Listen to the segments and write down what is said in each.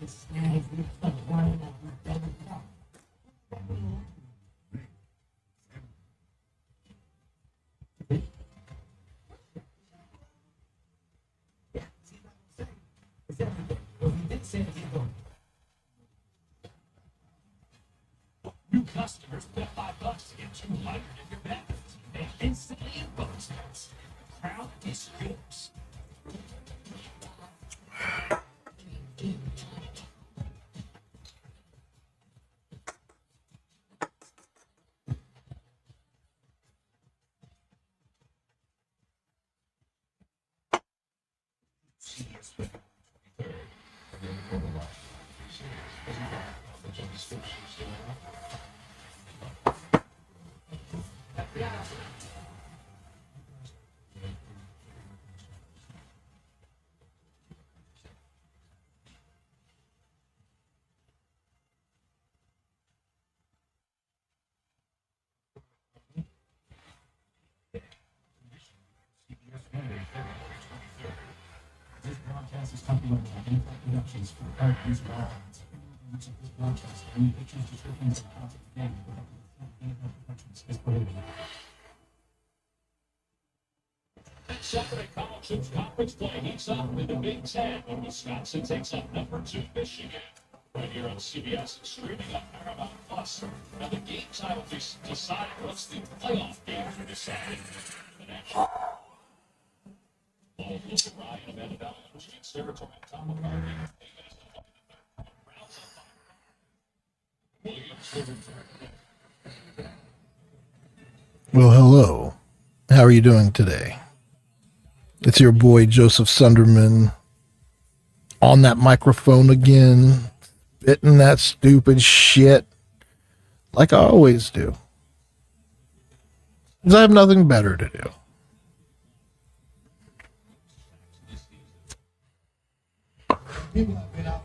New customers pay $5 to get 200 in your benefits. And instantly in bonus points. The crown is yours. This broadcast is copyrighted by Impact Productions for art use by all rights. Much of this broadcast, any pictures, descriptions, and content today without the Impact Productions is prohibited. Saturday College Hoops Conference play heats up in the Big Ten when Wisconsin takes on #2 Michigan. Right here on CBS and streaming on Paramount Plus. Now the game time will be decided once the playoff games are decided. The national. Ryan of Annabelle and Michigan's territory on top of Harvey. 8 minutes to play the third. Rounds up. Well, hello. How are you doing today? It's your boy Joseph Sunderman on that microphone again, spitting that stupid shit like I always do. Because I have nothing better to do.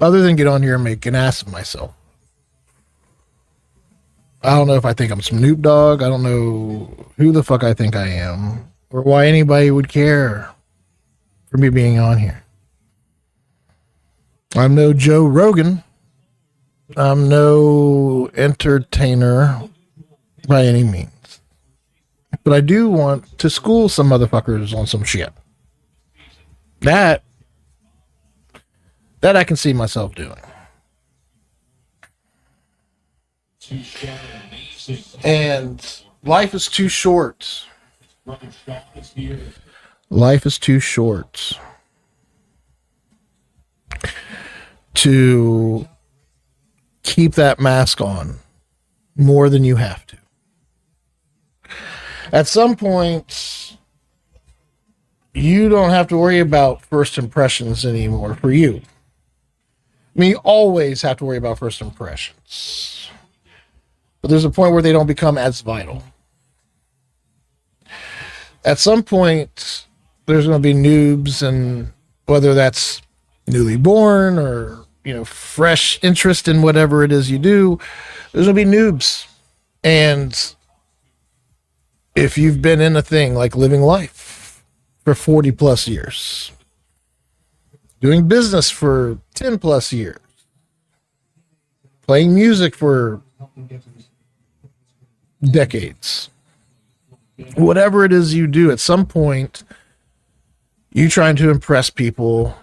Other than get on here and make an ass of myself. I don't know if I think I'm Snoop Dogg. I don't know who the fuck I think I am. Or why anybody would care for me being on here. I'm no Joe Rogan. I'm no entertainer by any means. But I do want to school some motherfuckers on some shit. That I can see myself doing. And life is too short. Life is too short to keep that mask on more than you have to. At some point, you don't have to worry about first impressions anymore for you. I mean, you always have to worry about first impressions. But there's a point where they don't become as vital. At some point, there's going to be noobs, and whether that's newly born or, fresh interest in whatever it is you do, there's going to be noobs. And if you've been in a thing like living life for 40 plus years, doing business for 10 plus years, playing music for decades, whatever it is you do, at some point, you trying to impress people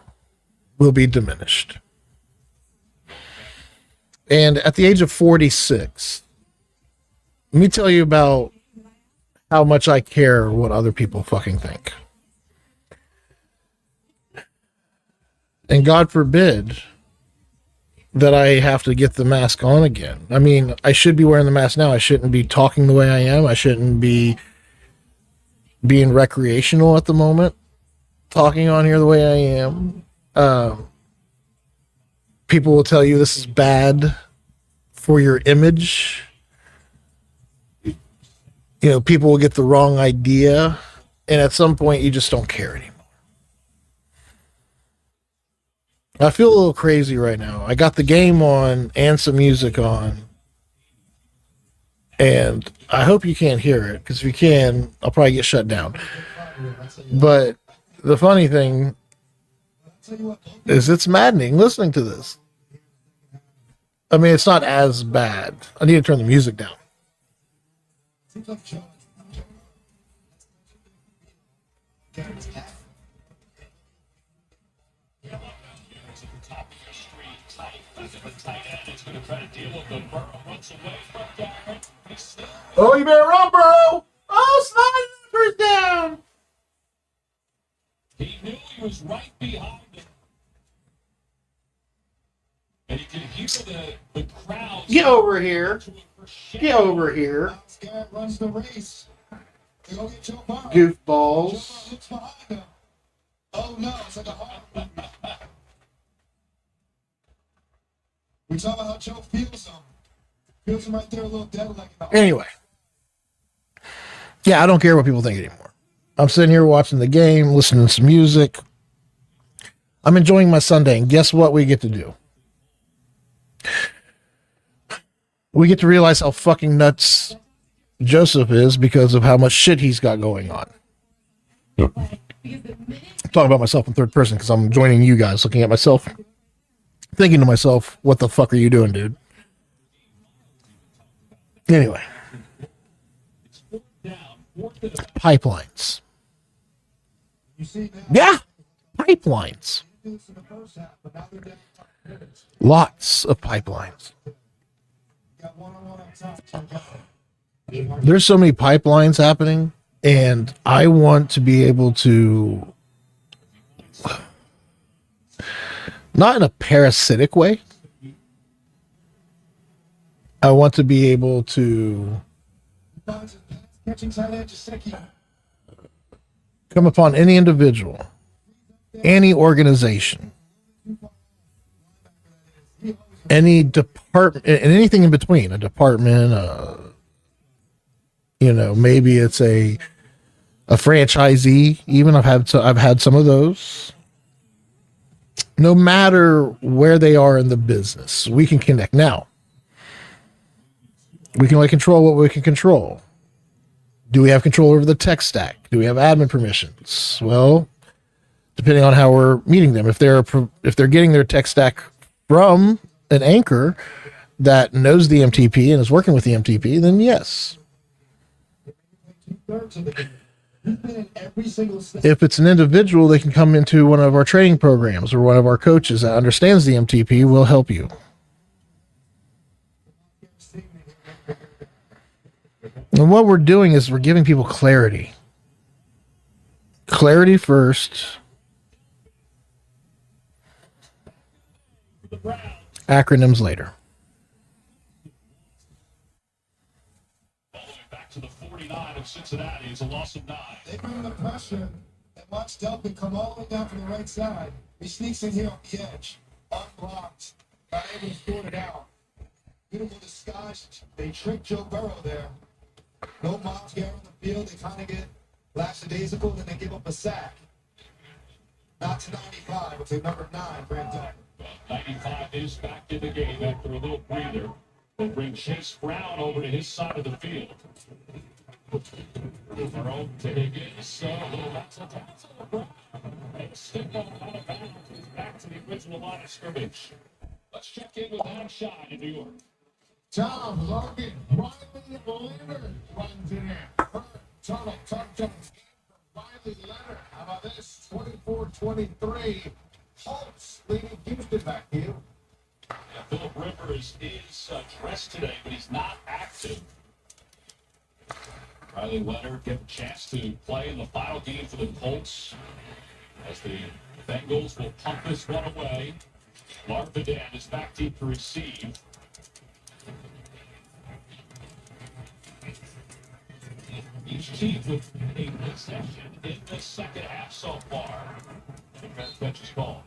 will be diminished. And at the age of 46, let me tell you about how much I care what other people fucking think. And God forbid that I have to get the mask on again. I mean, I should be wearing the mask now. I shouldn't be talking the way I am. I shouldn't be being recreational at the moment, talking on here the way I am. People will tell you this is bad for your image. People will get the wrong idea. And at some point, you just don't care anymore. I feel a little crazy right now. I got the game on and some music on. And I hope you can't hear it, because if you can, I'll probably get shut down. But the funny thing is, it's maddening listening to this. I mean, it's not as bad. I need to turn the music down. Oh, you better run, bro! Oh, slide first down. He knew he was right behind him. And you can hear the crowd. Get over here. Get over here. Garrett runs the race. They go get Joe Burrow. Goofballs. Joe looks behind him. Oh no, it's like a horror movie. We talk about how Joe feels him. Feels him right there a little dead like in the Anyway. Yeah, I don't care what people think anymore. I'm sitting here watching the game, listening to some music. I'm enjoying my Sunday, and guess what we get to do? We get to realize how fucking nuts Joseph is because of how much shit he's got going on. Yep. I'm talking about myself in third person because I'm joining you guys, looking at myself, thinking to myself, what the fuck are you doing, dude? Anyway. Pipelines. Yeah, pipelines. Lots of pipelines. There's so many pipelines happening, and I want to be able to, not in a parasitic way, I want to be able to come upon any individual, any organization, any department, and anything in between, a department, maybe it's a franchisee. Even I've had some of those. No matter where they are in the business, we can connect. Now, we can only control what we can control. Do we have control over the tech stack? Do we have admin permissions? Well, depending on how we're meeting them, if they're getting their tech stack from an anchor that knows the MTP and is working with the MTP, then yes. If it's an individual, they can come into one of our training programs, or one of our coaches that understands the MTP will help you. And what we're doing is we're giving people clarity. Clarity first. Acronyms later. Back to the 49 of Cincinnati. It's a loss of 9. They bring the pressure and watch Delpit come all the way down from the right side. He sneaks in here on the edge, unblocked, not able to sort it out. Beautiful disguise. They trick Joe Burrow there. No Miles Garrett on the field. They kind of get lackadaisical, then they give up a sack. Not to 95, but to number 9, Brandon. 95 is back in the game after a little breather. They'll bring Chase Brown over to his side of the field. Burrow to Higgins. So that's a tackle. And a signal out of bounds. Back to the original line of scrimmage. Let's check in with Adam Shine in New York. Tom Logan, Riley Leonard runs it in. Tunnel, touchdown from Riley Leonard. How about this? 24-23. Colts leading Houston back here. Yeah, Philip Rivers is dressed today, but he's not active. Riley Leonard get a chance to play in the final game for the Colts as the Bengals will pump this one away. Mark Vidan is back deep to receive. Each team with a possession in the second half so far. The best bench is called.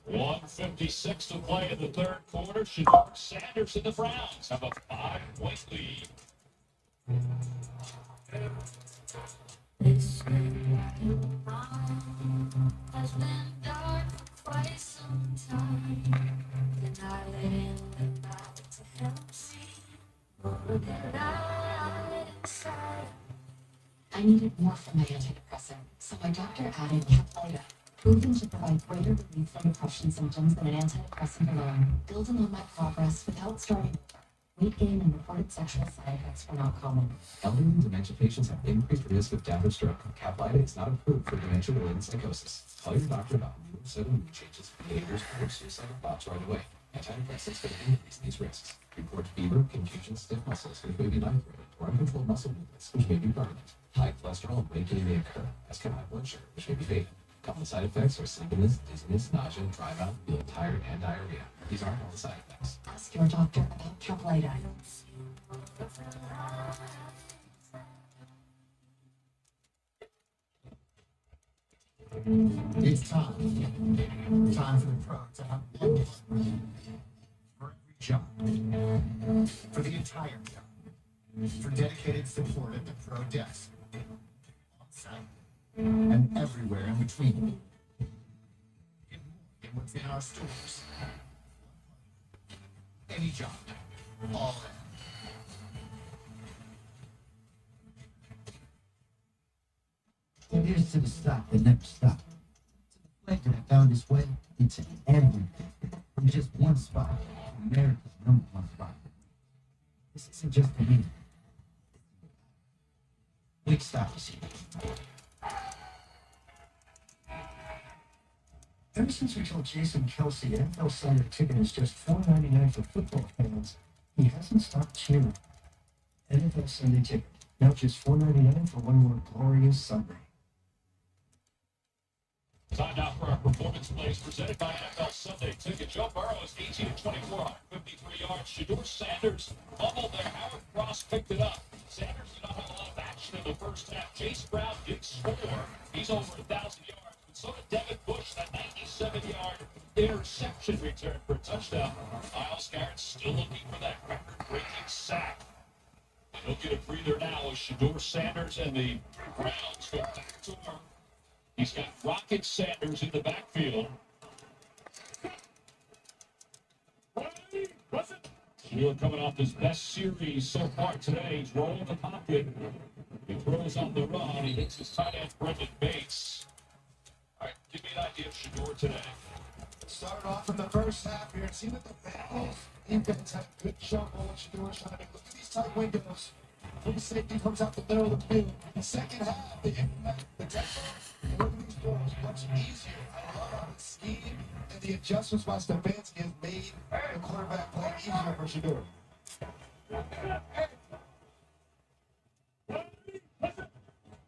1:56 to play in the third quarter. Shedeur Sanders and the Browns have a 5-point lead. This has been dark for quite some time, and I let in the light to help see more than I inside. I needed more from my antidepressant, so my doctor added Caplyta. Moving should provide greater relief from depression symptoms than an antidepressant alone. Building on my progress without starting over. Weight gain and reported sexual side effects were not common. Elderly and dementia patients have increased risk of death or stroke. Caplyta is not approved for dementia-related psychosis. Call your doctor about sudden mood changes, behaviors, or suicidal thoughts right away. Antidepressants can increase these risks. Report fever, confusion, stiff muscles, which may be lightheaded, or uncontrolled muscle movements, which may be permanent. High cholesterol and weight gain may occur, as can high blood sugar, which may be fatal. Common side effects are sleepiness, dizziness, nausea, dry mouth, feeling tired, and diarrhea. These aren't all the side effects. Ask your doctor about Caplyta. It's time. Time for the pro to have one plan for every job. For the entire job. For dedicated support at the pro desk. On site. And everywhere in between. And within our stores. Any job. All in. And here's to the stock that never stopped. To the flavor that found its way into everything. From just one spot to America's #1 spot. This isn't just for me. Wait, stop is here. Ever since we told Jason Kelsey NFL Sunday ticket is just $4.99 for football fans, he hasn't stopped cheering. NFL Sunday ticket, now just $4.99 for one more glorious Sunday. Time now for our performance plays presented by NFL Sunday Ticket. Joe Burrow is 18-24, 153 yards. Shedeur Sanders fumbled there. Howard Cross picked it up. Sanders did not have a lot of action in the first half. Chase Brown did score. He's over 1,000 yards. But so did Devin Bush, that 97-yard interception return for a touchdown. Myles Garrett still looking for that record-breaking sack. And he'll get a breather now as Shedeur Sanders and the Browns go back to work. He's got Rocket Sanders in the backfield. Shedeur coming off his best series so far today. He's rolling the pocket. He throws on the run. He hits his tight end, Brendan Bates. All right, give me an idea of Shedeur today. Started off in the first half here. It seemed like the Bengals defense had a good jump on what Shedeur trying to look at these tight windows. Free safety comes out the middle of the field. The second half, they implement the tempo. And look at these balls, much easier. I love how the scheme and the adjustments by Stefanski has made the quarterback play easier for Shedeur.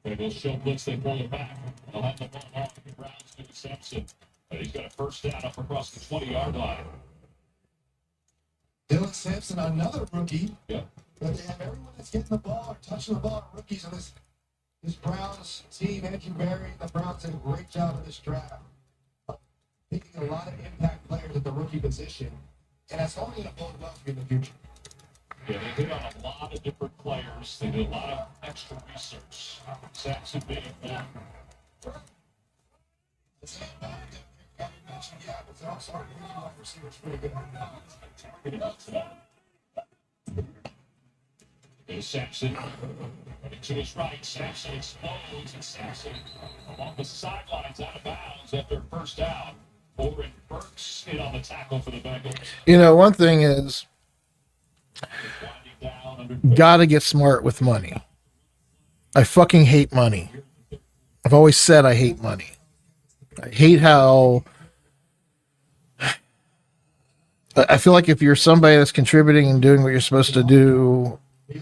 Bengals show blitz, they pull it back. They'll have the ball on the Browns to Sampson. But he's got a first down up across the 20-yard line. Dylan Sampson, another rookie. Yep. But they have everyone that's getting the ball or touching the ball, rookies on this Browns team. Andrew Berry, the Browns did a great job in this draft. Picking a lot of impact players at the rookie position. And that's only going to bode well for you in the future. Yeah, they hit on a lot of different players. They did a lot of extra research. Sampson being one. It's not bad. Yeah, but they're also rookie wide receivers pretty good. There's Sampson running to his right. Sampson explodes, and Sampson along the sidelines out of bounds after first down. Oren Burks in on the tackle for the Bengals. You know, one thing is, Winding down under gotta get smart with money. I fucking hate money. I've always said I hate money. I hate how I feel like if you're somebody that's contributing and doing what you're supposed to do,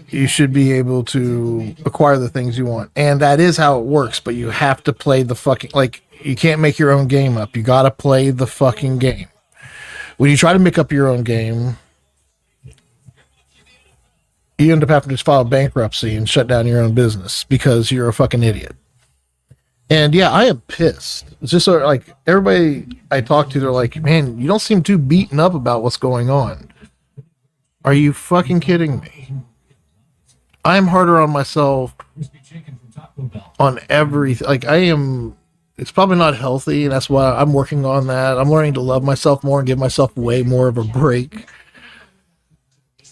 you should be able to acquire the things you want. And that is how it works, but you have to play the fucking, like, you can't make your own game up. You got to play the fucking game. When you try to make up your own game, you end up having to just file bankruptcy and shut down your own business because you're a fucking idiot. And yeah, I am pissed. It's just sort of like everybody I talk to, they're like, man, you don't seem too beaten up about what's going on. Are you fucking kidding me? I'm harder on myself on everything. Like, I am, it's probably not healthy, and that's why I'm working on that. I'm learning to love myself more and give myself way more of a break.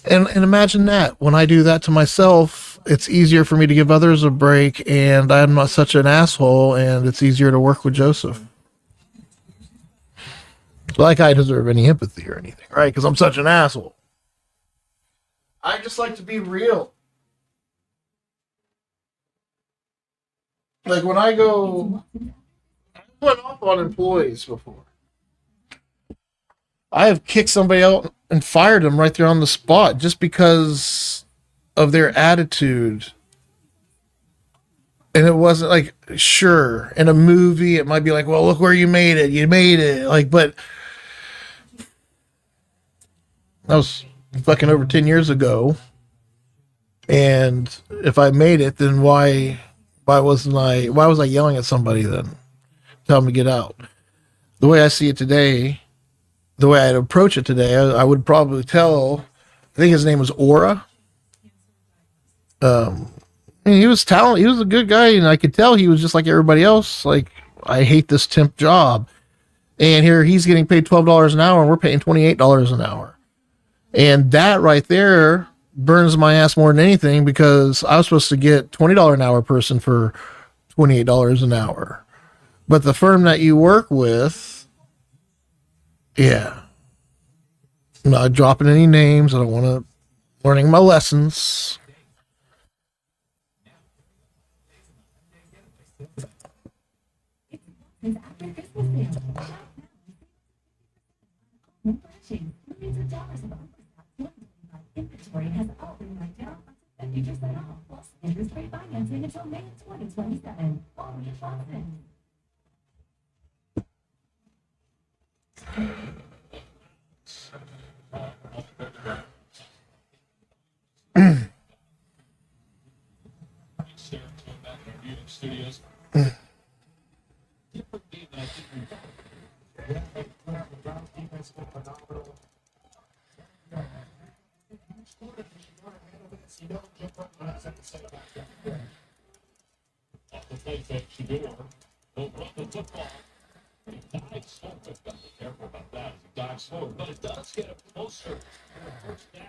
And imagine that. When I do that to myself, it's easier for me to give others a break, and I'm not such an asshole, and it's easier to work with Joseph. Like I deserve any empathy or anything, right? Because I'm such an asshole. I just like to be real. Like when I went off on employees before. I have kicked somebody out and fired them right there on the spot just because of their attitude. And it wasn't like, sure, in a movie, it might be like, well, look where you made it. You made it. Like, but that was fucking over 10 years ago. And if I made it, then why was I yelling at somebody then? Tell them to get out. The way I see it today, the way I'd approach it today, I would probably tell, I think his name was Aura. He was talented. He was a good guy, and I could tell he was just like everybody else. Like, I hate this temp job. And here he's getting paid $12 an hour, and we're paying $28 an hour. And that right there burns my ass more than anything because I was supposed to get $20 an hour person for $28 an hour. But the firm that you work with, yeah. I'm not dropping any names. I don't want to learning my lessons. Since after Christmas sale, furnishings, millions of dollars of overstock inventory has all been marked down up to 50% off, plus interest-free financing until May of 2027. Only at Boston. Studios. Off the play fake, Shador. He'll run the football. He dives forward. Got to be careful about that as he dives forward, but it does get him closer. First down.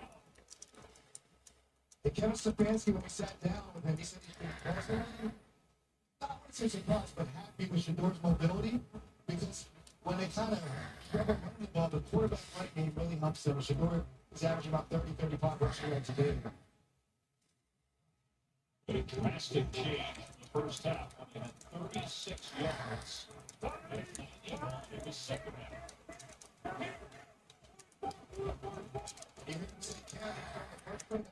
And Kevin Stefanski, when we sat down with him, he said he's been impressed. I wouldn't say surprised, but happy with Shador's mobility because when they kind of rubber running the ball, the quarterback right game really helps them. Shador is averaging about 30, 35 rushing yards a game. But a drastic change in the first half when he had 36 yards. In the second half. He didn't say Kevin.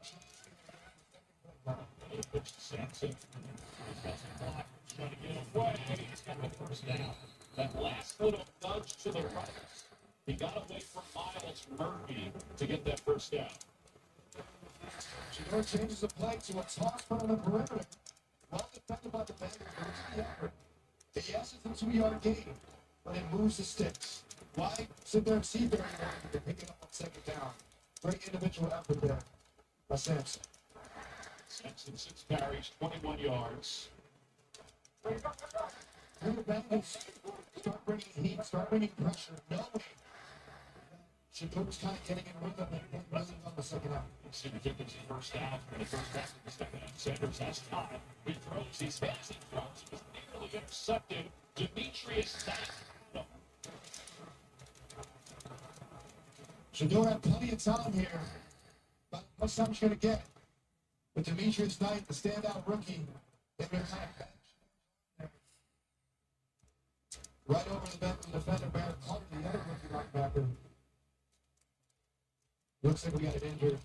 He pitched to Sampson. He's got some block. Trying to get away. He's got the first down. That last little nudge to the right. He got away from Miles Murphy to get that first down. Shador changes the play to a toss on the perimeter. Well defended by the Bengals. Yes, it's a 2-yard gain, but it moves the sticks. Why sit there and see very well to pick it up on second down? Great individual effort there by Sampson. Sampson, 6 carries, 21 yards. And the Bengals start bringing heat, start bringing pressure, knowing Shador's kind of getting in rhythm and running on the second half. Sidney Dickens in first down, and the first pass in the second half. Sanders has time. He throws, he spins, he throws. It was nearly intercepted. Demetrius Knight. Shador had plenty of time here, but much time he's going to get. But Demetrius Knight, the standout rookie, they've been kind of right over the Bengals defender, Barrett Carter, the other rookie linebacker. Looks like we got an injured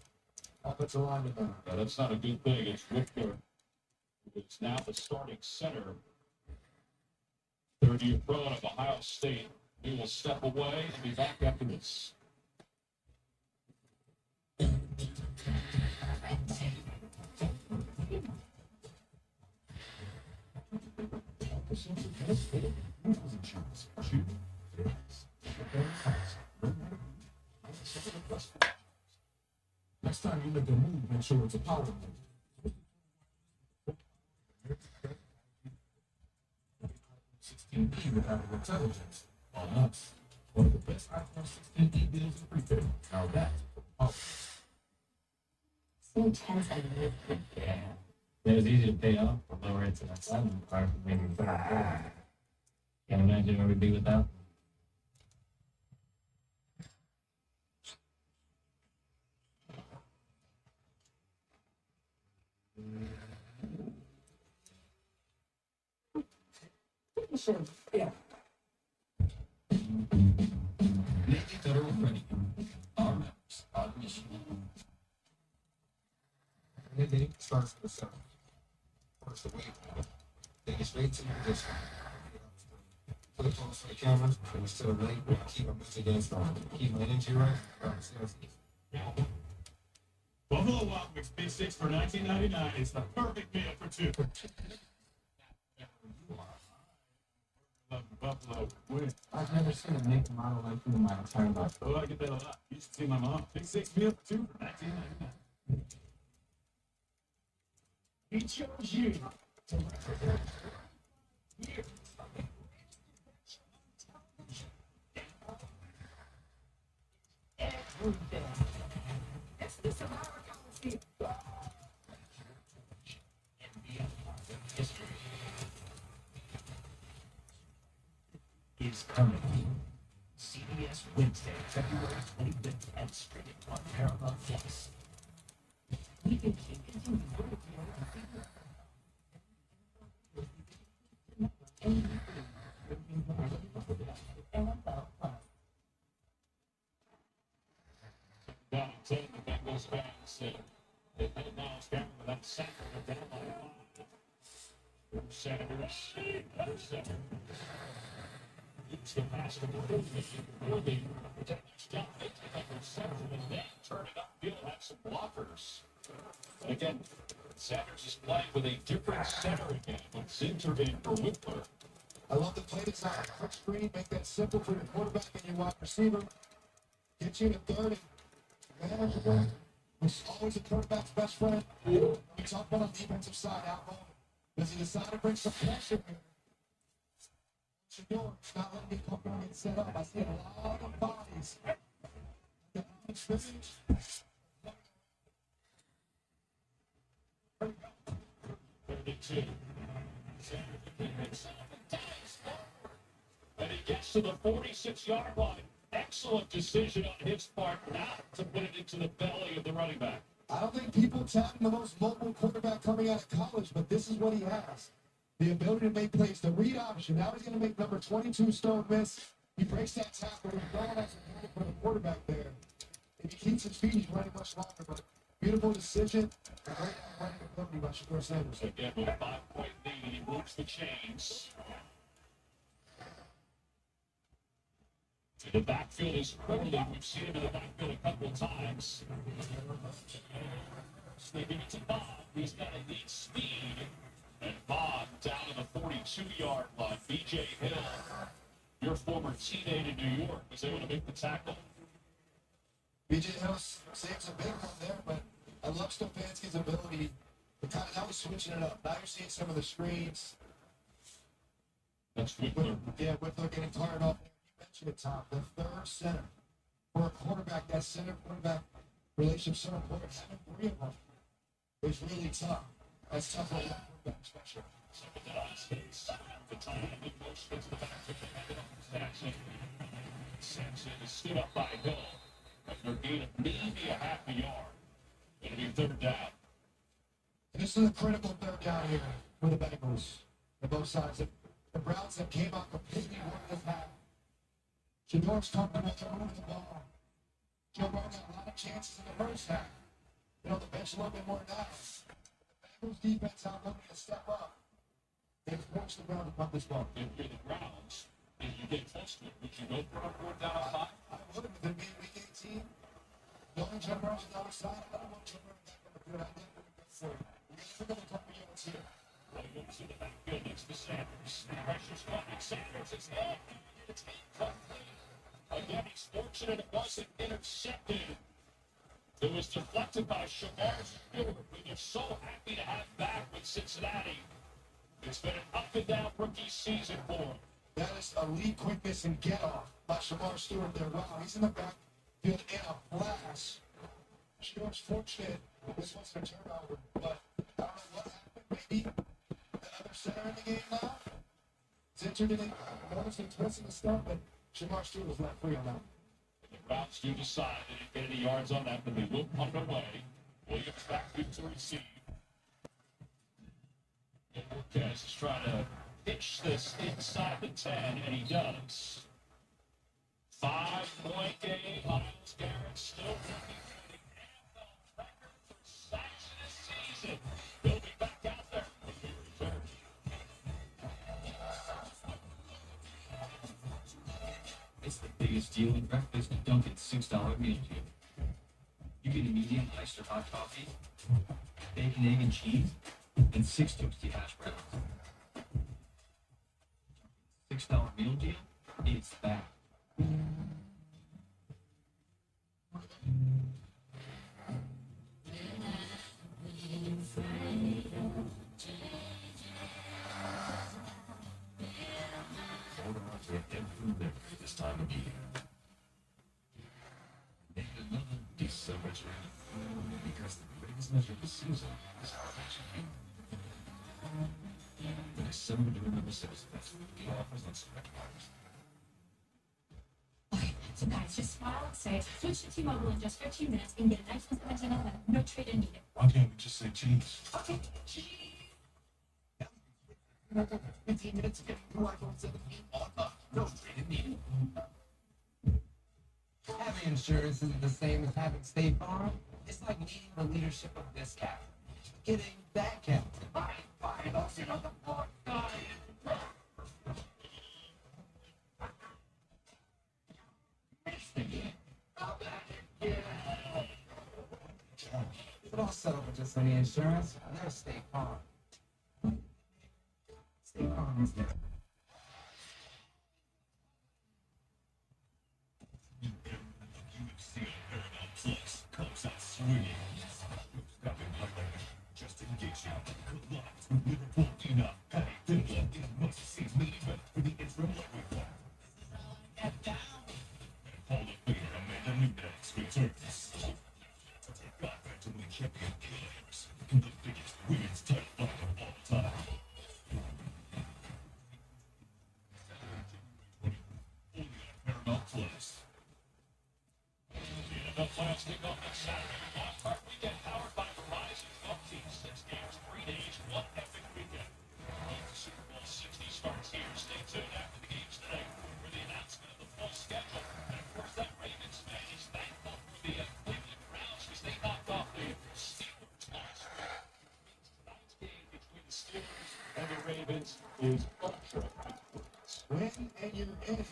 offensive lineman there. Yeah, that's not a good thing. It's Whitmer, who is now the starting center. Third-year pro out of Ohio State. He will step away and be back after this. Next time you make a move, make sure it's a power move. 16E without intelligence on us. One of the best iPhone 16E deals in prepaid. Now that's So tense I live. Yeah. It was easy to pay off for lower rates than that 7 card for maybe better. Can't imagine where we'd be without. mission. Yeah. Navy Federal Credit Union. Our members, our mission. The day starts with the sun. Works the way. Take it straight to your discount. Flip phones for the cameras, and it's to the right, keep our boots against on. Keep my energy right, seriously. Buffalo Wild Wings Big Six for $19.99. It's the perfect meal for two. Love Buffalo Wings. I've never seen a make model like you in my entire life. Oh, I get that a lot. You should see my mom. Big Six meal for two for $19.99. He chose you to represent here. Everything. It's this American feel. Is coming. CBS Wednesday, February 25th, and streaming on Paramount Plus. We can continue working NFL Plus. Down at 10, the Bengals fans they've been announced down with that sack of down by 5. Sanders, another center. It's the pass to Gordon. Gordon, touchdown, reception, and then turn it upfield, have some blockers. And again, Sanders is playing with a different center again, with Zinter in for Whitler. I love the play design. Quick screen, make that simple for your quarterback and your wide receiver. Get you to third and manageable. It's always a quarterback's best friend. We talk about on the defensive side, out home. Does he decide to bring some pressure here? What you doing? Not letting me come on and set up. I see a lot of bodies. The scrimmage. 32. And he gets to the 46-yard line. Excellent decision on his part not to put it into the belly of the running back. I don't think people tap him the most mobile quarterback coming out of college, but this is what he has. The ability to make plays, the read option. Now he's going to make number 22 Stone miss. He breaks that tackle. He's going to for the quarterback there. If he keeps his feet, he's running much longer. But beautiful decision. Great running ability by Shador Sanders. Again, with a 5-point lead, he moves the chains. The backfield is crippling. We've seen him in the backfield a couple of times. They give it to Bob. He's got to need speed. And Bob down to the 42-yard line. B.J. Hill, your former teammate in New York, was able to make the tackle. B.J. Hill saves a big one there, but I love Stefanski's ability to kind of, now he's switching it up. Now you're seeing some of the screens. That's Whitler. Yeah, Whitler getting tired off. You mentioned it, Tom. The third center for a quarterback, that center quarterback relationship so important. Having 3 of them is really tough. That's tough for a quarterback, especially. The time the coach gets the back to the hand it off to Saxon. Saxon is stood up by Hill. After a gain of maybe a half a yard. It'll be third down. This is a critical third down here for the Bengals on both sides. The Browns have came out completely one of half. Shador's comfortable throwing the ball. Joe Burrow got a lot of chances in the first half. The bench a little bit more now. The Bengals defense out looking to step up. They forced the Browns to pump this ball. If you're the Browns, if you get close to it, would you go for a fourth down on 5? I would have. If they're being week 18, knowing Joe Burrow's on the other side, I don't want Joe Burrow back on the field. I think we're good for it. We're going to couple yards here. Williams in the backfield next to Sanders. Pressure's coming. Sanders is in. It's incomplete. Again, he's fortunate it wasn't intercepted. It was deflected by Shamar Stewart, who they're so happy to have back with Cincinnati. It's been an up and down rookie season for him. That is elite quickness and get off by Shamar Stewart there. Wow, he's in the backfield in a flash. Stewart's fortunate this wasn't a turnover, but I don't know what happened. Maybe the other center in the game now. Zinter didn't notice the twist and stuff, but Shamar Stewart was left free on that. The Browns do decide they didn't get any yards on that, but they will punt it away. Williams back to receive. And Marquez is trying to pitch this inside the 10, and he does. 5-point game. Miles Garrett still looking for the NFL record for sacks in a season. He'll be back out there when we return. It's the biggest deal in breakfast at Dunkin's $6 meal deal. You get a medium iced or hot coffee, bacon, egg, and cheese, and 6 toasty hash browns. $6 meal deal? It's back. Hold on to every liquor this time of year. Make another December journey. Because the greatest measure of the season is how it makes you feel. The December to Remember Sales Fest, the offers on select items. Okay, so guys, just smile and say, switch to T-Mobile in just 15 minutes and get a nice Continental and no trade-in needed. Why can't we just say cheese? Okay, cheese. 15 minutes to get a new iPhone 17 on up. No trade needed. Having insurance isn't the same as having State Farm. It's like needing the leadership of this captain. Getting that captain. Fine, I'll sit on the floor, guys. But I'll settle with just any insurance. There's State Farm. State Farm is there. UFC Paramount Plus comes out swinging. Stopping highlighter just in case you collides with Liverpool Enough. Patty Finland in a must-see main event for the interim lightweight belt. And Hall of Famer Amanda Nunes returns to take on Bantamweight champion Kayla Harrison in the biggest women's title fight of all time. Only on Paramount Plus. The NFL playoffs kick off next Saturday. Wild Card Weekend powered by Verizon. 12 teams, 6 games, 3 days, 1 epic weekend. The Super Bowl 60 starts here. Stay tuned after the games today for the announcement of the full schedule. And of course, that Ravens fan is thankful for the Cleveland Browns because they knocked off the Steelers last week. Tonight's game between the Steelers and the Ravens is ultra important. Win and you're in it.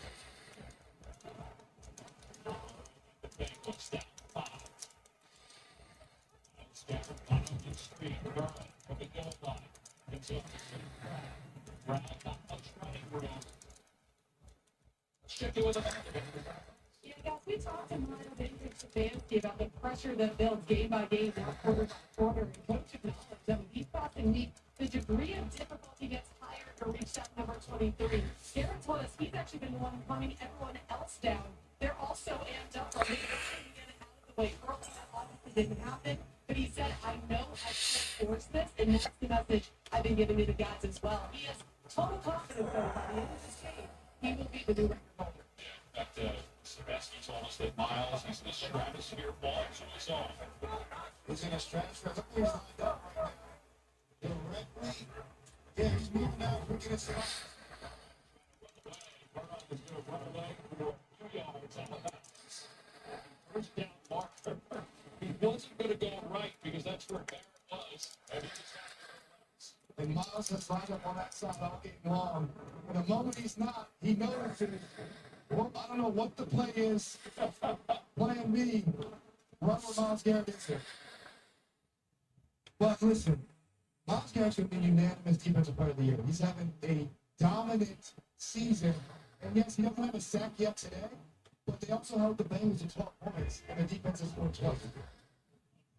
The Bengals down 5. Stafford on the screen. Garland from the goal line. Until Brown, not much running room. Check it with a Yeah, guys, we talked to Mario Stefanski about the pressure that builds game by game, now quarter by quarter, and coach acknowledged that when he's passing me, the degree of difficulty gets higher to reach that number 23. Garrett told us he's actually been the one calming everyone else down. They're also amped up on being able to get it out of the way early. That obviously didn't happen, but he said, I know I can't force this, and that's the message I've been giving to the guys as well. He has total confidence, though, by the end of this game, he will be the new record holder. In fact, Sebastian told us that Miles is in the stratosphere ball to his own. He's in a stratosphere. Look where he's lined up right now. The red ring. Yeah, he's moving now. Quick and it's Burrow is going to run away for 2 yards on the bounce. First down marker. He wasn't going to go right because that's where Barrett was. And he just had to go right. And Miles has lined up on that side all game long. And the moment he's not, he knows it. Well, I don't know what the play is. Plan B. Run with Miles Garrett is here. But listen, Miles Garrett's going to be unanimous defensive player of the year. He's having a dominant season. And yes, he doesn't have a sack yet today, but they also held the Bengals to 12 points, and the defense has scored 12.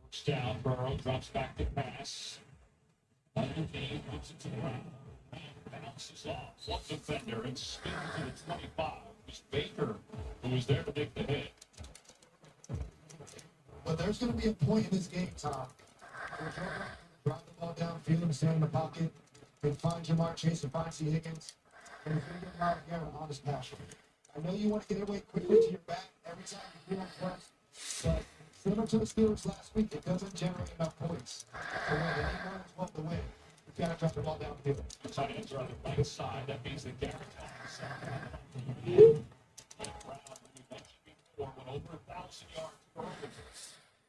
First down, Burrow drops back to pass. Underneath, puts it to the ground. Bounces off. One defender and spins to the 25. It was Baker who was there to make the hit. But there's going to be a point in this game, Tom. Drive the ball downfield and stand in the pocket. And find Jamar Chase and find C. Higgins. And if you get Miles Garrett on this pass rush. I know you want to get away quickly to your back every time you feel press, but similar to the Steelers last week, it doesn't generate enough points to win. They need more than 12 to win. Got to drop the ball downfield. The tight ends are on the right side. That means that Garrett Thomas Brown, we mentioned before, went over 1,000 yards early.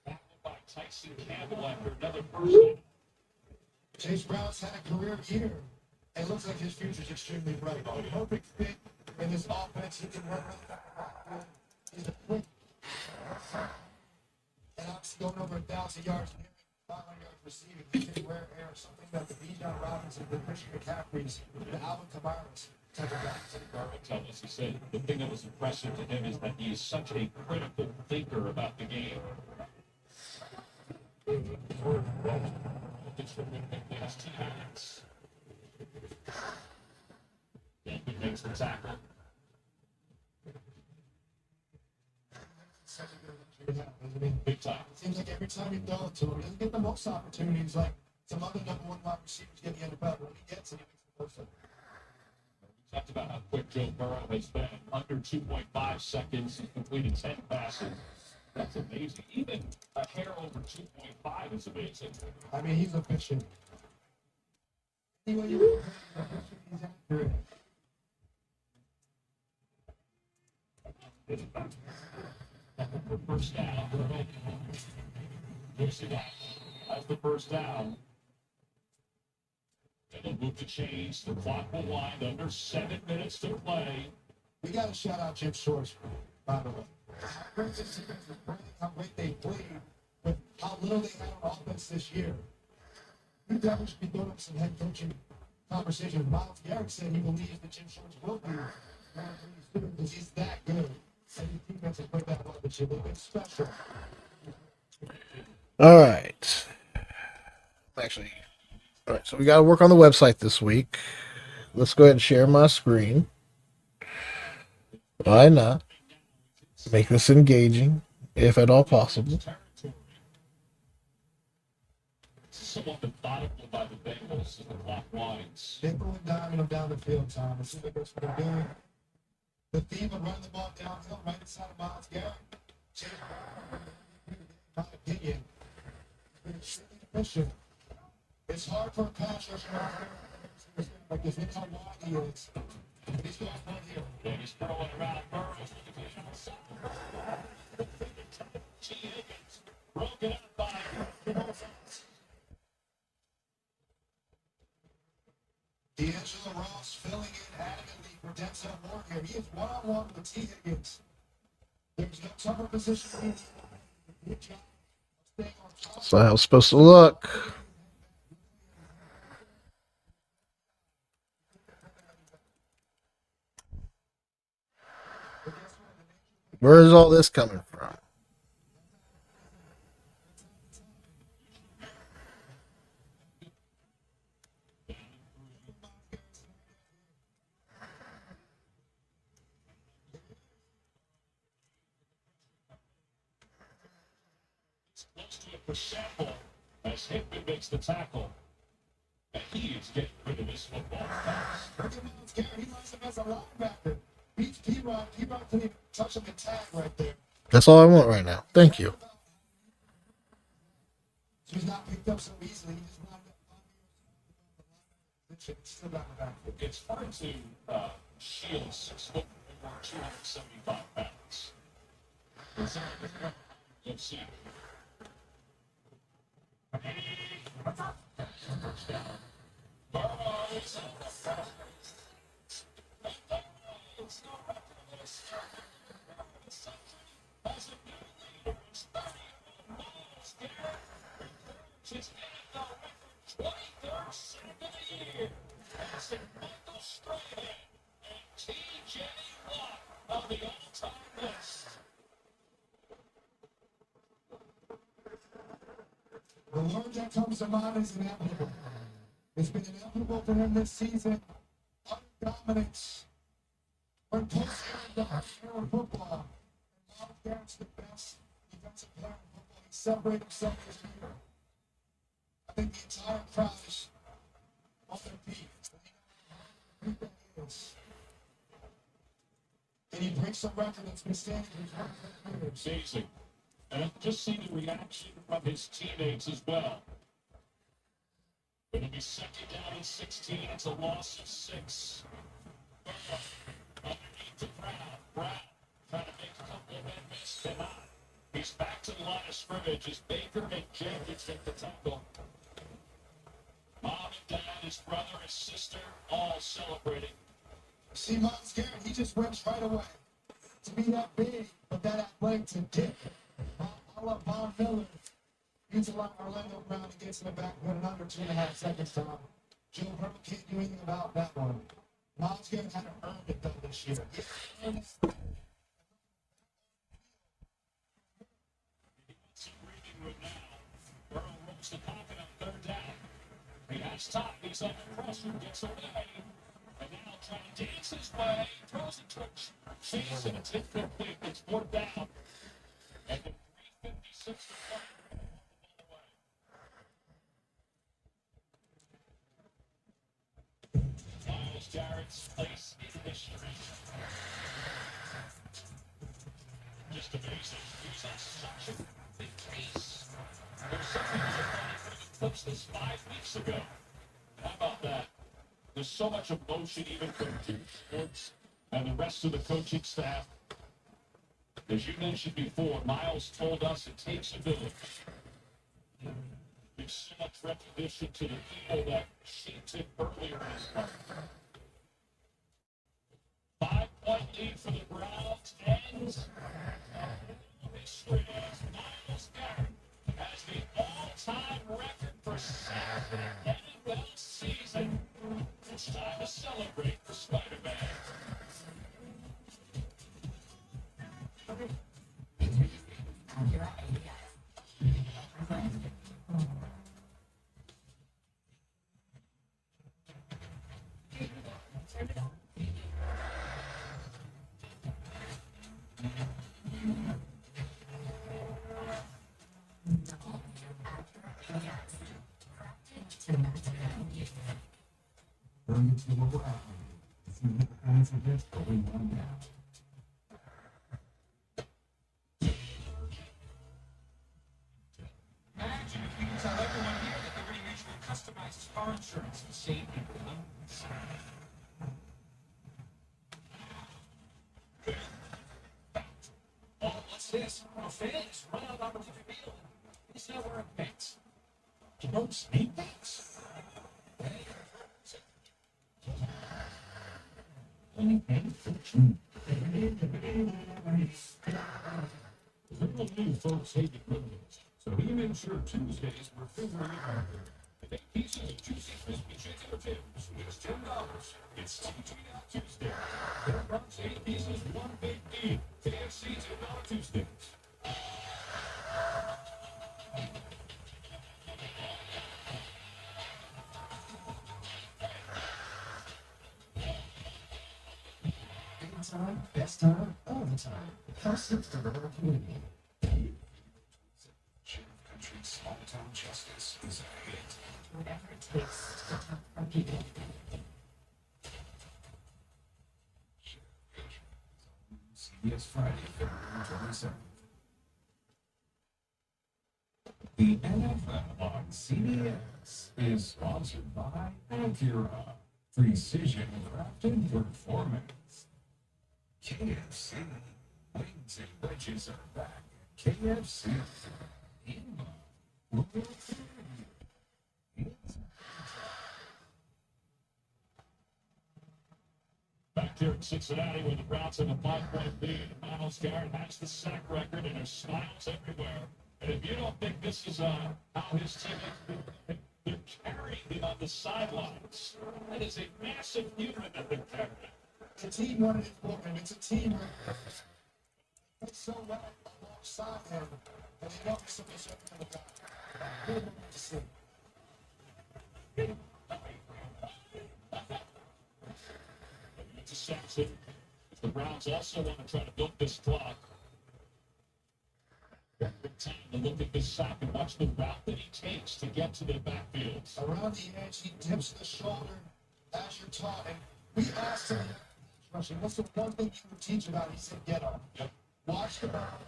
Tackled by Tyson Campbell after another first down. Chase Brown's had a career year. It looks like his future's extremely bright. A perfect fit in this offense. He can run. He's a quick. And obviously going over 1,000 yards and 500 yards receiving. He can rare air, something that the Bijan Robinson, the Christian McCaffreys, the Alvin Kamara's type of guys. Tell us, he said the thing that was impressive to him is that he is such a critical thinker about the game. It's from the last 2 minutes. Yankee makes the tackle. Such a good injury, doesn't he? Big time. Seems like every time you throw it to him, he doesn't get the most opportunities like some other number one wide receivers get in the NFL. But when he gets it, he makes the most of it. We talked about how quick Joe Burrow has been. Under 2.5 seconds, he completed 10 passes. That's amazing. Even a hair over 2.5 is amazing. I mean, he's efficient. Anyway, he's accurate. For first down. Looks it up. That's the first down. And they'll move the chains. The clock will wind under 7 minutes to play. We got to shout out Jim Shores, by the way. How great this defense was playing, how great they played, with how little they had on offense this year. We definitely should be throwing up some head coaching conversations. Miles Garrett said he believes that Jim Shores will be one of these because he's that good. And his defense has played that well this year. They've been special. All right. Actually, all right. So we got to work on the website this week. Let's go ahead and share my screen. Why not? Make this engaging, if at all possible. Somewhat methodical by the Bengals as the clock winds. They're going down the field, Tom. It seems like that's what they're doing. The theme of running the ball downhill right inside of Miles Garrett. In my opinion, it's efficient. It's hard for a pass rusher like this. Look how wide he is. He's going right here. And he's throwing around Burrows. T. Higgins broken up by D'Angelo Ross filling in adamantly for Denzel Ward here. He is one-on-one with T. Higgins. There's no tougher position. Good job of staying on top. That's how it's supposed to look. Where is all this coming from? close to it for Sample as Hickman makes the tackle. And he is getting rid of his football fast. Look at Miles Garrett. He lines up as a linebacker. Beats P-Rod. P-Rod couldn't even touch him and tag right there. That's all I want right now. Thank you. He's not picked up so easily. He just lined up 5 years. Still got the back. It's hard to shield 6 foot or 275 pounds. Let's see. First down. Burrows. As a new leader, it's 30 Miles Garrett. His NFL record 23rd sack of the year. As in Michael Strahan and T.J. Watt on the all-time list. The word that comes to mind is inevitable. It's been inevitable for him this season. Utter dominance. When post-era football, and Miles Garrett's the best defensive player in football. He separated himself this year. I think the entire crowd is on their feet. They know how good is. And he breaks some record that's been standing for 100 years. Amazing. And I've just seen the reaction from his teammates as well. It'll be second down and 16. It's a loss of 6. Underneath to Brown. Brown trying to make a couple of men miss. Cannot. He's back to the line of scrimmage as Baker and Jenkins take the tackle. Mom and dad, his brother, his sister, all celebrating. See, Miles Garrett, he just went right away. To be that big, but that athletic to dip. I love Von Miller. He's a lot Orlando Brown and gets in the back with an under 2.5 seconds time. Joe Burrow can't do anything about that one. Miles Garrett had to earn it though this year. Burrow rolls the pocket on 3rd down. He has time. He's under pressure. Gets away. And now trying to dance his way. Throws it to a chase and it's incomplete. It's 4th down. And the 3:56 to play. Miles Garrett's place in history. Just amazing. He's on such a big case. There's something that he could have flipped this 5 weeks ago. How about that? There's so much emotion even from Duke Sports and the rest of the coaching staff. As you mentioned before, Miles told us it takes a village. There's so much recognition to the people that shaped him earlier in his life. 5-point lead for the Browns ends. History as Miles Garrett has the all-time record for sacks in an NFL season. It's time to celebrate for Spider-Man. Bring it to the local athlete. If you hit the hands of this, going one down. Imagine if we could tell everyone here that Liberty Mutual customizes car insurance to save people money. Oh, what's this? Our fans run out of opportunity to deal. He's not wearing pants. You don't sneak pants? Little new folks hate the good news, so he made sure Tuesdays were figuring it out. The 8 pieces of juicy crispy chicken or tips, just $10. It's TG Tuesday. Their box 8 pieces, one big deal. KFC $10 Tuesdays. Time, best time, all the time. How sits to the whole community. Country's small town justice is a hit. Whatever it takes to protect our people. CBS Friday, February 27th. The NFL on CBS is sponsored by Acura. Precision crafted performance. KFC. Wings and wedges are back. KFC. Back here in Cincinnati, where the Browns have a 5-point lead, Miles Garrett has the sack record, and there's smiles everywhere. And if you don't think this is how his teammates, they're carrying him on the sidelines. That is a massive unit that they're carrying. It's a team running its book, and it's a team that plays so well alongside him, and they don't miss him from the back. Really want to see. It's a Saxon. The Browns also want to try to build this clock. Good time to look at this sack and watch the route that he takes to get to the backfield. Around the edge, he dips the shoulder as you're taught. And we asked him, what's the one thing you would teach about? He said, get up. Yep. Watch the ball.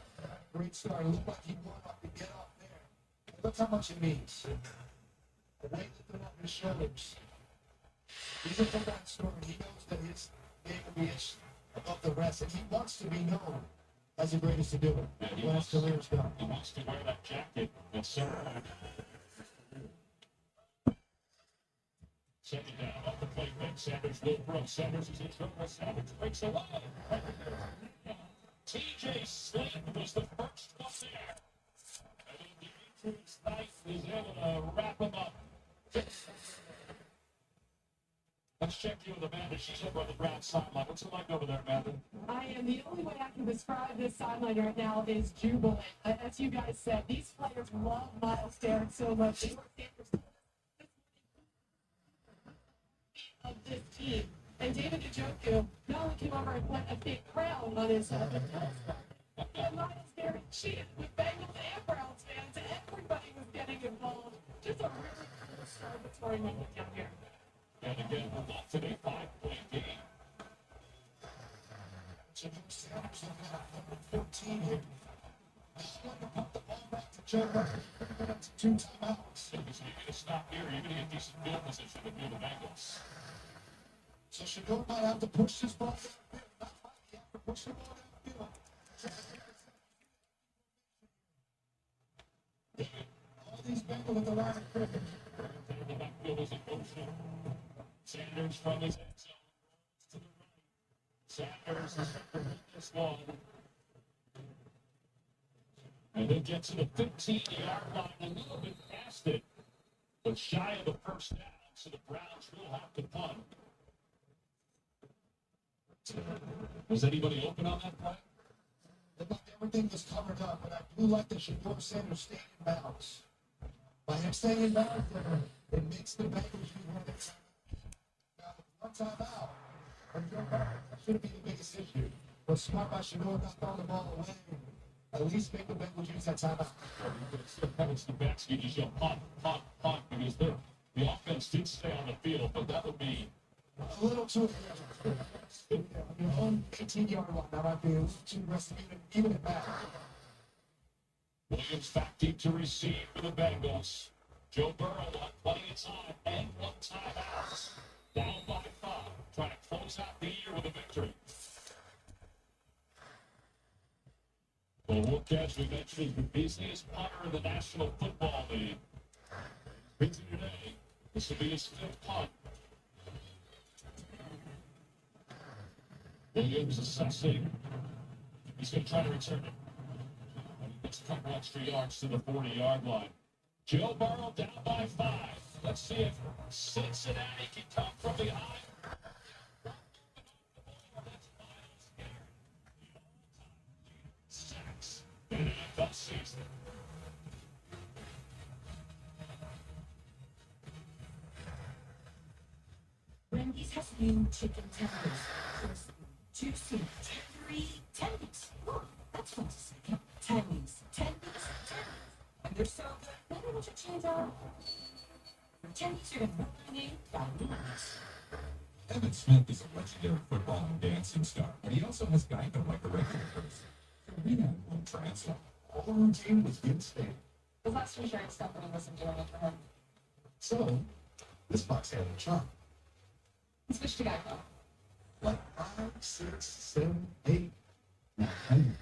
Great start. It looked like he went up to get up there. And look how much it means. The weight lifted off his shoulders. He's a comeback scorer. He knows that his game will be above the rest, and he wants to be known as the greatest to do it when his career's done. He wants to wear that jacket that's so second down off the play fake. Sanders will throw. Sanders is in trouble. Sanders breaks away. TJ Slade was the first one there. And Dimitri's knife is able to wrap him up. Let's check you with Amanda. She's over on the Browns sideline. What's it like over there, Amanda? I am. The only way I can describe this sideline right now is jubilant. As you guys said, these players love Miles Garrett so much. They were Sanders of this team. And David Njoku not only came over and put a fake crown on his head, and Miles Garrett cheated with Bengals and Browns fans. Everybody was getting involved. Just a really cool celebratory moment down here. And again, we're not today 5-point game. So Sanders looking at number 14 here. He's going to put the ball back to Joe Burrow. We're going to 2 timeouts. So he's going to stop here. You're going to get decent field position if you're the Bengals. So Shador might have to push this ball downfield. Not might, he have to push the ball downfield. All these Bengals with the line of cricket. The backfield is in motion. Sanders from his end zone to the right. Sanders is going to this one. And they get to the 15-yard line, a little bit past it, but shy of the first down, so the Browns will have to punt. Was anybody open on that play? Looked like everything was covered up, but I do like that Shador Sanders staying in bounds. By him staying in bounds, it makes the Bengals do one of their now, one time out. That shouldn't be the biggest issue. But smart by Shador not throwing the ball away. At least make the Bengals use that timeout. It's the backs. You just yell punt, punt, punt, because the offense did stay on the field, but that would be A little too aggressive. Your own 18-yard line, that might be a little too aggressive, even it matters. Williams back deep to receive for the Bengals. Joe Burrow on plenty of time and 1 timeout. Down by 5, trying to close out the year with a victory. Well, Wolf, as we mentioned, is the busiest punter in the National Football League. Busy today. This will be his 5th punt. Williams assessing. He's going to try to return it. And he gets a couple extra yards to the 40-yard line. Joe Burrow down by 5. Let's see if Cincinnati can come from behind. Sacks in an NFL season. Wendy's has new chicken tenders. Crispy, juicy, tendery, tendies. Ooh, that's fun to say. Tendies, tendies, tendies. And they're so good. Maybe we should change our... Tendies are gonna ruin by Wendy's. Evan Smith is a legendary football and dancing star, but he also has Geico like a regular person. Rehab won't translate. All routine was instant. The last insurance company wasn't doing it for him. So, this box had a chunk. He switched to Geico. Like 5, 6, 7, 8, 9, 10.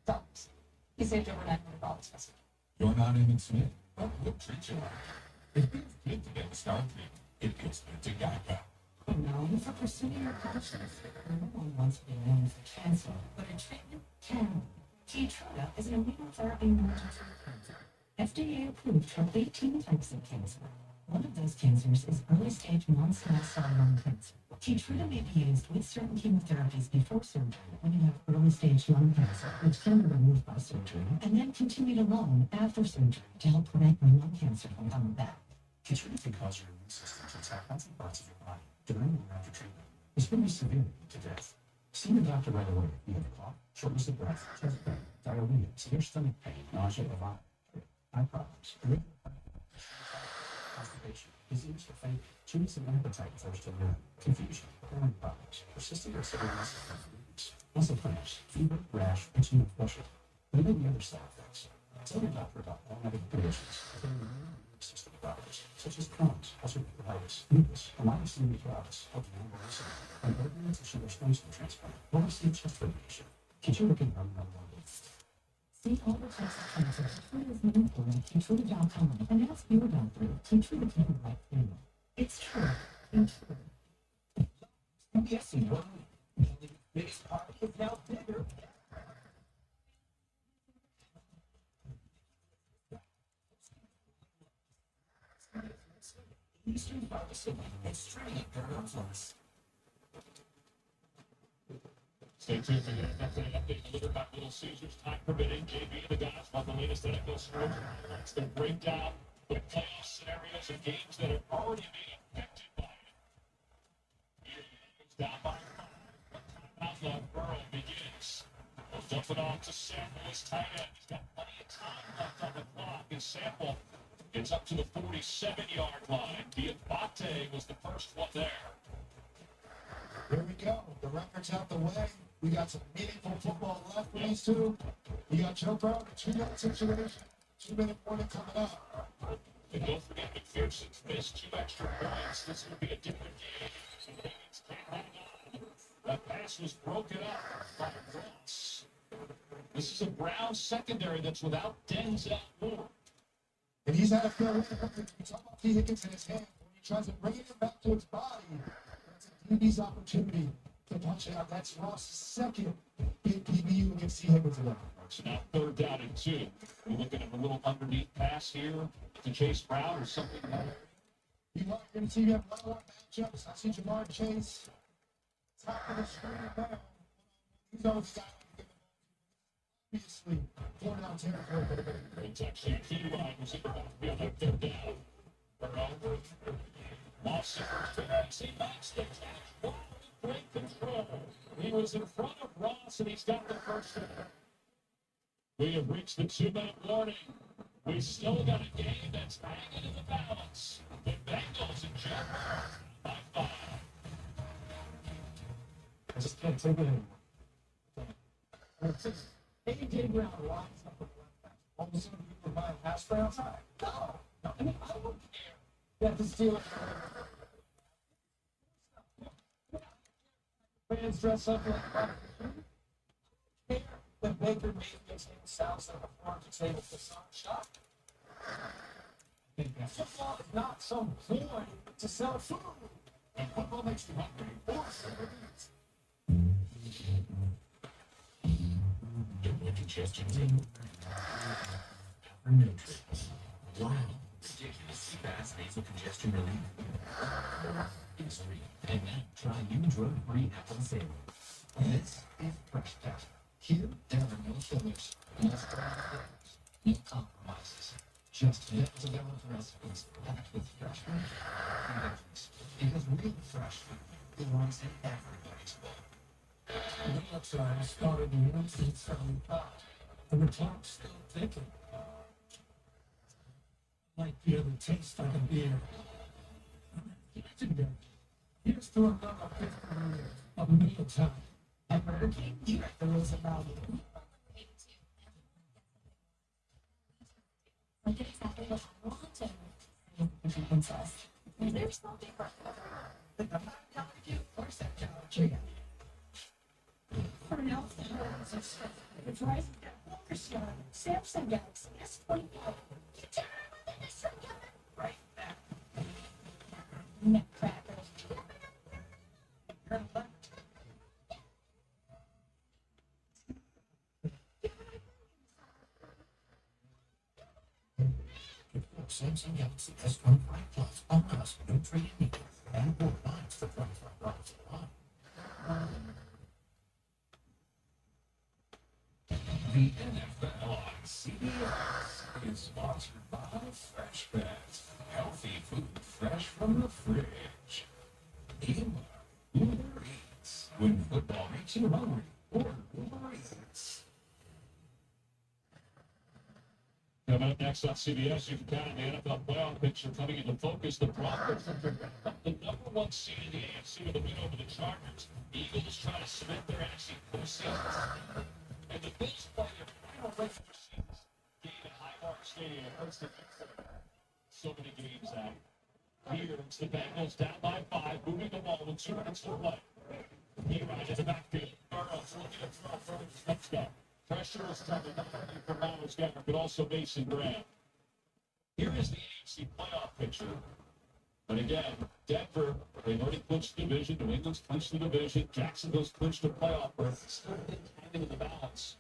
Dollars. He saved over $900 this week. You're not Evan Smith, but we'll treat you right. It feels good to get the star treatment. It feels good to Geico. Known for pursuing your passions. No one wants to be known for cancer, but a treatment can. Keytruda is an immunotherapy emergency cancer. FDA approved for 18 types of cancer. One of those cancers is early-stage non-small cell lung cancer. Keytruda may be used with certain chemotherapies before surgery when you have early-stage lung cancer, which can be removed by surgery, and then continued alone after surgery to help prevent your lung cancer from coming back. Keytruda can cause your immune system to attack lots of parts of your body during or after treatment. This can be severe to death. See your doctor right away if you have a cough, shortness of breath, chest pain, diarrhea, severe stomach pain, nausea, or vomiting, eye problems, constipation, disease or faint, choose an appetite thirst or urine, confusion, hearing problems, persistent or severe muscle cramps, fever, rash, itching, and flushing. There may be other side effects. Tell your doctor about all medical conditions. illnesses for the virus, such as Crohn's, ulcerative colitis, lupus, myasthenia gravis, multiple sclerosis, and organ tissue or stem cell transplant, or receive chest radiation. Keep looking around the world. See all the types of cancer. Keytruda is meaningful at Keytruda.com and ask your doctor if Keytruda can be right for you. It's true. Keytruda. Yes, you know, the biggest party is now bigger. Eastern Pharmacy and streaming their influence. Stay tuned for your NFL update delivered by Little Caesars. Time permitting, JB and the guys want the latest NFL scores and highlights that break down the playoff scenarios of games that are already being affected by it. Here goes down by timeout. Burrow begins. They'll dump it off to Sample, his tight end. He's got plenty of time left on the clock. And Sample gets up to the 47-yard line. Diabate was the first one there. Here we go. The record's out the way. We got some meaningful football left for these two. You got Joe Burrow, 2-minute situation, 2-minute warning coming up. And don't forget McPherson's missed 2 extra points. This will be a different game. So the Ravens can't hang on. That pass was broken up by Ross. This is a Brown secondary that's without Denzel Moore. And he's had a fair way. We talk about T. Higgins in his hand. When he tries to bring it back to his body, that's a DB's opportunity to punch it out. That's Ross' second big PBU against T. Higgins today. So now 3rd down and 2. We're looking at a little underneath pass here to Chase Brown or something. You are going to see you have one-on-one matchups. I see Jamar Chase top of the screen now. He's always got obviously 4-down territory. It's actually a key line was about to be on that 3rd down. Burrow. Lawson. He makes the catch. Great control. He was in front of Ross, and he's got the first down. We have reached the 2-minute warning. We still got a game that's hanging in the balance. The Bengals and Jaguars by 5. I just can't take it anymore. A.J. Brown lines up with the left back. All of a sudden, we were buying hash browns. No. I mean, I don't care that the Steelers fans dress up like that. I don't care that Baker Mayfield sounds like a farm to table for some shot. Football is not some ploy to sell food. And football makes you hungry. Don't let congestion Nutrients. Wow. Ridiculously fast nasal congestion relief. It's free. And now try new drug-free apple cider. This is Fresh Test. Here, there are no fillers, no fillers, no compromises. Just millions of yellow recipes packed with fresh food and veggies. Because real fresh food belongs in everybody's bowl. The upside started in 1975, and the clock's still ticking. Like the other taste like a beer. Legendary. Here's to another 50 years of mealtime. And Burger King, you got the rules about it. Like exactly what I wanted. Princess. There's no different. I'm not telling you, of course I'm telling you. For now, it's rising at Walker's Samsung Galaxy S25. You tell me this from right back. Nutcrackers. Samsung Galaxy S25 Plus on us, no trade needed, and more lines for $25 a line. The NFL on CBS is sponsored by Fresh Bets. Healthy food fresh from the fridge. Uber Eats. When football makes you hungry, order Uber Eats. Coming up next on CBS, you can count on the NFL playoff picture coming into focus. The Broncos are the number 1 seed in the AFC with a win over the Chargers. Eagles trying to cement their NFC postseason. And the Bills play their final regular season game at Highmark Stadium. Hurts the so many games out. Here it's the Bengals down by 5, moving the ball with 2 minutes to play. He rides in the backfield. Burrow's looking to throw for his touchdown. Pressure is coming not only from Miles Garrett, but also Mason Graham. Here is the AFC playoff picture. But again, Denver, they've already clinched the division. New England's clinched the division. Jacksonville's clinched the playoff berth. Still hanging in the balance.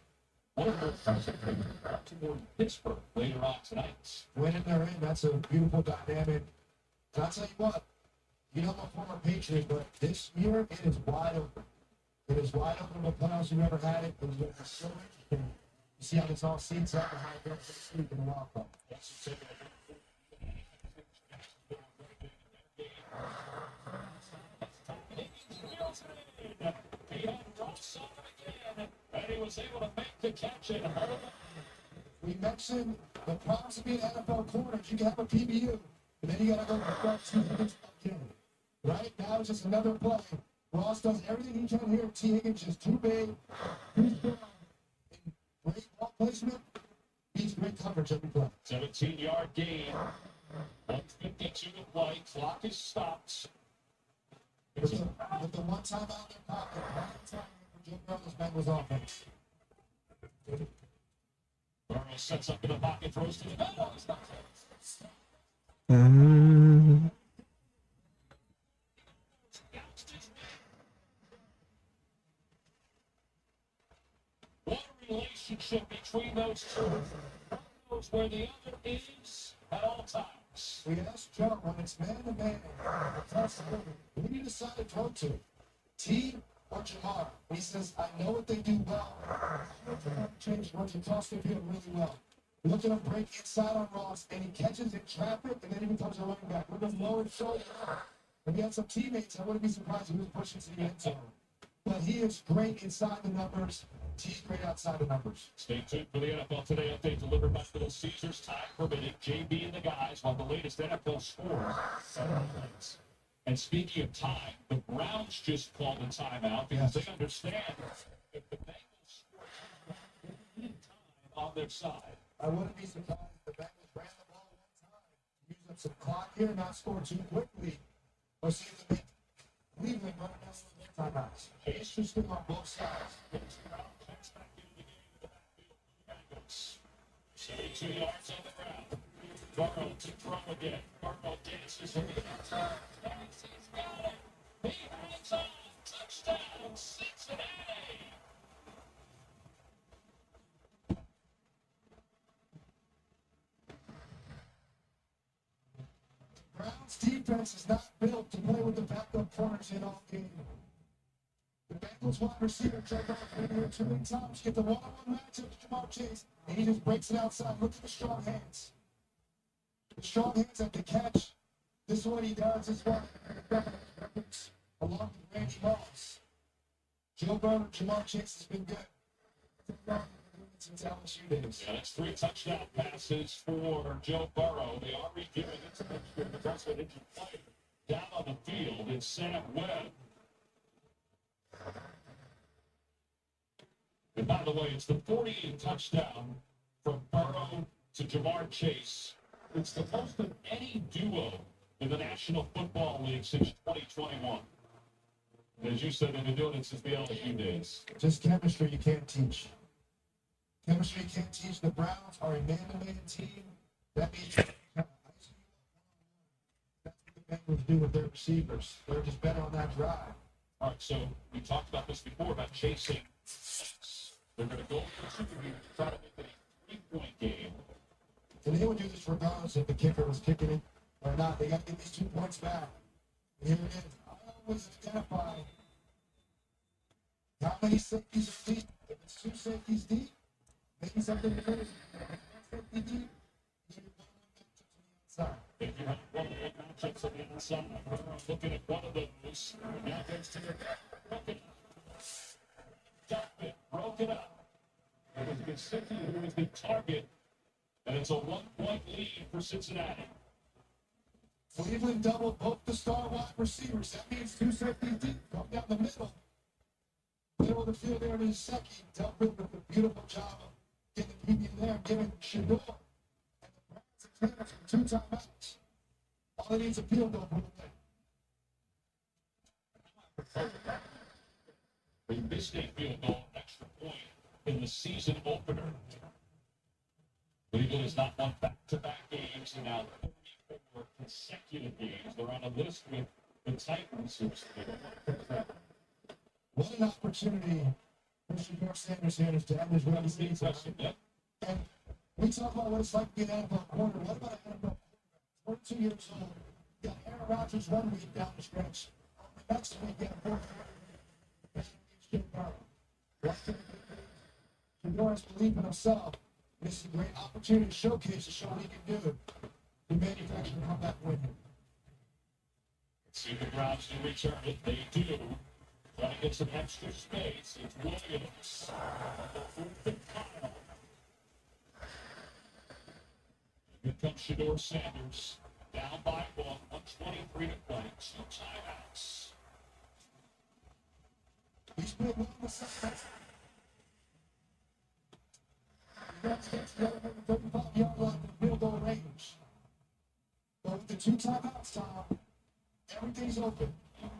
One of those toward Pittsburgh later on tonight. Winning they're in, that's a beautiful dynamic. And I'll tell you what, you know, I'm a former Patriot, but this year it is wide open. It is wide open in the playoffs. You've ever had it. It's so interesting. You see how this all seats up and how it goes this week in the walk up. He had Ross on him again, and he was able to make the catch and hold him. We mentioned the problems of being NFL corners. You can have a PBU, and then you got to go to the front 2 minutes again. Right now, it's just another play. Ross does everything he can here. T. Higgins is too big. He's good. Great ball placement. He's great coverage every play. 17-yard gain. 1:52 to play. Clock is stopped. With the one time out in their pocket, one time for Jim Burrow's Bengals offense. Burrow sets up in the pocket, throws to the middle. It's not What a relationship between those two. One knows where the other is at all times. We asked Joe when it's man to man, who do you decide to throw to? T or Jamar? He says, I know what they do well. Change once you toss the field really well. Look at him break inside on Ross, and he catches in traffic, and then he becomes a running back with a lower shoulder. And he had some teammates, I wouldn't be surprised if he was pushing to the end zone. But he is great inside the numbers. T's great outside the numbers. Stay tuned for the NFL Today update delivered by Little Caesars. Time permitting. JB and the guys on the latest NFL scores. 7 points. And speaking of time, the Browns just called a timeout because they understand if the Bengals score time on their side. I wouldn't be surprised if the Bengals ran the ball one time, use up some clock here, not score too quickly, or see if they make Cleveland run down some more timeouts. It's just on both sides. 72 yards on the ground. Burrow to throw again. Burrow dances from the outside. He's got it. He hangs on. Touchdown, Cincinnati. Browns defense is not built to play with the backup corners in all game. The Bengals wide receiver check out here too many times. Get the one-on-one matchup to Jamar Chase, and he just breaks it outside. Look at the strong hands. The strong hands at the catch. This is what he does. This is what along with Randy Moss. Joe Burrow, Jamar Chase has been good. Since LSU days. Yeah, that's 3 touchdown passes for Joe Burrow. They are reviewing it to make sure the rest of the play down on the field. It's Sam Webb. And by the way, it's the 48th touchdown from Burrow to Jamar Chase. It's the most of any duo in the National Football League since 2021. And as you said, they've been doing it since the LSU days. Just chemistry you can't teach. Chemistry you can't teach. The Browns are a man-to-man team. That means that's what the Bengals do with their receivers. They're just better on that drive. All right, so we talked about this before about chasing. They're going to go for the Super Bowl to try to make it a 3-point game. And they would do this regardless if the kicker was kicking it or not. They got to get these 2 points back. And here it is. I always identify how many safeties are deep. If it's 2 safeties deep, maybe something to finish. Safety deep, you need one on the outside. If you have one-on-one matchups on the inside, looking at one of those, now goes to the broken. Dump it, broken up. It was Mississippi who was the target, and it's a 1-point lead for Cincinnati. Cleveland doubled both the star wide receivers. That means 2 safeties deep. Come down the middle. Middle of the field there in his second. Delpit with a beautiful job of getting the PB there, giving Shador. And the Browns Sanders for 2 timeouts. All he needs a field goal for the win. They missed a field goal, extra point in the season opener. Cleveland has not won back-to-back games in now 34 consecutive games. They're on a list with the Titans, who's What an opportunity for Shedeur Sanders here to end his run season. And we talk about what it's like to be an NFL corner. What about an NFL corner? 42 years old. You got Aaron Rodgers 1 week down the stretch. The next week, you got 4 Shedeur has believed in himself. This is a great opportunity to showcase, to show what he can do. The manufacturer come back with him. see the Browns do return it. They do. Trying to get some extra space. It's Williams. Here comes Shedeur Sanders. Down by 1:23 to play. 2 timeouts. He's played well in the second. That's the 35-yard line for the field goal range. But with the 2 timeouts, Tom, everything's open.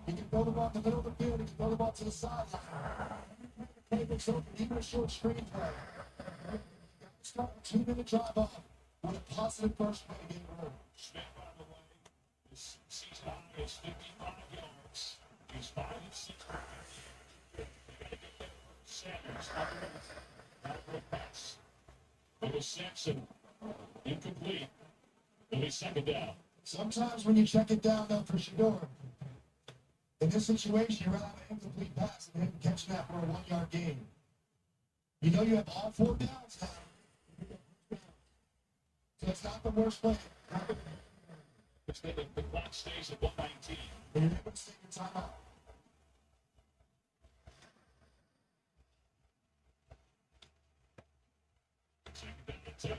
He can throw the ball in the middle of the field. He can throw the ball to the sideline. Everything's open, even a short screen play. Start a 2-minute drive off with a positive first play to get it rolling. Smith on the way. This season high is 55 yards. He's 5 and 6. They got to get there. Sanders on the way. Not a great pass. It was Sampson. Incomplete. Billy second down. Sometimes when you check it down, though, for Shedeur, in this situation, you're out of an incomplete pass and him catch that for a 1-yard gain. You know you have all 4 downs now. So it's not the worst play. The clock stays at 1:19. And you're able to take your timeout. Second down and 10.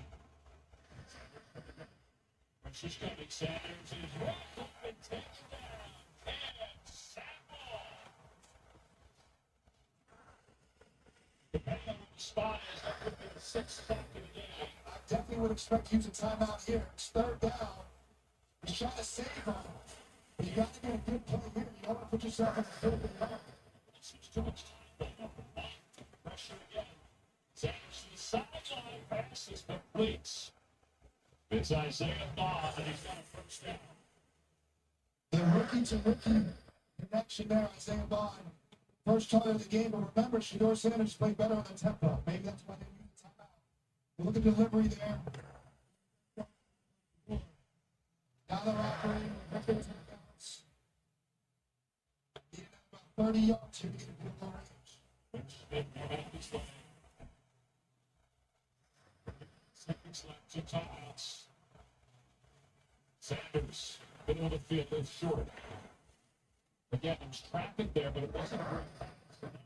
Pressure's coming. Sanders is right up and takes down. And Sample. Depending on what the spot is, that would be the 6th sack of the game. I definitely would expect you to timeout here. It's 3rd down. You're trying to save on it. But you got to get a good play here. You don't want to put yourself in a field goal. This is too much time. Pressure again. Sanders to the sideline. Pass is complete. It's Isaiah Bond, and he's got a first down. The rookie-to-rookie connection there, Isaiah Bond. First target of the game, but remember, Shedeur Sanders played better on the tempo. Maybe that's why they need the timeout. Look at the delivery there. Now they're operating. Needed about 30 yards here to get a field goal range. Seconds left, 2 timeouts. Sanders, middle of the field, is short. Again, there's traffic there, but it wasn't a great pass.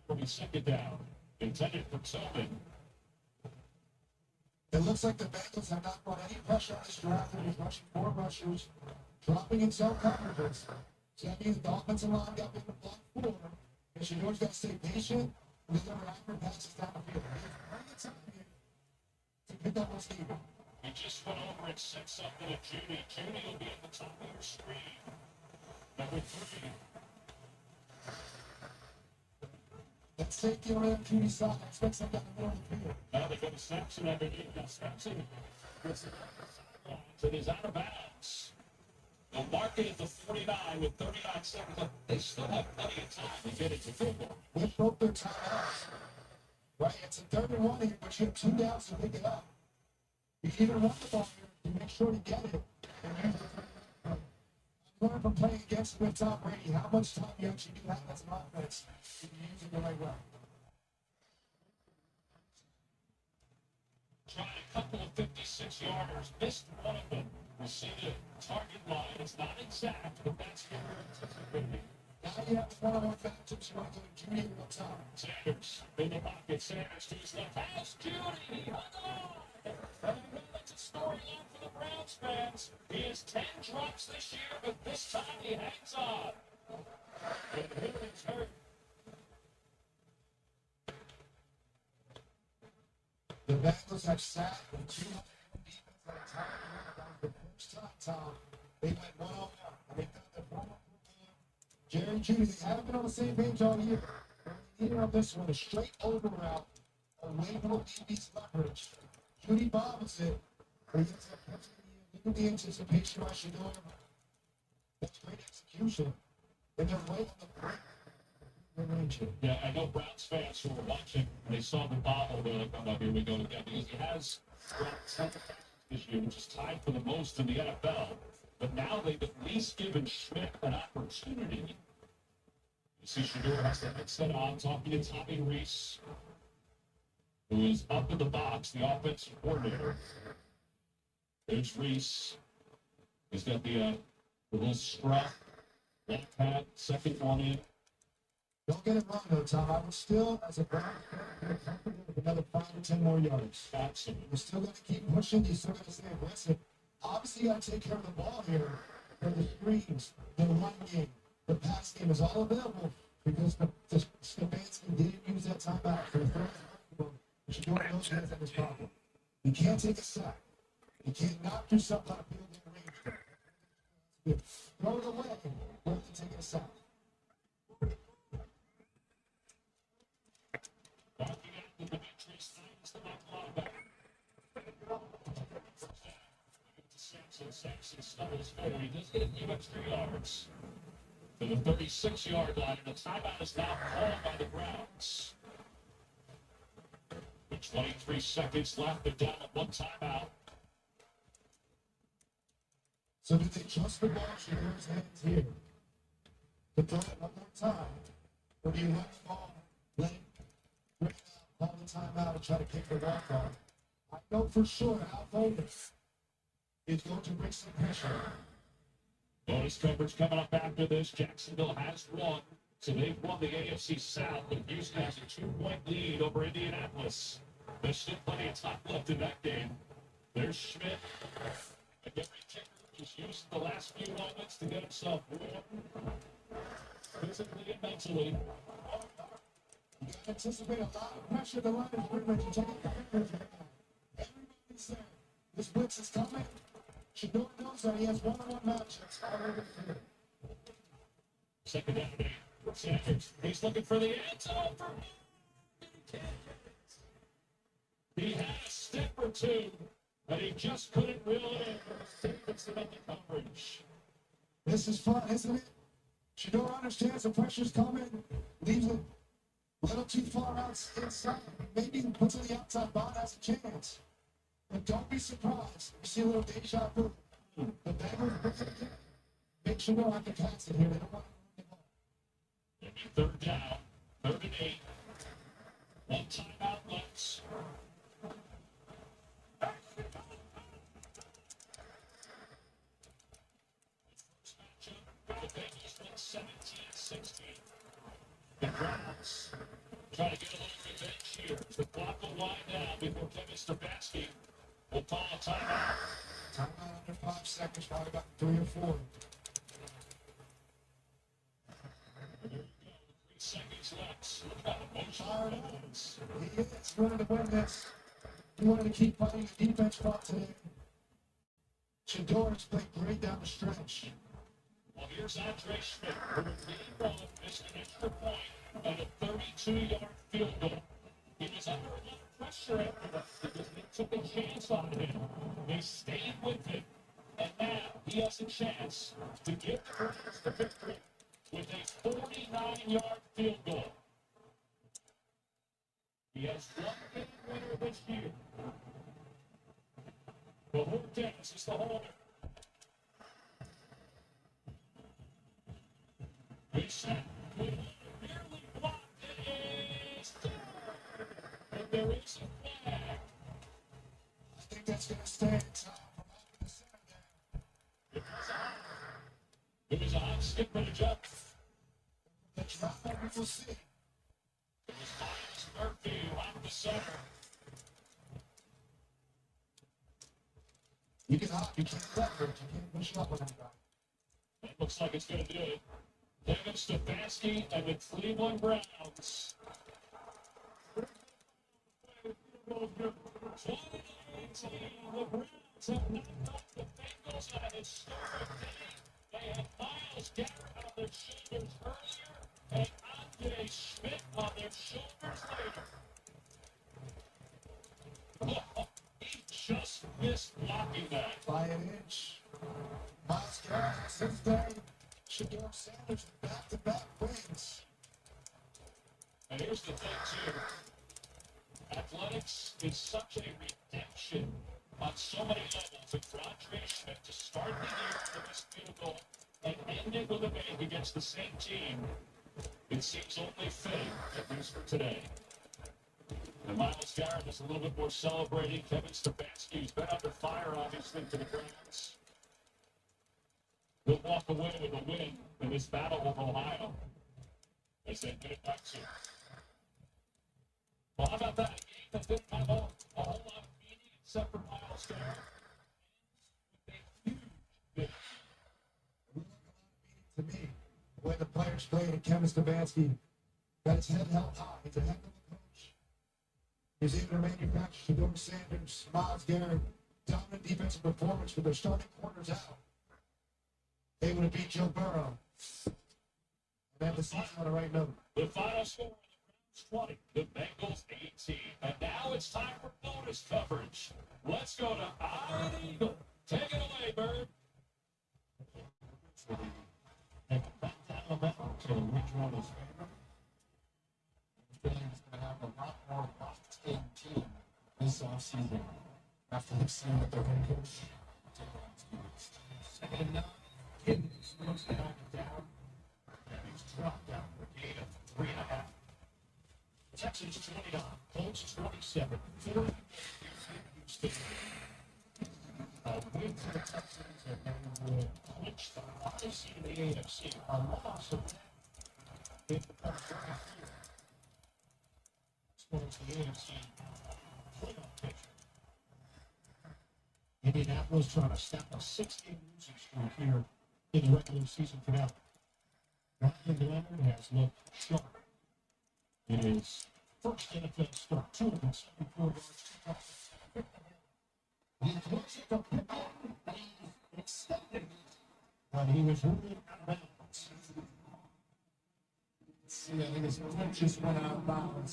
Will be second down. Intended for Tillman. It looks like the Bengals have not brought any pressure on this drive. They're just rushing 4 rushers, dropping in zone coverages. So that means the offensive line got in the block 4. And Shedeur's got to stay patient and deliver accurate passes down the field. He has plenty of time here to pick up what's needed. He just went over and sent something to Judy. Judy will be at the top of your screen. Number 3. That safety over there, Judy side, I expect something down the middle of the field. Now they go to Sampson underneath. Now Sampson gets it on the sidelines and is out of bounds. They'll mark it at the 49 with 39 seconds left. They still have plenty of time to get it to field goal. With both their timeouts. Right, it's a 3rd and 1 here, but you have 2 downs to pick it up. You can even run the ball here to make sure to get it. And use the I've learned from playing against with Tom Brady how much time you actually do have as an offense if you use it the right way. Tried a couple of 56-yarders, missed one of them. We see the target line. It's not exact, but that's what we're anticipating. Now you have one-on-one matchups. You want to do Judy real time. Sanders in the pocket. Sanders to his left. Has Judy. He hung on. And it's a storyline for the Browns fans. He has 10 drops this year, but this time he hangs on. And Williams hurt. The Bengals have sat with 200 defense at a time. Tom. They went 1-on-1. They thought that one Jerry Judy, they haven't been on the same page all year. Either of this one, a straight over route, away from DB's leverage. Judy bobbles it. But he ends up catching look at the anticipation by Shador. That's great execution. And they're right on the break. Yeah, I know Browns fans who were watching, they saw the bobble, they're like, oh, here we go again. Because he has 10 this year, which is tied for the most in the NFL. But now they've at least given Schmidt an opportunity. You see Shador has the headset on, talking to Tommy Reese, who is up in the box, the offensive coordinator. There's Reese. He's got the little strap, left hat, second one in. Don't get it wrong, though, Tom. I would still, as a Brown fan, be comfortable with another 5 or 10 more yards. Absolutely. You're still going to keep pushing. You're still going to stay aggressive. Obviously, you got to take care of the ball here. For the screens, the run game, the pass game is all available because the Stefanski didn't use that timeout for the third. You should do it those hands at his problem. You can't take a sack. You can't not do something on a field in range. Throw it away rather than taking a sack. Saxon stumbles forward. He does get a few extra yards to the 36-yard line, and the timeout is now called by the Browns. With 23 seconds left, they're down at one timeout. So do they trust the ball Shador's hands here to throw it one more time? Or do you let the ball, let it rip out, call the timeout, and try to kick the walk off? I know for sure Al Vodas is going to bring some pressure. Bonus coverage coming up after this. Jacksonville has won, so they've won the AFC South, but Houston has a 2-point lead over Indianapolis. There's still plenty of time left in that game. There's Schmidt. And every kicker just used the last few moments to get himself warm, physically and mentally. You can anticipate a lot of pressure. The line is pretty much taking the fingers right now. Everybody's there. This blitz is coming. Shador knows that he has one-on-one matchups all over the field. Second down, Sanders. He's looking for the end zone for he had a step or two, but he just couldn't reel it in. Davidson on the coverage. This is fun, isn't it? Shador understands the pressure's coming. Leaves it a little too far out inside. Maybe puts on the outside. Bond has a chance. But don't be surprised. You see a little deja vu. The Bengals make sure I can pass it here. They don't want to run the ball. Third down, 3rd and 8. One timeout left. The Bengals win 17-16. The Browns try to get a little revenge here. The clock will wind down before Kevin Stefanski will call a timeout. Timeout under 5 seconds, probably about 3 or 4. 3 seconds left. Fired up. He is wanted to win this. He wanted to keep fighting the defense fought today. Shador's played great down the stretch. Well, here's Andre Schmidt, who in game 1 missed an extra point and a 32-yard field goal. He was under a lot of pressure after that because they took a chance on him. They stayed with him. And now he has a chance to give the Browns the victory with a 49-yard field goal. He has one game winner this year. The Hortense is the holder. He set. Nearly blocked. It is through. And there is a flag. I think that's going to stay in time from over the center there. It was a hot skip and a jump. The drop that we will see. It was Miles Murphy off the center. You can hop, you can't leverage, you can't push up on anybody. It looks like it's going to do it. Kevin Stefanski and the Cleveland Browns. 2018, the Browns have knocked off the Bengals at and stupid they had Miles Garrett on their shoulders earlier and Andre Schmidt on their shoulders later. Oh, he just missed blocking that. By an inch. Miles Garrett, since then, Shador Sanders back-to-back wins. And here's the thing, too. Athletics is such a redemption on so many levels. And for Andre Schmidt to start the year with this field goal and end it with a make against the same team, it seems only fitting, at least for today. And Miles Garrett is a little bit more celebrating. Kevin Stefanski's been under fire, obviously, for the Browns. He'll walk away with a win in this battle with Ohio as they get it back to. Well, how about that? A game that didn't have a whole lot of meaning except for Miles Garrett. With a huge victory. To me, the way the players played and Kevin Stefanski got his head held high. He's a heck of a coach. He's able to manufacture Shador Sanders, Miles Garrett, dominant defensive performance with their starting corners out. Able to beat Joe Burrow. And have the season on the right note. The final score: the Browns 20, the Bengals 18. And now it's time for bonus coverage. Let's go to Iron Eagle. Take it away, Bird. And back down the middle to which one is favorite. Fans going to have a lot more locked-in team this offseason after they've seen what their head coach did. Second and 9. Higgins looks to knock it down. And he's dropped down for a gain of 3.5. Texans 29, Colts 27. 40 Houston. A win for the Texans, and they will clinch the hottest seed in the AFC. A loss of if the Colts right here. Spoils the AFC playoff picture. Indianapolis trying to stop a 6-game losing streak here in the regular season finale. Ryan Leonard has looked sharp in his first NFL start. 274 yards, 2 touchdowns. He throws it to Pippen, and he extended it, but he was ruled out of bounds. See, I think his foot just went out of bounds.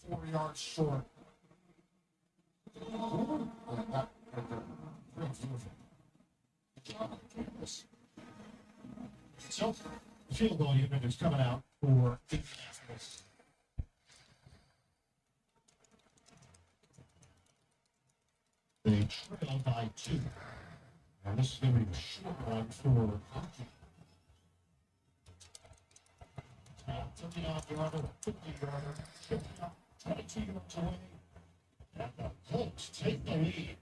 4 yards short. So, the field goal unit is coming out for Indianapolis. They trail by 2. And this is going to be a short one for Hockey. 39-yarder, 50-yarder, 22 yards away. And the Colts take the lead.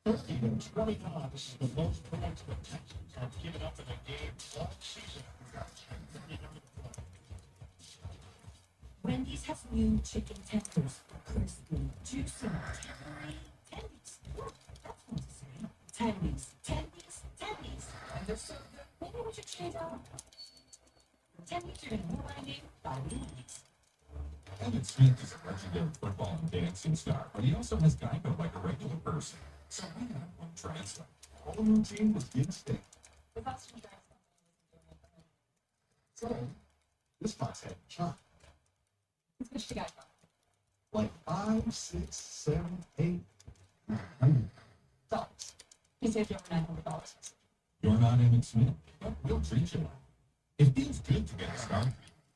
30-25. This is the most points the Texans have given up in a game all season. Wendy's has new chicken tenders. Crispy, juicy, tendery, tendies. Ooh, that's fun to say. Tendies, tendies, tendies. And they're so good. Maybe we should change out. Tendies are more Wendy by Wendy's. Evan Smith is a legendary football and dancing star, but he also has Geico like a regular person. So why not one translate? All the routine was instinct. The Boston Drive. So, this fox had chop. It's what you got. Like 5, 6, 7, 8. Dollars. He saved you over $900. You're not Evan Smith, but we'll treat you like it. It feels good to get started.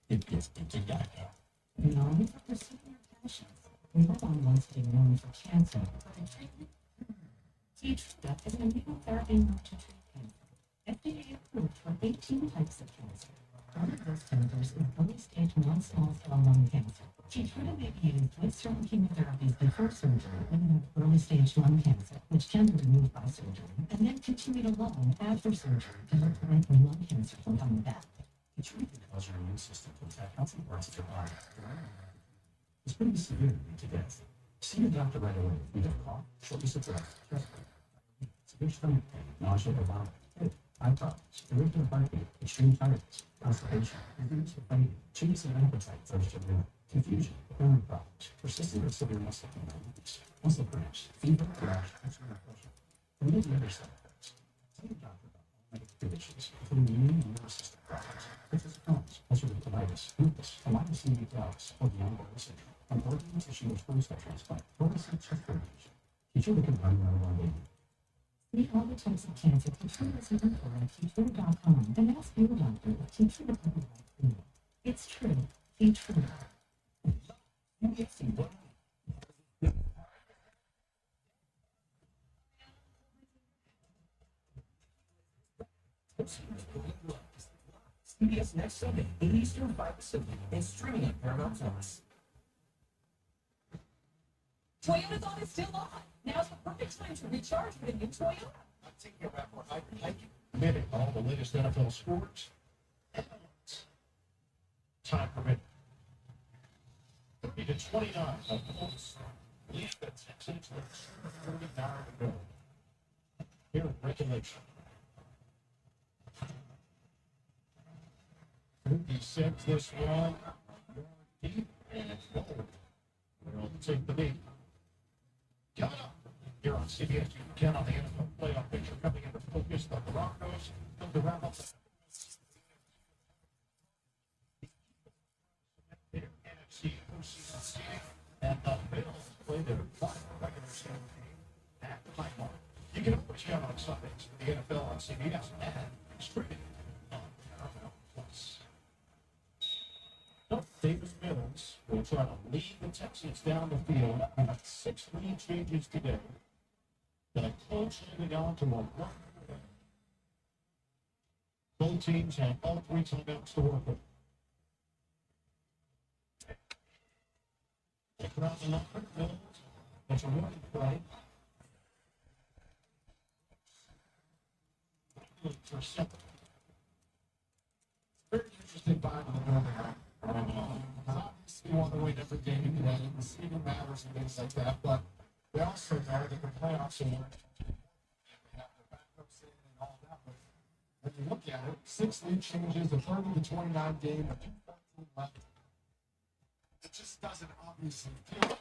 It gets good to Geico. Known for pursuing your passions. No one wants to be known for cancer, but in treatment, Keytruda is an immunotherapy known to treat cancer. FDA approved for 18 types of cancer. One of those cancers is early-stage non-small cell lung cancer. Keytruda may be used with certain chemotherapies before surgery when you have early-stage lung cancer, which can be removed by surgery, and then continued alone after surgery to help prevent lung cancer from coming back. Keytruda can cause your immune system to attack healthy parts of your body. It's pretty severe to death. See your doctor right away if you have cough, shortness of breath, chest pain, severe stomach pain, nausea or vomit, headache, eye problems, irregular heartbeat, extreme tiredness, constipation, reduced fatigue, changes in appetite, thirst or urine, confusion, memory problems, persistent or severe muscle weakness, muscle cramps, fever, rash, extra pressure. And many other side effects. Tell your doctor about all medical conditions, including immune and nervous system problems, such as Crohn's, ulcerative colitis, lupus, myasthenia gravis, or Guillain-Barré syndrome, an organ, tissue, or stem cell transplant, or a chest radiation. Teacher that can run around all day. See all the types of cancer Keytruda is looking for at Keytruda.com. Then ask your doctor what Keytruda could be right for you. It's true. Keytruda. CBS next Sunday, the Eastern 5 Pacific, and streaming at Paramount Plus. Toyotathon is still on. Now's the perfect time to recharge with a new Toyota. I'm taking a more hiking minute all the latest NFL sports. Time permitting. 30 to 29 of Colts lead the Texans with 39 to go. Here in regulation. He sends this one deep and it's gold. We'll take the lead. Coming up here on CBS, you can count on the NFL playoff picture coming into focus. The Broncos come to wrap up their NFC postseason seeding, and the Bills play their final regular season game at the Highmark. You can always count on Sundays for the NFL on CBS and streaming on Paramount Plus. Davis Mills will try to lead the Texans down the field. We got 6 lead changes today. Gonna close holding on to a 1. Both teams have all 3 timeouts to work with. Around the line, Mills. That's a running play. For second. Very interesting vibe in the building. Obviously, we want to win every game today. The seeding matters and things like that, but we also know that the playoffs are we have the backups in and all that. But when you look at it, 6 lead changes, a 30 to 29 game, and 14 left. It just doesn't obviously feel like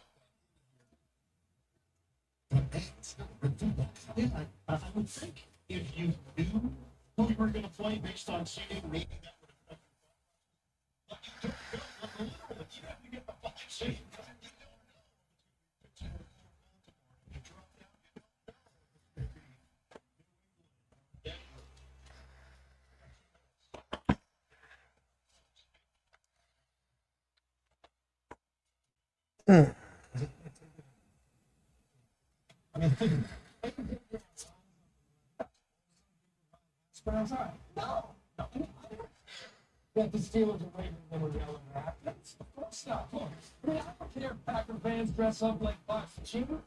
that. But still, do that. Yeah, I would think if you knew who you were going to play based on seeding, maybe that would affect you. But you don't know. You have to get the fucking seed. You don't know. You drop down, you don't know. I mean, think no. That the Steelers are waiting and we're yelling at. That's of course not. Look, I mean, I don't care if Packer fans dress up like Bucks and Cheater.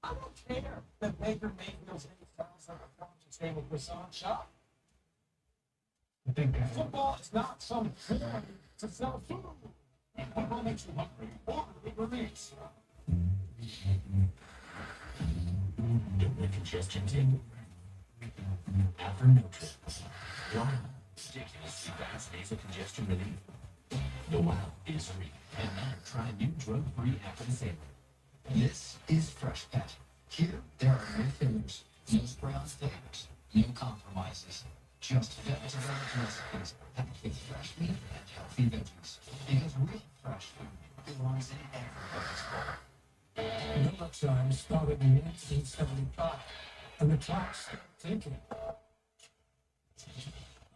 I don't care that Baker Mayfield's $8 on a Fountain Table croissant shop. I think football is not some form to sell food. Football makes you hungry. Or Uber Eats. Don't let congestion take After-Notrin. Wow. Ridiculously fast nasal congestion relief. The wow is free. And now try new drug-free After-Notrin. This is Fresh Pet. Here, there are no fillers, no spray-on flavors, no compromises. Just vegetarian recipes packed with fresh meat and healthy veggies. Because real fresh food belongs in everybody's bowl. Miller Time started in 1875, and the clock's still ticking.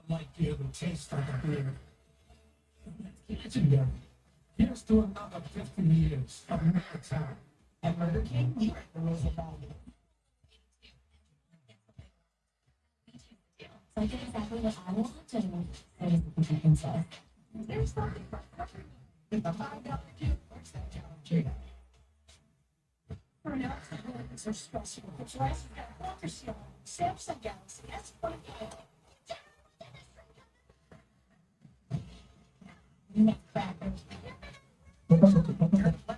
I might be able to taste like a beer. Legendary. Here's to another 50 years of Miller Time. At Burger King, we break the rules of value. So I did exactly what I want to do. So does the cookie princess. There's something for everyone. With the $5 gift, where's that challenge? For now, it's are stressful. It's rice and water seal. Samsung Galaxy S25.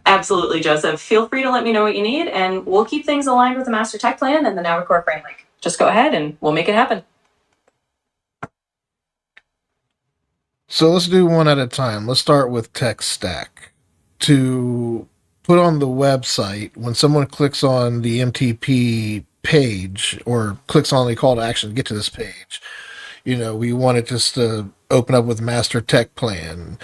Absolutely, Joseph. Feel free to let me know what you need, and we'll keep things aligned with the Master Tech Plan and the Navicore framework. Just go ahead and we'll make it happen. So let's do one at a time. Let's start with tech stack. To put on the website, when someone clicks on the MTP page or clicks on the call to action to get to this page, we want it just to open up with master tech plan.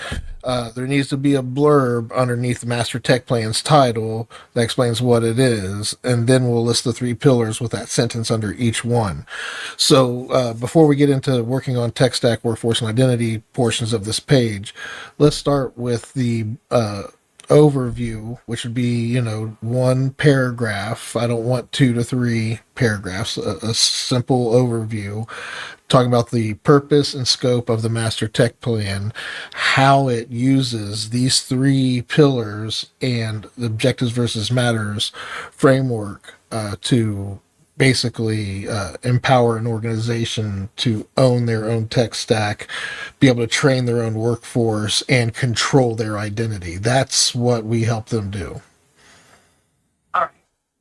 There needs to be a blurb underneath the master tech plan's title that explains what it is, and then we'll list the three pillars with that sentence under each one. So before we get into working on tech stack, workforce, and identity portions of this page, let's start with the overview, which would be, one paragraph. I don't want 2 to 3 paragraphs, a simple overview talking about the purpose and scope of the master tech plan, how it uses these three pillars and the objectives versus matters framework to basically empower an organization to own their own tech stack, be able to train their own workforce, and control their identity. That's what we help them do. All right,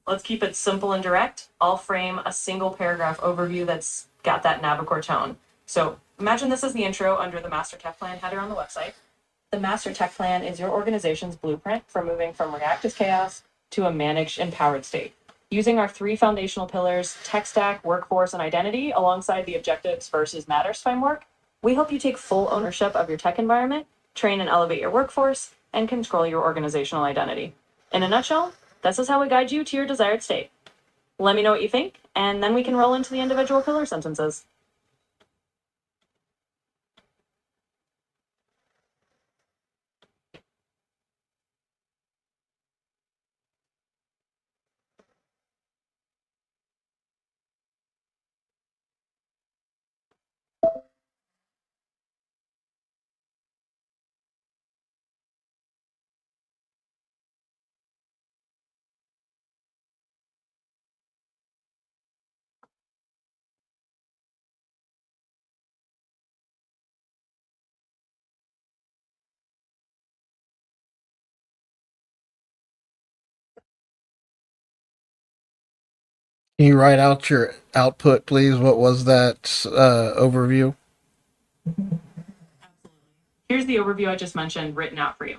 let's keep it simple and direct. I'll frame a single paragraph overview that's got that Navicore tone. So imagine this is the intro under the Master Tech Plan header on the website. The Master Tech Plan is your organization's blueprint for moving from reactive chaos to a managed, empowered state. Using our 3 foundational pillars, tech stack, workforce, and identity, alongside the objectives versus matters framework, we help you take full ownership of your tech environment, train and elevate your workforce, and control your organizational identity. In a nutshell, this is how we guide you to your desired state. Let me know what you think, and then we can roll into the individual pillar sentences. Can you write out your output, please? What was that overview? Here's the overview I just mentioned written out for you.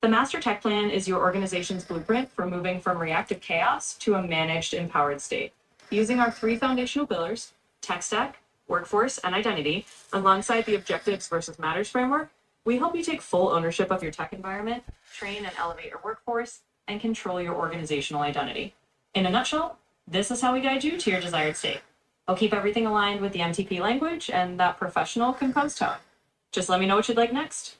The Master Tech Plan is your organization's blueprint for moving from reactive chaos to a managed, empowered state. Using our 3 foundational pillars, tech stack, workforce, and identity, alongside the objectives versus matters framework, we help you take full ownership of your tech environment, train and elevate your workforce, and control your organizational identity. In a nutshell, this is how we guide you to your desired state. I'll keep everything aligned with the MTP language and that professional, composed tone. Just let me know what you'd like next.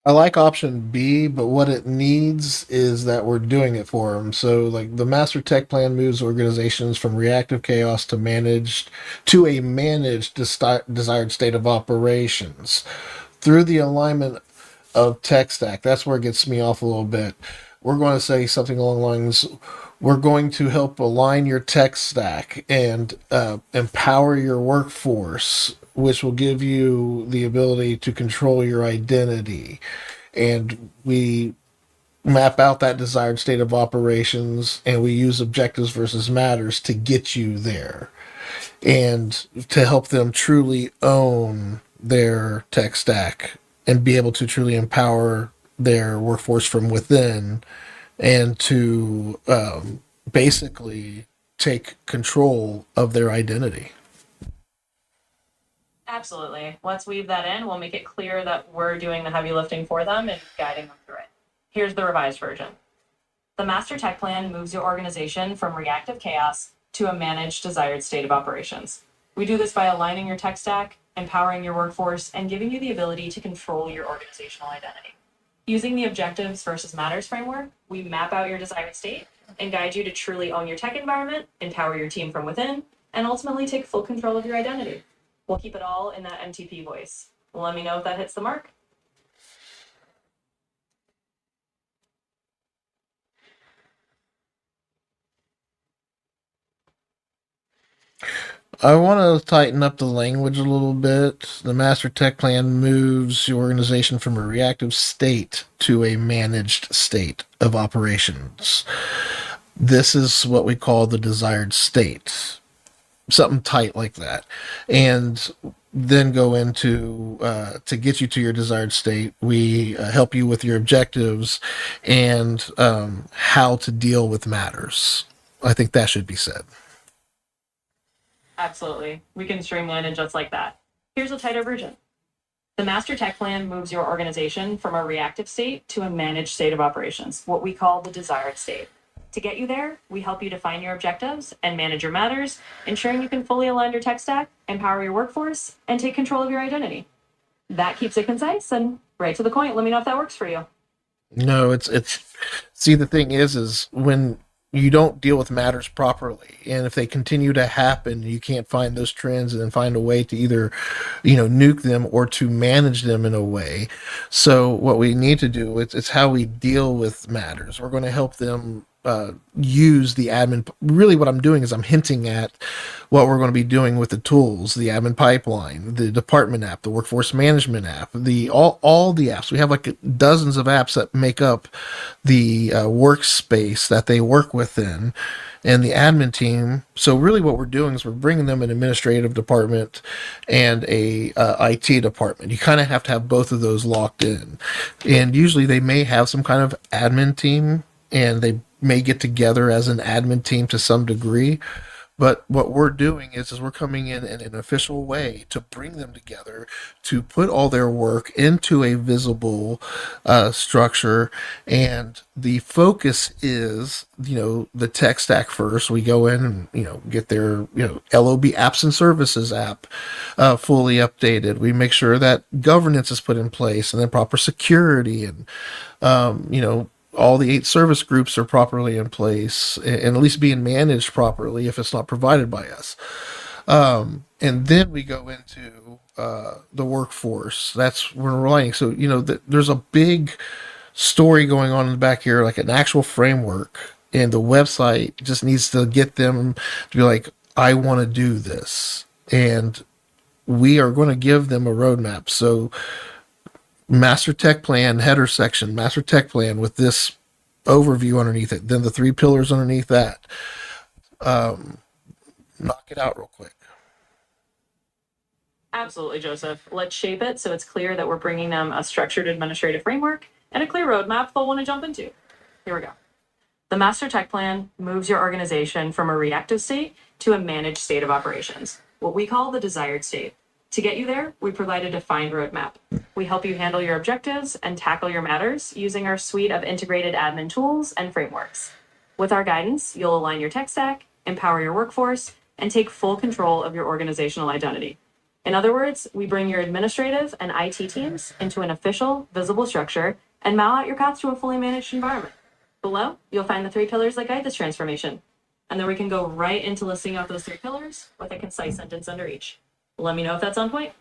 I like option B, but what it needs is that we're doing it for them. So, like the master tech plan moves organizations from reactive chaos to a managed desired state of operations through the alignment of tech stack. That's where it gets me off a little bit. We're going to say something along the lines. We're going to help align your tech stack and empower your workforce, which will give you the ability to control your identity. And we map out that desired state of operations, and we use objectives versus matters to get you there and to help them truly own their tech stack and be able to truly empower their workforce from within and to basically take control of their identity. Absolutely. Let's weave that in. We'll make it clear that we're doing the heavy lifting for them and guiding them through it. Here's the revised version. The master tech plan moves your organization from reactive chaos to a managed desired state of operations. We do this by aligning your tech stack, empowering your workforce, and giving you the ability to control your organizational identity. Using the objectives versus matters framework, we map out your desired state and guide you to truly own your tech environment, empower your team from within, and ultimately take full control of your identity. We'll keep it all in that MTP voice. Let me know if that hits the mark. I want to tighten up the language a little bit. The master tech plan moves your organization from a reactive state to a managed state of operations. This is what we call the desired state. Something tight like that. And then go into to get you to your desired state. We help you with your objectives and how to deal with matters. I think that should be said. Absolutely. We can streamline it just like that. Here's a tighter version. The master tech plan moves your organization from a reactive state to a managed state of operations, what we call the desired state. To get you there, we help you define your objectives and manage your matters, ensuring you can fully align your tech stack, empower your workforce, and take control of your identity. That keeps it concise and right to the point. Let me know if that works for you. No, it's see the thing is when you don't deal with matters properly and if they continue to happen, you can't find those trends and then find a way to either, nuke them or to manage them in a way. So what we need to do, it's how we deal with matters. We're going to help them use the admin. Really, what I'm doing is I'm hinting at what we're going to be doing with the tools, the admin pipeline, the department app, the workforce management app, the all the apps. We have like dozens of apps that make up the workspace that they work within, and the admin team. So really, what we're doing is we're bringing them an administrative department and a IT department. You kind of have to have both of those locked in, and usually they may have some kind of admin team, and they may get together as an admin team to some degree. But what we're doing is we're coming in an official way to bring them together, to put all their work into a visible structure. And the focus is, the tech stack first. We go in and, get their, LOB apps and services app fully updated. We make sure that governance is put in place and then proper security and, all the 8 service groups are properly in place and at least being managed properly if it's not provided by us. And then we go into the workforce. That's where we're relying. So, there's a big story going on in the back here, like an actual framework. And the website just needs to get them to be like, I want to do this. And we are going to give them a roadmap. So, master tech plan header section, master tech plan with this overview underneath it, then the 3 pillars underneath that. Knock it out real quick. Absolutely, Joseph. Let's shape it so it's clear that we're bringing them a structured administrative framework and a clear roadmap they'll want to jump into. Here we go. The master tech plan moves your organization from a reactive state to a managed state of operations, what we call the desired state. To get you there, we provide a defined roadmap. We help you handle your objectives and tackle your matters using our suite of integrated admin tools and frameworks. With our guidance, you'll align your tech stack, empower your workforce, and take full control of your organizational identity. In other words, we bring your administrative and IT teams into an official, visible structure and map out your path to a fully managed environment. Below, you'll find the 3 pillars that guide this transformation. And then we can go right into listing out those 3 pillars with a concise sentence under each. Let me know if that's on point.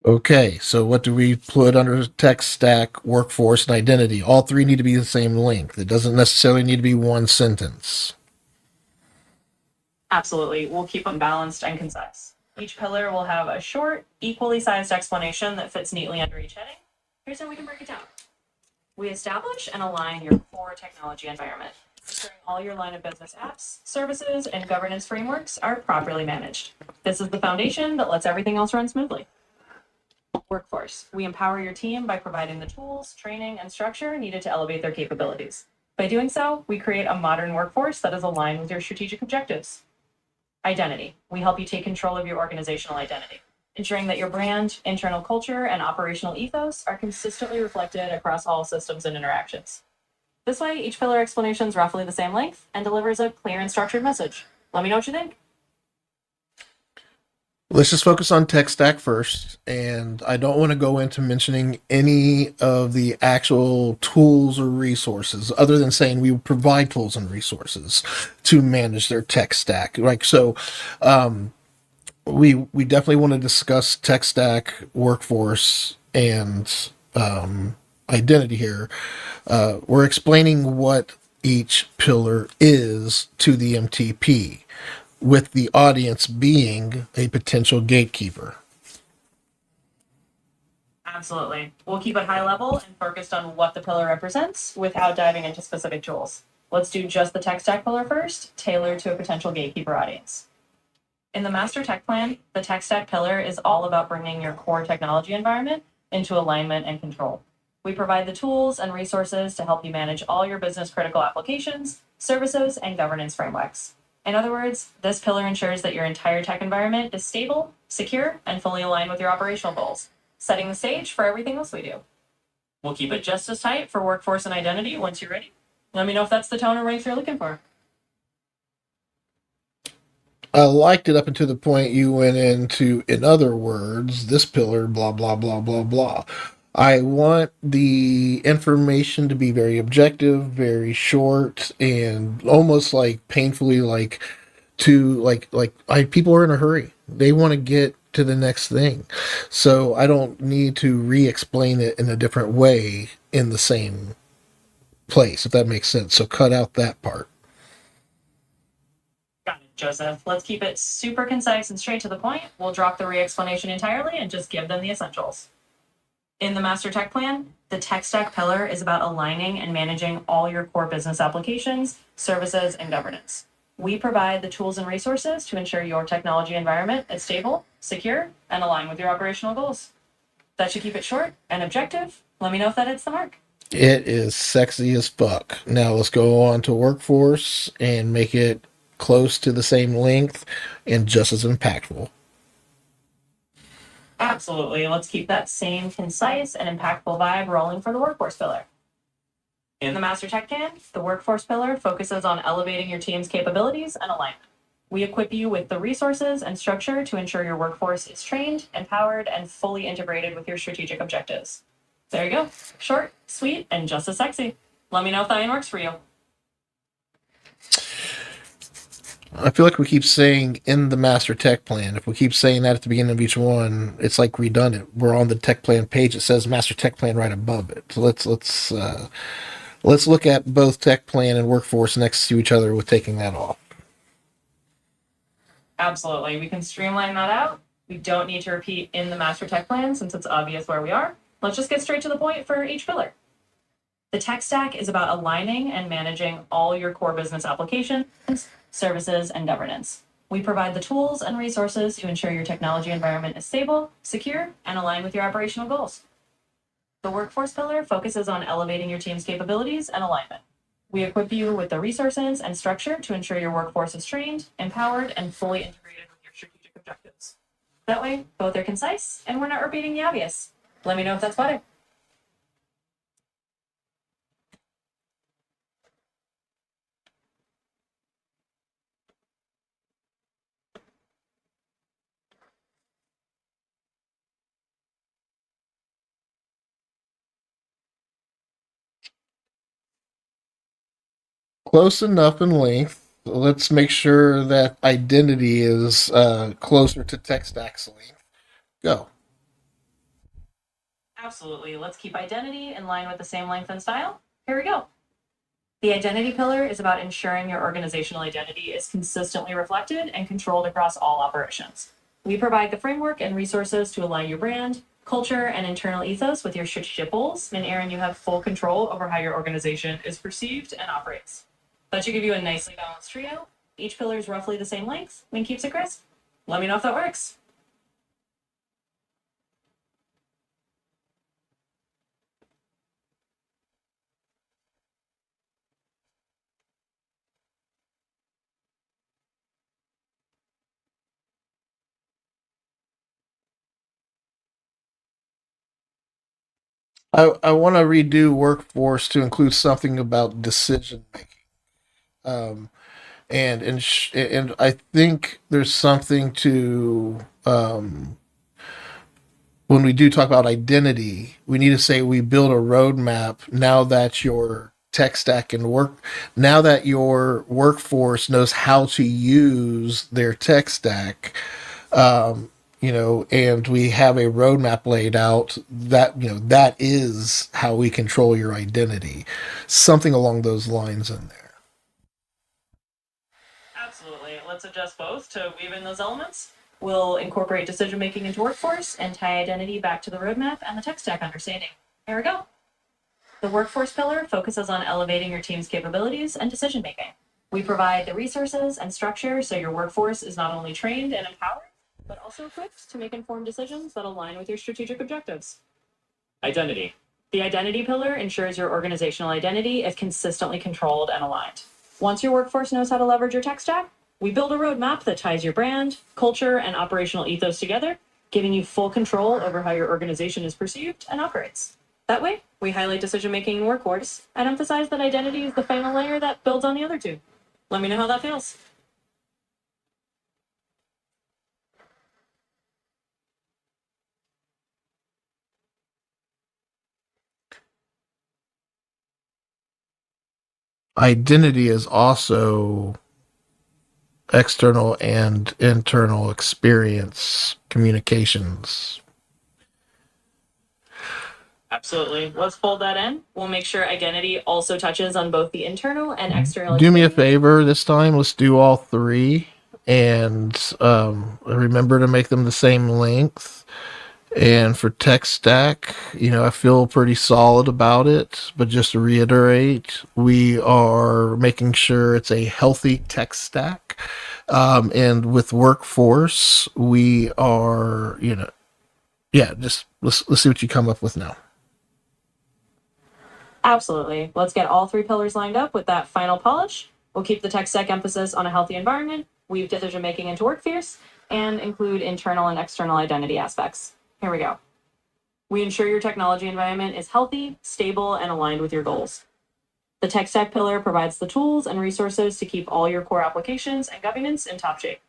Okay, so what do we put under tech stack, workforce, and identity? All 3 need to be the same length. It doesn't necessarily need to be one sentence. Absolutely. We'll keep them balanced and concise. Each pillar will have a short, equally sized explanation that fits neatly under each heading. Here's how we can break it down. We establish and align your core technology environment, ensuring all your line of business apps, services, and governance frameworks are properly managed. This is the foundation that lets everything else run smoothly. Workforce. We empower your team by providing the tools, training, and structure needed to elevate their capabilities. By doing so, we create a modern workforce that is aligned with your strategic objectives. Identity. We help you take control of your organizational identity, ensuring that your brand, internal culture, and operational ethos are consistently reflected across all systems and interactions. This way, each pillar explanation is roughly the same length and delivers a clear and structured message. Let me know what you think. Let's just focus on tech stack first, and I don't want to go into mentioning any of the actual tools or resources other than saying we provide tools and resources to manage their tech stack. Like so, we definitely want to discuss tech stack, workforce, and identity here. We're explaining what each pillar is to the MTP, with the audience being a potential gatekeeper. Absolutely. We'll keep it high level and focused on what the pillar represents without diving into specific tools. Let's do just the tech stack pillar first, tailored to a potential gatekeeper audience. In the master tech plan, the tech stack pillar is all about bringing your core technology environment into alignment and control. We provide the tools and resources to help you manage all your business critical applications, services, and governance frameworks. In other words, this pillar ensures that your entire tech environment is stable, secure, and fully aligned with your operational goals, setting the stage for everything else we do. We'll keep it just as tight for workforce and identity once you're ready. Let me know if that's the tone or range you're looking for. I liked it up until the point you went into, in other words, this pillar, blah, blah, blah, blah, blah. I want the information to be very objective, very short, and almost like painfully like people are in a hurry. They want to get to the next thing. So I don't need to re-explain it in a different way in the same place, if that makes sense. So cut out that part. Got it, Joseph. Let's keep it super concise and straight to the point. We'll drop the re-explanation entirely and just give them the essentials. In the master tech plan, the tech stack pillar is about aligning and managing all your core business applications, services, and governance. We provide the tools and resources to ensure your technology environment is stable, secure, and aligned with your operational goals. That should keep it short and objective. Let me know if that hits the mark. It is sexy as fuck. Now let's go on to workforce and make it close to the same length and just as impactful. Absolutely. Let's keep that same concise and impactful vibe rolling for the workforce pillar. In the Master Tech Plan, the workforce pillar focuses on elevating your team's capabilities and alignment. We equip you with the resources and structure to ensure your workforce is trained, empowered, and fully integrated with your strategic objectives. There you go. Short, sweet, and just as sexy. Let me know if that works for you. I feel like we keep saying in the master tech plan. If we keep saying that at the beginning of each one, it's like redundant. We're on the tech plan page. It says master tech plan right above it. So let's look at both tech plan and workforce next to each other with taking that off. Absolutely. We can streamline that out. We don't need to repeat in the master tech plan since it's obvious where we are. Let's just get straight to the point for each pillar. The tech stack is about aligning and managing all your core business applications, services, and governance. We provide the tools and resources to ensure your technology environment is stable, secure, and aligned with your operational goals. The workforce pillar focuses on elevating your team's capabilities and alignment. We equip you with the resources and structure to ensure your workforce is trained, empowered, and fully integrated with your strategic objectives. That way, both are concise and we're not repeating the obvious. Let me know if that's better. Close enough in length. Let's make sure that identity is closer to tech stack's length. Go. Absolutely. Let's keep identity in line with the same length and style. Here we go. The identity pillar is about ensuring your organizational identity is consistently reflected and controlled across all operations. We provide the framework and resources to align your brand, culture, and internal ethos with your strategic goals. And Aaron, you have full control over how your organization is perceived and operates. That should give you a nicely balanced trio. Each pillar is roughly the same length and keeps it crisp. Let me know if that works. I want to redo workforce to include something about decision making. Um, and I think there's something to when we do talk about identity, we need to say we build a roadmap now that your tech stack and work now that your workforce knows how to use their tech stack. And we have a roadmap laid out that that is how we control your identity, something along those lines in there. Absolutely. Let's adjust both to weave in those elements. We'll incorporate decision making into workforce and tie identity back to the roadmap and the tech stack understanding. Here we go. The workforce pillar focuses on elevating your team's capabilities and decision making. We provide the resources and structure so your workforce is not only trained and empowered, but also equipped to make informed decisions that align with your strategic objectives. Identity. The identity pillar ensures your organizational identity is consistently controlled and aligned. Once your workforce knows how to leverage your tech stack, we build a roadmap that ties your brand, culture, and operational ethos together, giving you full control over how your organization is perceived and operates. That way, we highlight decision making in workforce and emphasize that identity is the final layer that builds on the other two. Let me know how that feels. Identity is also external and internal experience communications. Absolutely. Let's fold that in. We'll make sure identity also touches on both the internal and external. Do me a favor this time. Let's do all three, and remember to make them the same length. And for tech stack, I feel pretty solid about it. But just to reiterate, we are making sure it's a healthy tech stack. And with workforce, we are, yeah, just let's see what you come up with now. Absolutely. Let's get all three pillars lined up with that final polish. We'll keep the tech stack emphasis on a healthy environment, weave decision making into workflows, and include internal and external identity aspects. Here we go. We ensure your technology environment is healthy, stable, and aligned with your goals. The tech stack pillar provides the tools and resources to keep all your core applications and governance in top shape.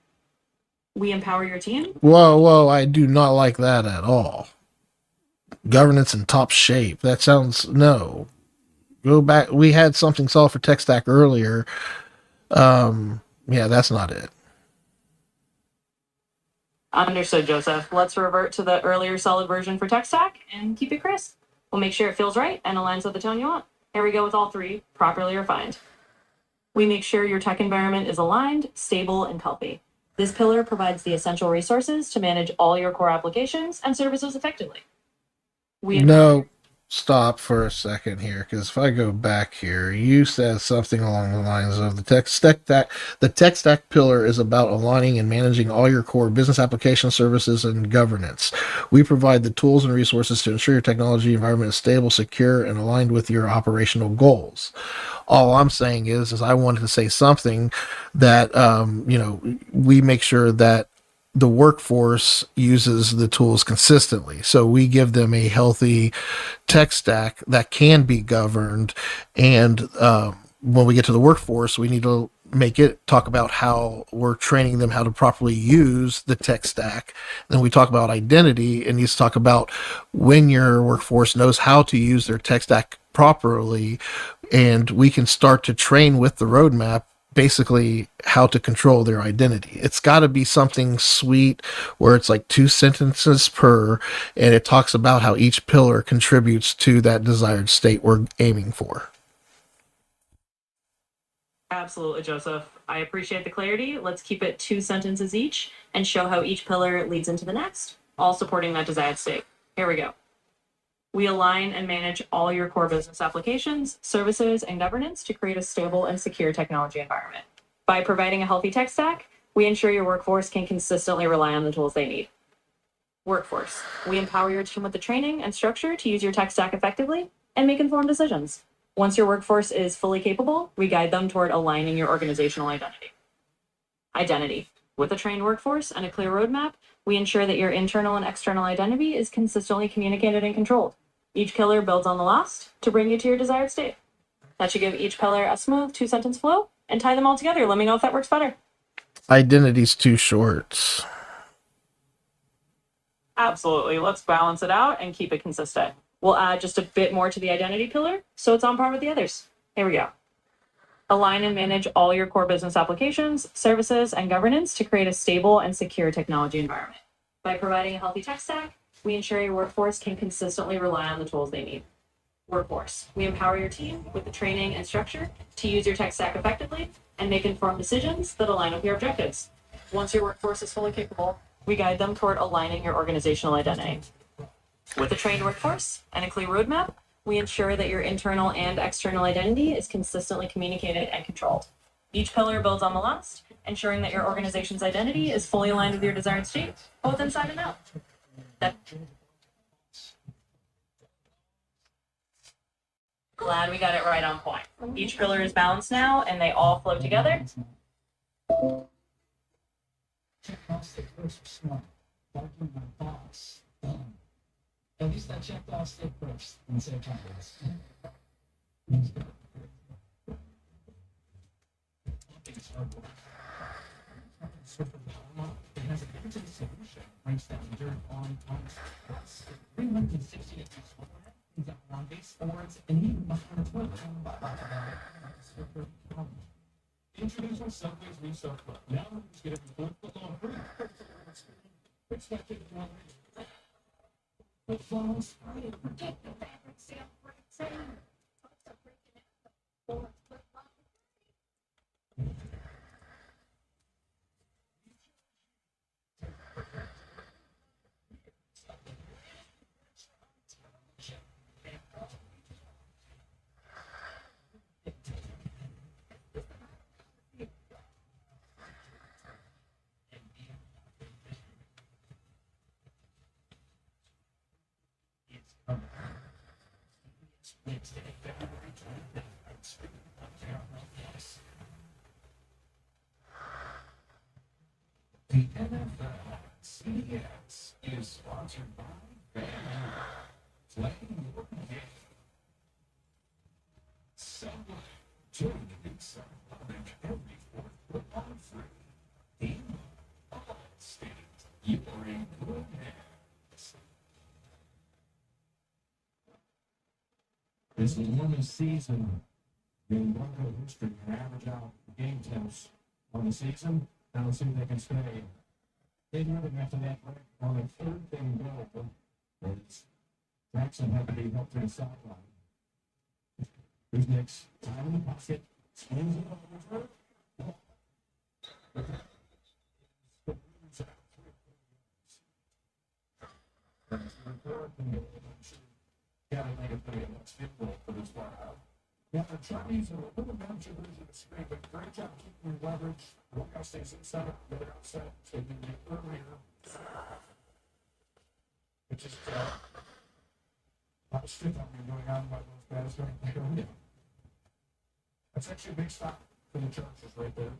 We empower your team. Whoa, I do not like that at all. Governance in top shape. That sounds, no. Go back. We had something solved for tech stack earlier. Yeah, that's not it. Understood, Joseph. Let's revert to the earlier solid version for tech stack and keep it crisp. We'll make sure it feels right and aligns with the tone you want. Here we go with all three, properly refined. We make sure your tech environment is aligned, stable, and healthy. This pillar provides the essential resources to manage all your core applications and services effectively. No, stop for a second here, because if I go back here, you said something along the lines of the tech stack pillar is about aligning and managing all your core business application services and governance. We provide the tools and resources to ensure your technology environment is stable, secure, and aligned with your operational goals. All I'm saying is I wanted to say something that we make sure that the workforce uses the tools consistently. So we give them a healthy tech stack that can be governed. And when we get to the workforce, we need to talk about how we're training them how to properly use the tech stack. Then we talk about identity, and needs to talk about when your workforce knows how to use their tech stack properly, and we can start to train with the roadmap basically how to control their identity. It's got to be something sweet where it's like 2 sentences per, and it talks about how each pillar contributes to that desired state we're aiming for. Absolutely, Joseph. I appreciate the clarity. Let's keep it 2 sentences each and show how each pillar leads into the next, all supporting that desired state. Here we go. We align and manage all your core business applications, services, and governance to create a stable and secure technology environment. By providing a healthy tech stack, we ensure your workforce can consistently rely on the tools they need. Workforce. We empower your team with the training and structure to use your tech stack effectively and make informed decisions. Once your workforce is fully capable, we guide them toward aligning your organizational identity. Identity. With a trained workforce and a clear roadmap, we ensure that your internal and external identity is consistently communicated and controlled. Each pillar builds on the last to bring you to your desired state. That should give each pillar a smooth 2-sentence flow and tie them all together. Let me know if that works better. Identity's too short. Absolutely. Let's balance it out and keep it consistent. We'll add just a bit more to the identity pillar so it's on par with the others. Here we go. Align and manage all your core business applications, services, and governance to create a stable and secure technology environment. By providing a healthy tech stack, we ensure your workforce can consistently rely on the tools they need. Workforce. We empower your team with the training and structure to use your tech stack effectively and make informed decisions that align with your objectives. Once your workforce is fully capable, we guide them toward aligning your organizational identity. With a trained workforce and a clear roadmap, we ensure that your internal and external identity is consistently communicated and controlled. Each pillar builds on the last, ensuring that your organization's identity is fully aligned with your desired state, both inside and out. Glad we got it right on point. Each pillar is balanced now, and they all flow together. Check box the first smart. Barking my boss. At least I checked off stick first and said confidence. It's hard work. It has a limited solution. Breaks down dirt on plus 368 overhead. He's got on base boards and even behind the toilet. Introducing Subway's new Sub Club. Now you just get it for 4 foot long free. Expected one. Flowers. Get the fabric sale for insane. Folks are breaking it for flip-flop. Wednesday, February 25th. I'm speaking on Paramount Plus. The NFL on CBS is sponsored by FanDuel. Play your game. Subway. Join the new Subway every fourth football free. In all states, you are in good hands. It's the warmest season in Bronco history. An average out game temps on the season. Now let's see if they can stay. They knew it after that break on a third thing goal. As Jackson had to be helped to the sideline. Who's next? Time in the pocket. Swings it over. Yeah, they made a pretty much field goal for this one out. Yeah, the Chinese are a little amateur version of screen, but great job keeping your leverage. One guy stays inside, the other outside. So you can get earlier. It's just a lot of stiff arming going on by those guys right there. Yeah. That's actually a big stop for the Chargers right there.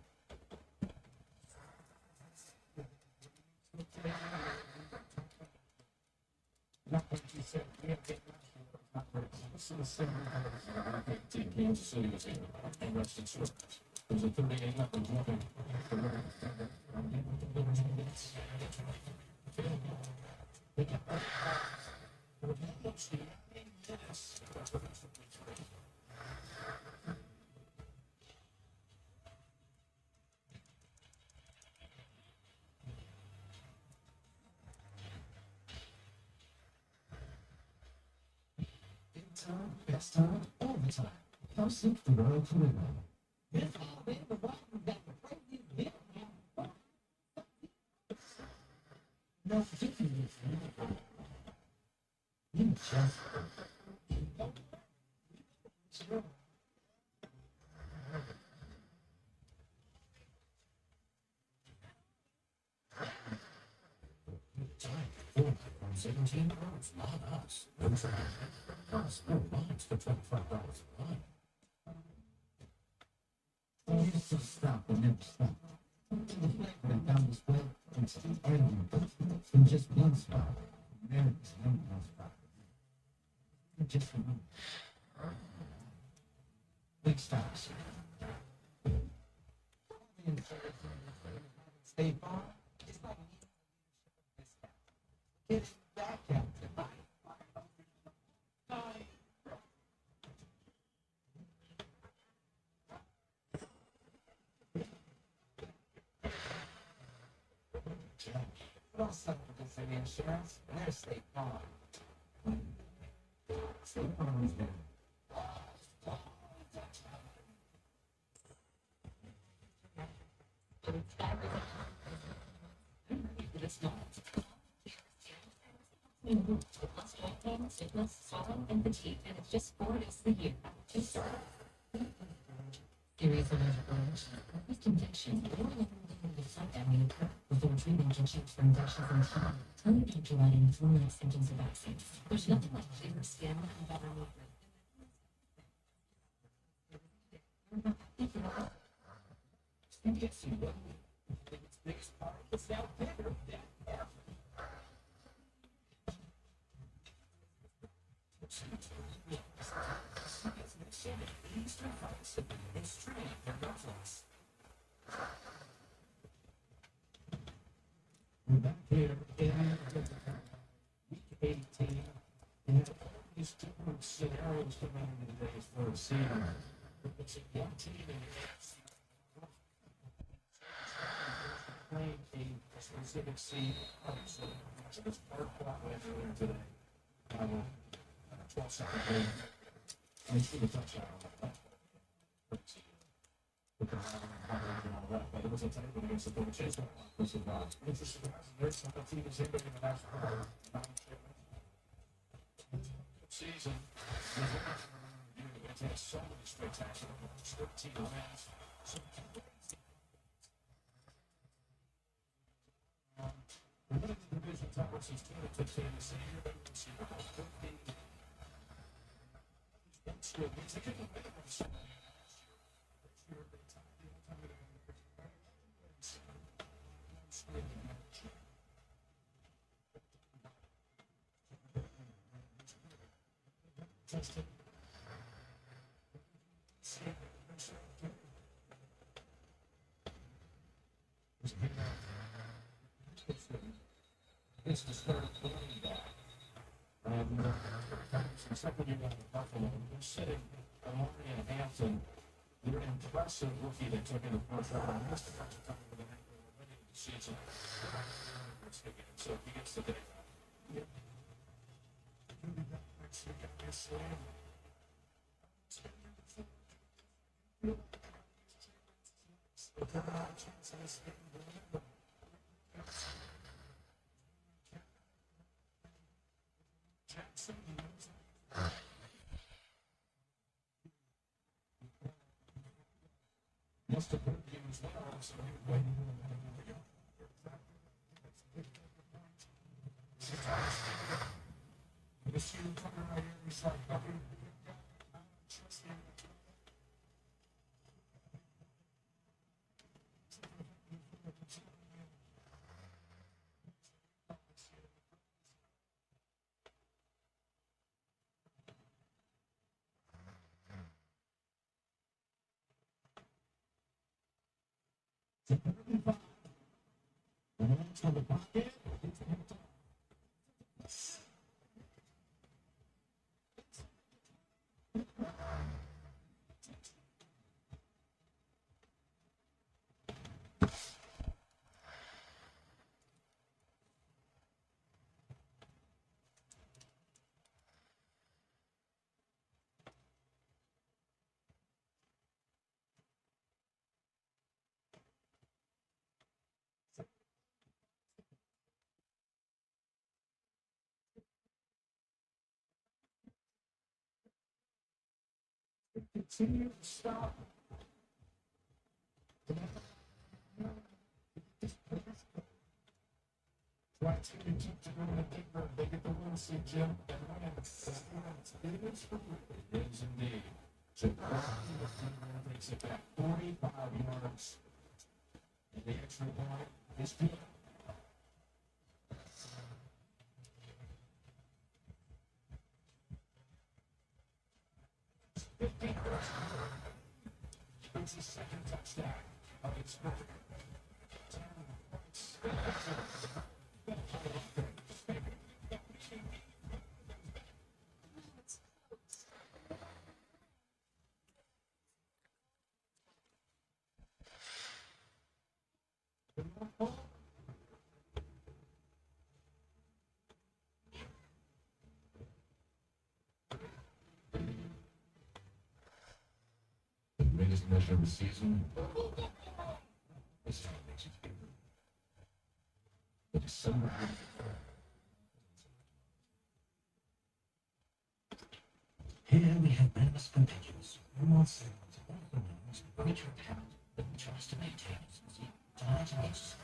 Not what you said. We have to get not very close. This is the same team. Kansas City was in and rested short. It was a 38 nothing jumping. Time, best time, all the time. Come seek the Royal Caribbean. This all been the one that the president did have. No, you just time. 17 pounds, not us. No trouble. Us, no lines for $25 a line. You used to stop and never stop. That found its way into everything in just one spot. America's number one spot. Just remember. Big stocks. Stay far. It's like get back out. Don't suffer because of the insurance. There's State Farm. State Farm is there. Sickness, swelling, and fatigue, and it's just 4 days a year. Just start. Serious allergic reaction, with infection, or the side that may occur before treatment can change for infections and healing. Tell your doctor about any flu-like symptoms of vaccines. There's nothing like clear skin and better movement. And yes, you will. Its biggest part is now bigger than ever. It's true, they're worthless. We're back here in week 18. And all these different scenarios coming into today for a season. It's a young team in the playing a specific seed. So it's part earlier today. 12-second game. I see the touchdown on that. But it was a tight one against the Florida Chase. This is not interesting. There's some team is in the national season. It's had so many spectacular 13 wins. We're winning the division title since 2015. This year, Super Bowl 15. It's the start playing back. The second year out of Buffalo, you're sitting in Hampton. You're an impressive rookie that took in the first round. Missed a bunch of time with an ankle already in the season. So he gets the day off. He'll be back next week, obviously. Must have put him as well, so he was waiting for him to go. This year, coming right here, we saw Bucky. Trust me. From the pocket, continue to stop. Right to go to the big they get the win, see Jim, and win. It is for it is indeed. So takes it back 45 yards. And the extra point is good. It's the second touchdown of its record. The greatest measure of the season is how it makes you feel. The December. Here we have venomous contagions. More cells, also known as creature talent, that we tries to maintain its physique, genetics.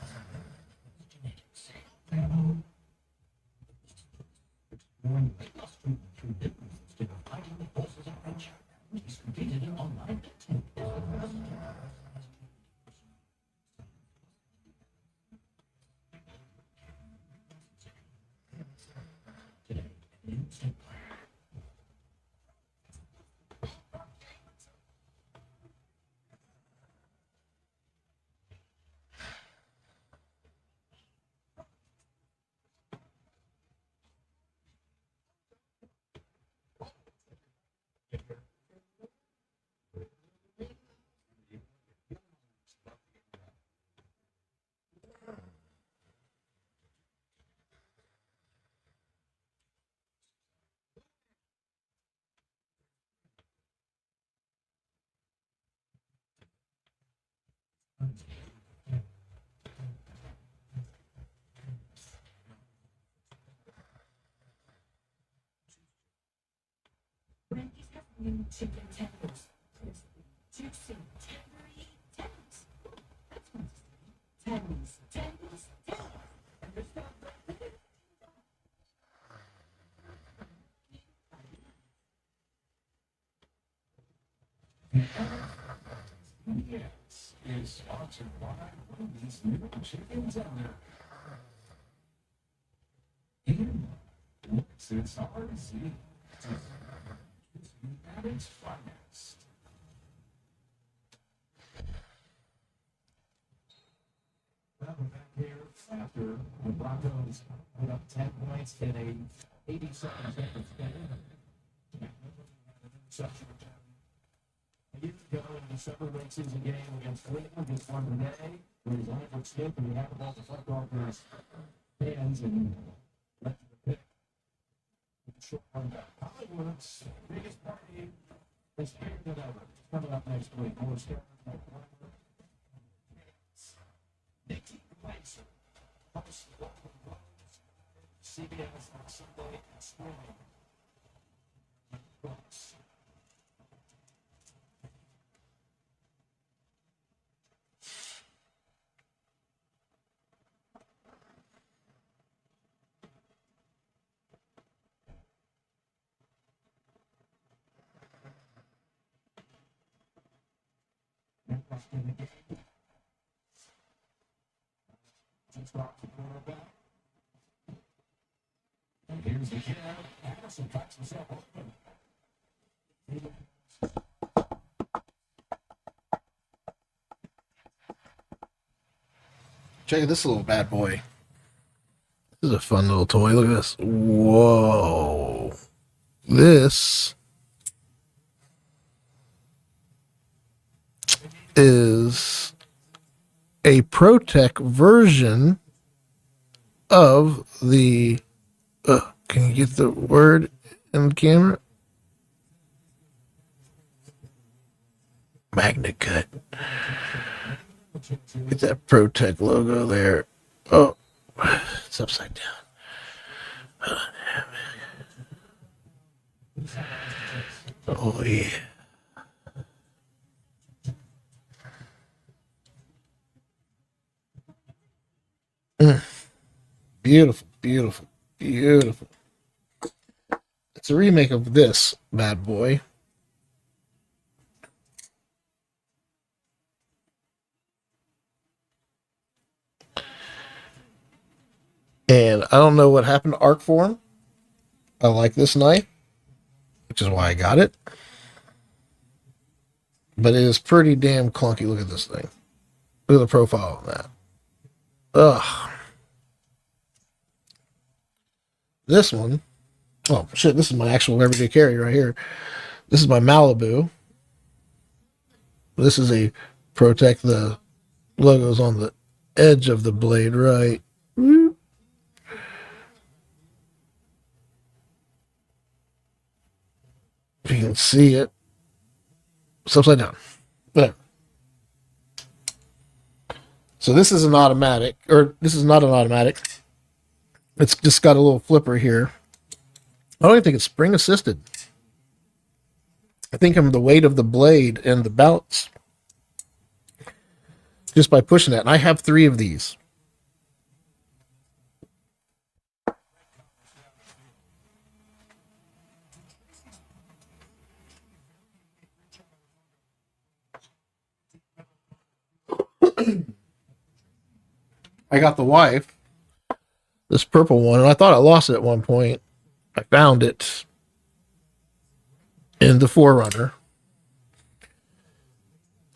Knowing weight loss treatment through difference instead of fighting the forces of nature. He's completed an online testing. Today, an instant chicken tenders. Juicy, tendery tenders. That's one to say. Tenders. And there's no Yes, is sponsored by Wendy's new chicken tender. And since RZ at its finest. Well, we're back here after the Broncos put up 10 points in a 87-second game. A year ago in the December late season game against Cleveland, just won today, where he's on for skip and he had the ball to front Gardner's hands and left the pick. Short run back. Hollywood's biggest party is bigger than ever. Coming up next week. More stuff. Nikki Glaser. CBS on Sunday and streaming. And here's the kid. Anderson finds himself open. Check this little bad boy. This is a fun little toy. Look at this. Whoa. This is a ProTech version of the can you get the word in the camera? Magnet Cut. Get that ProTech logo there. Oh, it's upside down. Oh yeah. Beautiful, beautiful, beautiful. It's a remake of this bad boy. And I don't know what happened to Arc Form. I like this knife, which is why I got it. But it is pretty damn clunky. Look at this thing. Look at the profile of that. Ugh. This one. Oh, shit. This is my actual everyday carry right here. This is my Malibu. This is a Protect. The logo's on the edge of the blade, right? If you can see it. It's upside down. Whatever. So this is an automatic, or this is not an automatic. It's just got a little flipper here. I don't even think it's spring assisted. I think I'm the weight of the blade and the bounce just by pushing that. And I have 3 of these. I got the wife this purple one, and I thought I lost it at one point. I found it in the Forerunner.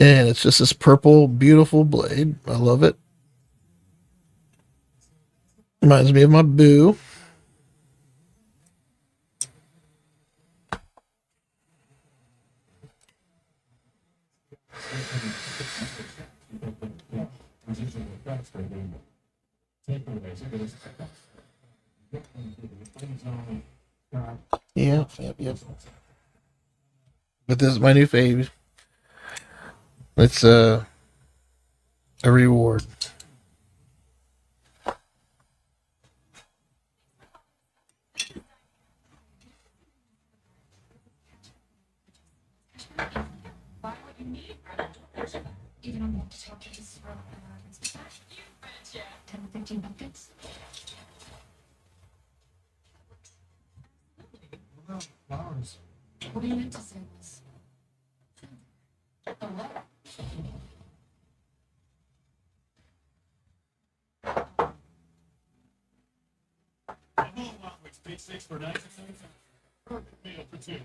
And it's just this purple, beautiful blade. I love it. Reminds me of my boo. Yeah, yep. But this is my new fave. It's a reward. Even on the top of this row, 10 to 15 buckets. Flowers. What do you mean to say this? A letter. 6 for 19. Perfect meal for two.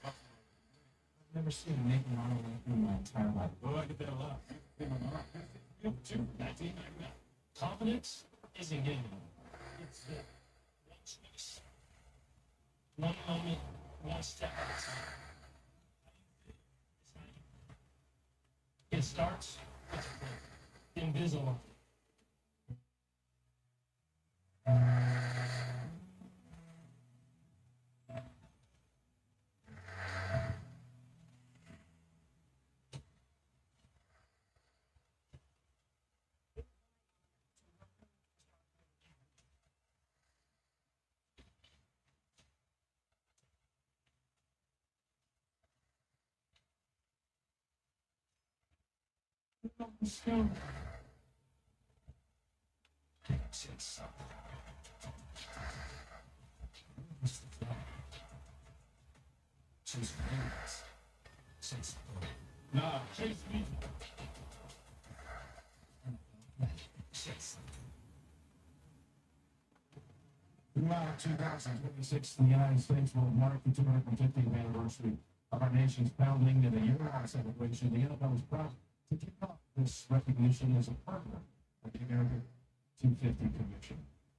I've never seen a Nathan Arnold in my entire life. Oh, I get that a lot. Meal for two. 19. Confidence is a game. It's one choice, one moment, one step at a time. It starts with invisible. Nah, chase me. Throughout 2026, the United States will mark the 250th anniversary of our nation's founding and a year-long celebration. The NFL is proud to kick off this recognition as a partner of the American 250 Commission.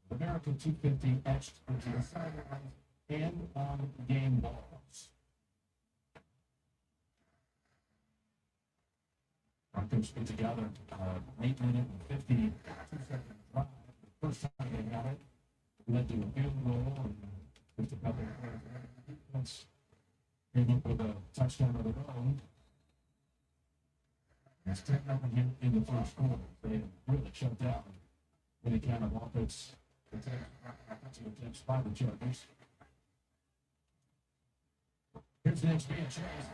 The American 250 etched into the sidelines and on game balls. Broncos put together 8-minute and 52-second drive. The first time they got it, led to a field goal and just a couple of points. Came up with a touchdown of their own. It's 10 nothing in the first quarter. They really shut down any kind of offensive attempts by the Chargers. Here's the next man, Chase.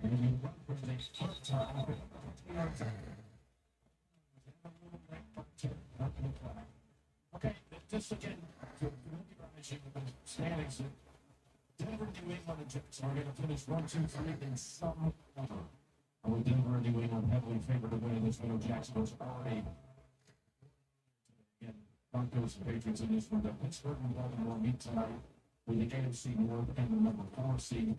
And you run for the first time. Okay, just again, to mention the standings, Denver, New England, and Jets are going to finish 1, 2, 3 in some order. With Denver and New England heavily favored to win this one, Jacksonville's already. Again, Broncos and Patriots in this one. The Pittsburgh and Baltimore meet tonight with the AFC North and the number 4 seed.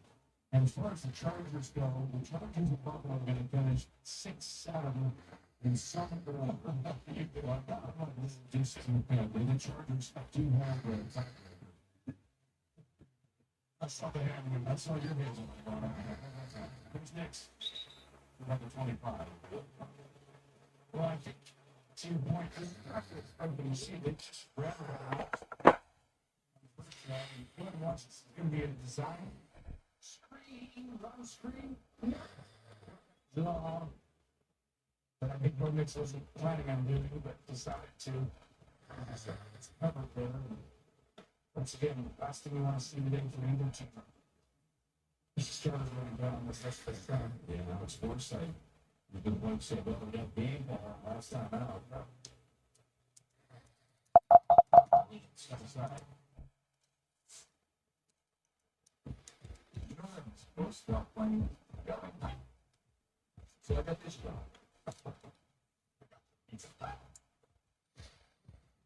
And as far as the Chargers go, the Chargers and Buffalo are going to finish 6-7 in some order. Just the Chargers do have the. I saw the hand. I saw your hands on the Who's next? Number 25. Well, I think to your point, everybody see that just forever. It's going to be a design. Run screen. So, but I think Bo Nix wasn't planning on doing it, but decided to. It's covered there. Once again, the last thing we want to see today for either team. This started really well on this last time. Yeah, now it's sports site. We've been one said, well, we got game ball last time out. Step aside. Supposed to stop playing. So I got this job.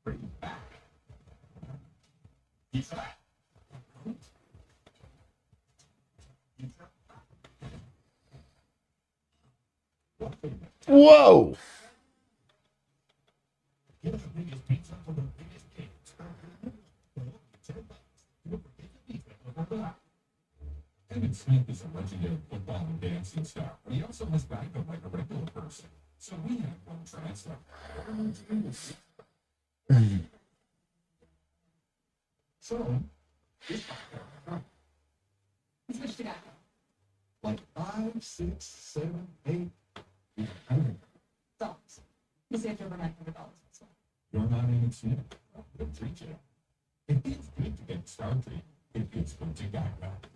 Bring it back. He's back. Whoa! Get the biggest pizza for the biggest cakes. Evan Smith is a legendary football and dancing star, but he also has backup like a regular person. So we have one transfer. So, Switch to guy. like 5, 6, 7, 8. Dollars. You saved over $900. You're not in it yet. They'll treat you. It feels good to get started. It feels good to get back.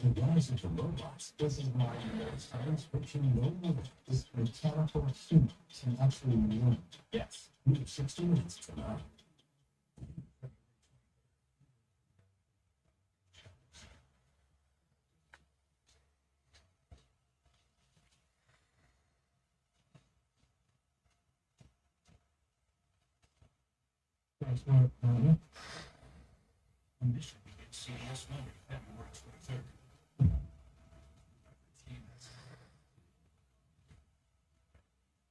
And guys into robots doesn't mind those transcription robots. This mechanical suit can actually run. Yes, we have 60 minutes tonight. Thanks, Mark. And this should be at CES Monday, February 23rd.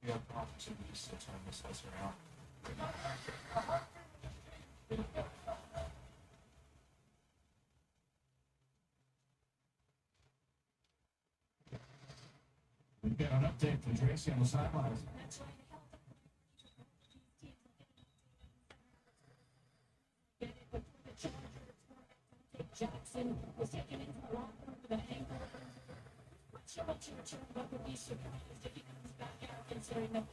We have opportunities to turn this house around. We've got an update from Tracy on the sidelines. Jackson was taken into the locker room with an ankle. Not sure what to return, but would be surprised if he comes back out considering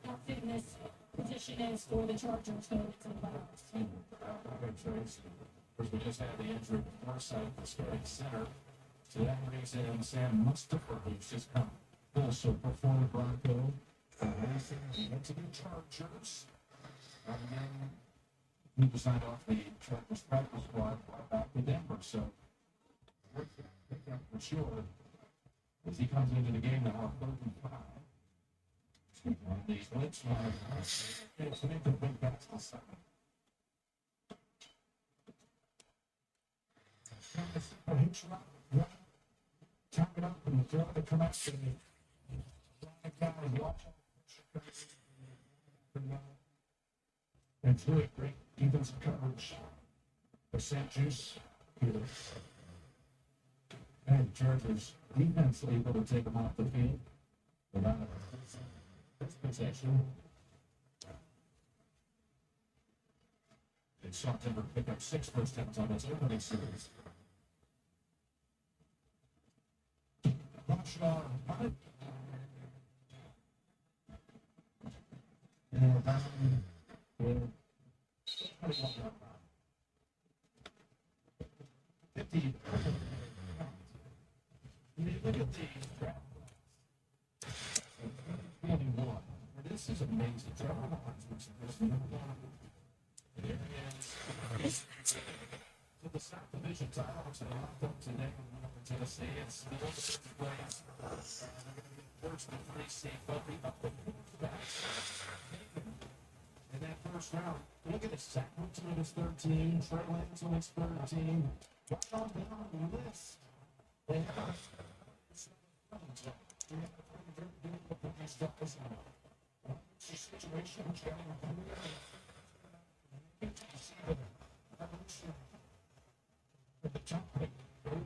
how fitness position is for the Chargers going into the playoffs. Of course, we just had the injury with Forsyth, the starting center. So that brings in Sam Mustapher, who's just come also performed Bronco. Racing into the Chargers. And then he was signed off the Chargers practice squad brought back to Denver. So, for sure, as he comes into the game now, 35. These blitz runners, it's make the big bats this summer. Time it up and throw the come out to the guys watching. And through it, great defensive coverage for St. Juice here. And Chargers defense able to take them off the field without this possession. They saw Denver pick up 6 first downs on its opening series. Marshall, and with 50. Look at the draft. 21. This is amazing. Trevor Lawrence was supposed to be number 1. There he is. To the South Division title, to the Outcome today, Tennessee, it's the first place. First to 3 seed, but the up in that first round. Look at the Zach Wilson on his 13, Trey Lance on his 13. Watch on down the list. They have situation, the top pick, even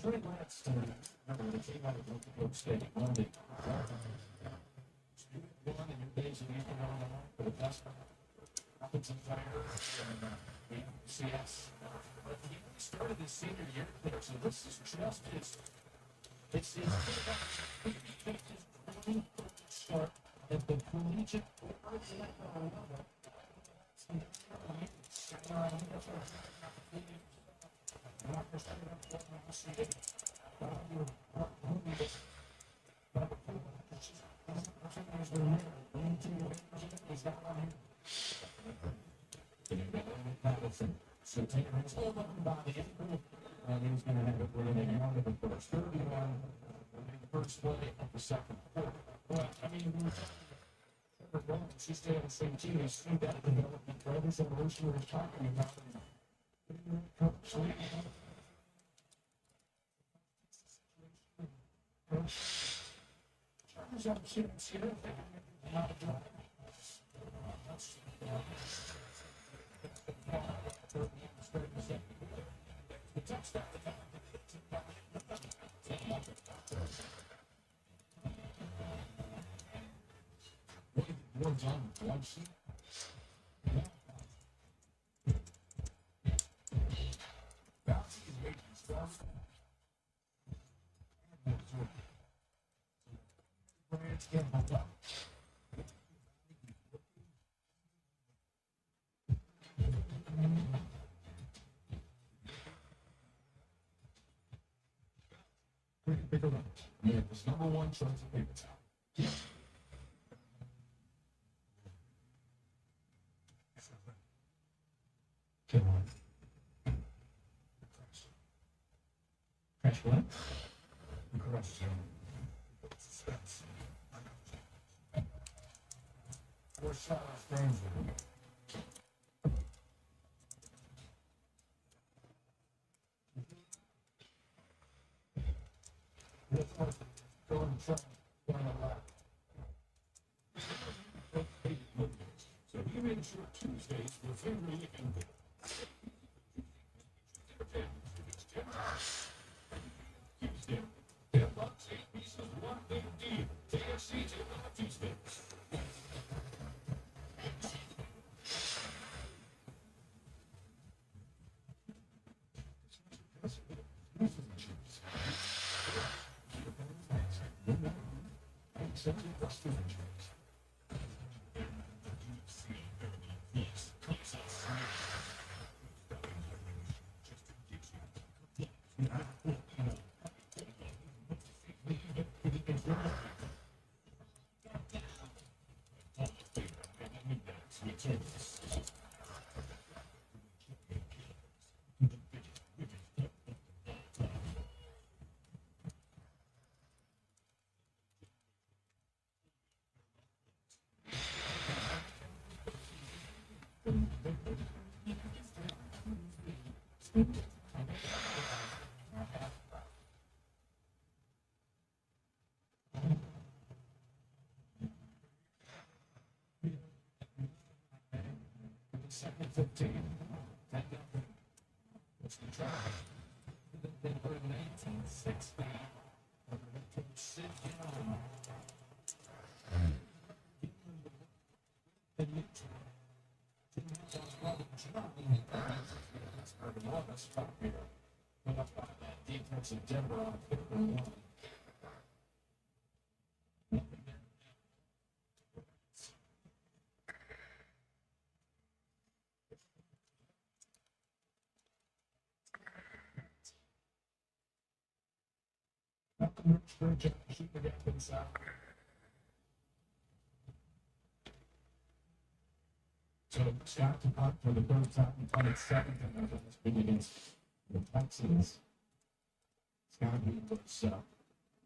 Trey Lance, remember, they came out of Oklahoma State, one of the one in your days of youth and on the line for the best offensive player in CS. But he started his senior year there, so this is just his start at the collegiate level. So Taylor is all up by the end, and he's going to have it where they wanted it first. 31 the first play of the second quarter. But, I mean, we were talking about she stayed on the same team. He's seen that development. Brothers and Roach were talking about Chargers opportunities here. Not a drive. One's on one seat. Bouncy is waiting to start. It's getting hold up. Pick a run. Yeah, this number 1 choice of paper towel. Yeah. Come on. Crash what? Crash zone. So he made sure Tuesdays were very and Tuesday. 10 bucks, 8 pieces, one big deal. KFC to Tuesday. Second 15. What's the try? Then put it in 18, 6 back. Sit down. Defensive Denver on 51. Shoot the gap inside. So Scott to punt for the third time and punted seventh, and that's been against the Texans. Scott was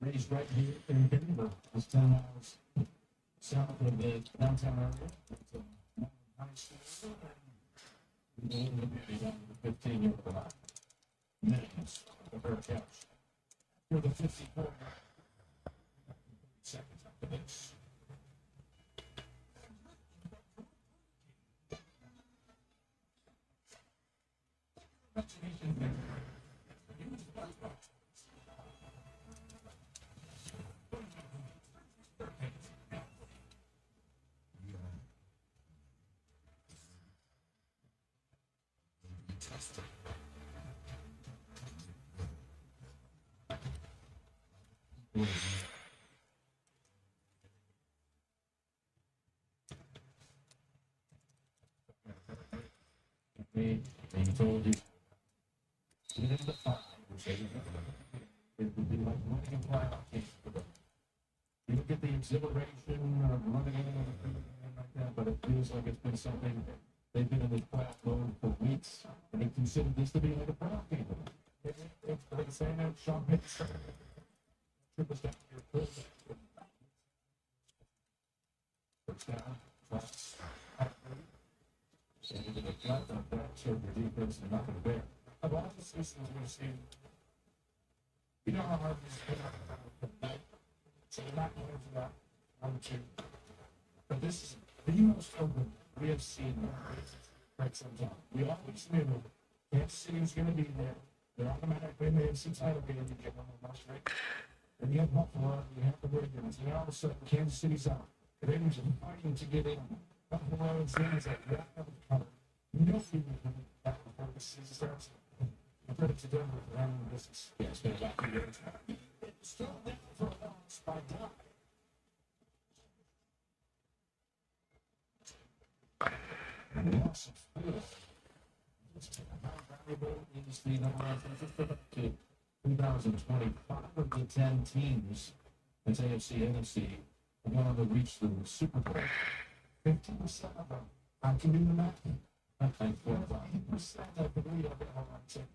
raised right here in Denver. It's 10 miles south of the downtown area. It's a high school. And the 15-year-old minutes of her couch. For the 54 seconds after this. He told you, get in the fight. It would be like running a playoff game. You don't get the exhilaration of running in and everything like that, but it feels like it's been something they've been in this playoff mode for weeks, and they consider this to be like a playoff game. It's like saying that Sean Pitts triples down your full. First down, cross. And into the gut of that showed the defense and nothing there. Of all the systems we've seen, you know how hard this is to so they're not going for that number two. But this is the most open we have seen in quite some time. We always knew Kansas City was going to be there. They're automatically in the AFC title game. You get one of the most right. And you have Buffalo, you have the Ravens, and all of a sudden Kansas City's out. The Ravens are fighting to get in. Buffalo and Saints like that cover. No feeling that before the season starts. I put it to Denver for having the business. Yeah, it's been about 2 years. It's still there for a long spot down. And the awesome field. How valuable is the number of to 2025 of the 10 teams that's AFC, NFC, are going to reach the Super Bowl. 15% of them. I can do the math. I think 15%, I believe of it.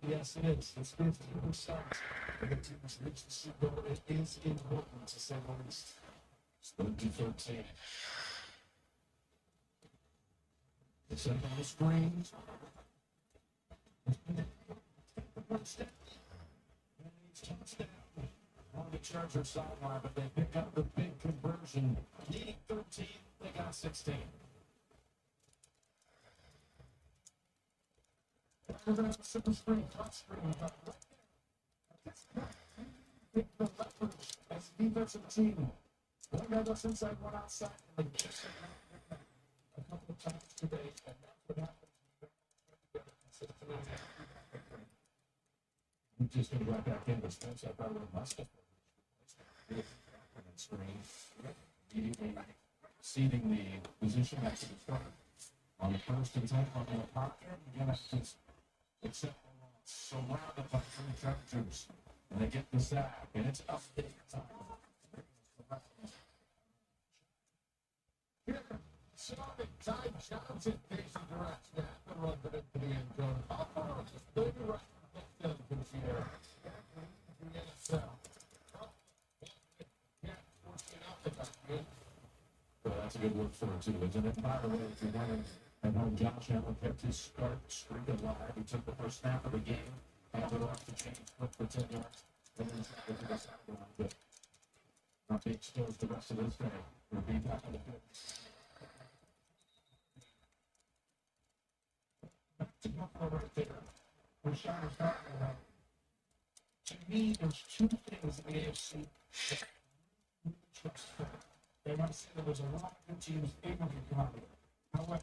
Yes, it is. It's 15% of the teams reach the Super Bowl. It is important to say the least. It's 13. Set on the screen. On the Charger sideline, but they pick up the big conversion. Needing 13, they got 16. We're going to have a simple screen, top screen. The leverage as a defensive team. One guy goes inside, one outside, and they just a couple of times today, and that's what happens. We just going to go back in the steps. I probably must have. Screen. Immediately seating the position next to the front. On the first and 10 on the pocket, again, it's just except surrounded by three Chargers. And they get the sack, and it's up there. Here, Sonic Ty Johnson takes the direct snap and runs it into the end zone. How far is this baby right from the air? The NFL. Well, that's a good word for it, too, isn't it? By the way, if you're wondering, at home, Josh Allen kept his start streak alive. He took the first snap of the game, handed it off the chain, flipped for 10 yards, and then started to the sideline. But not being exposed the rest of this day. We'll be back in the good. Back to Buffalo right there. What Sean was talking about. To me, there's two things in the AFC that I really trust for. They might say there was a lot of good teams able to come out of it. However,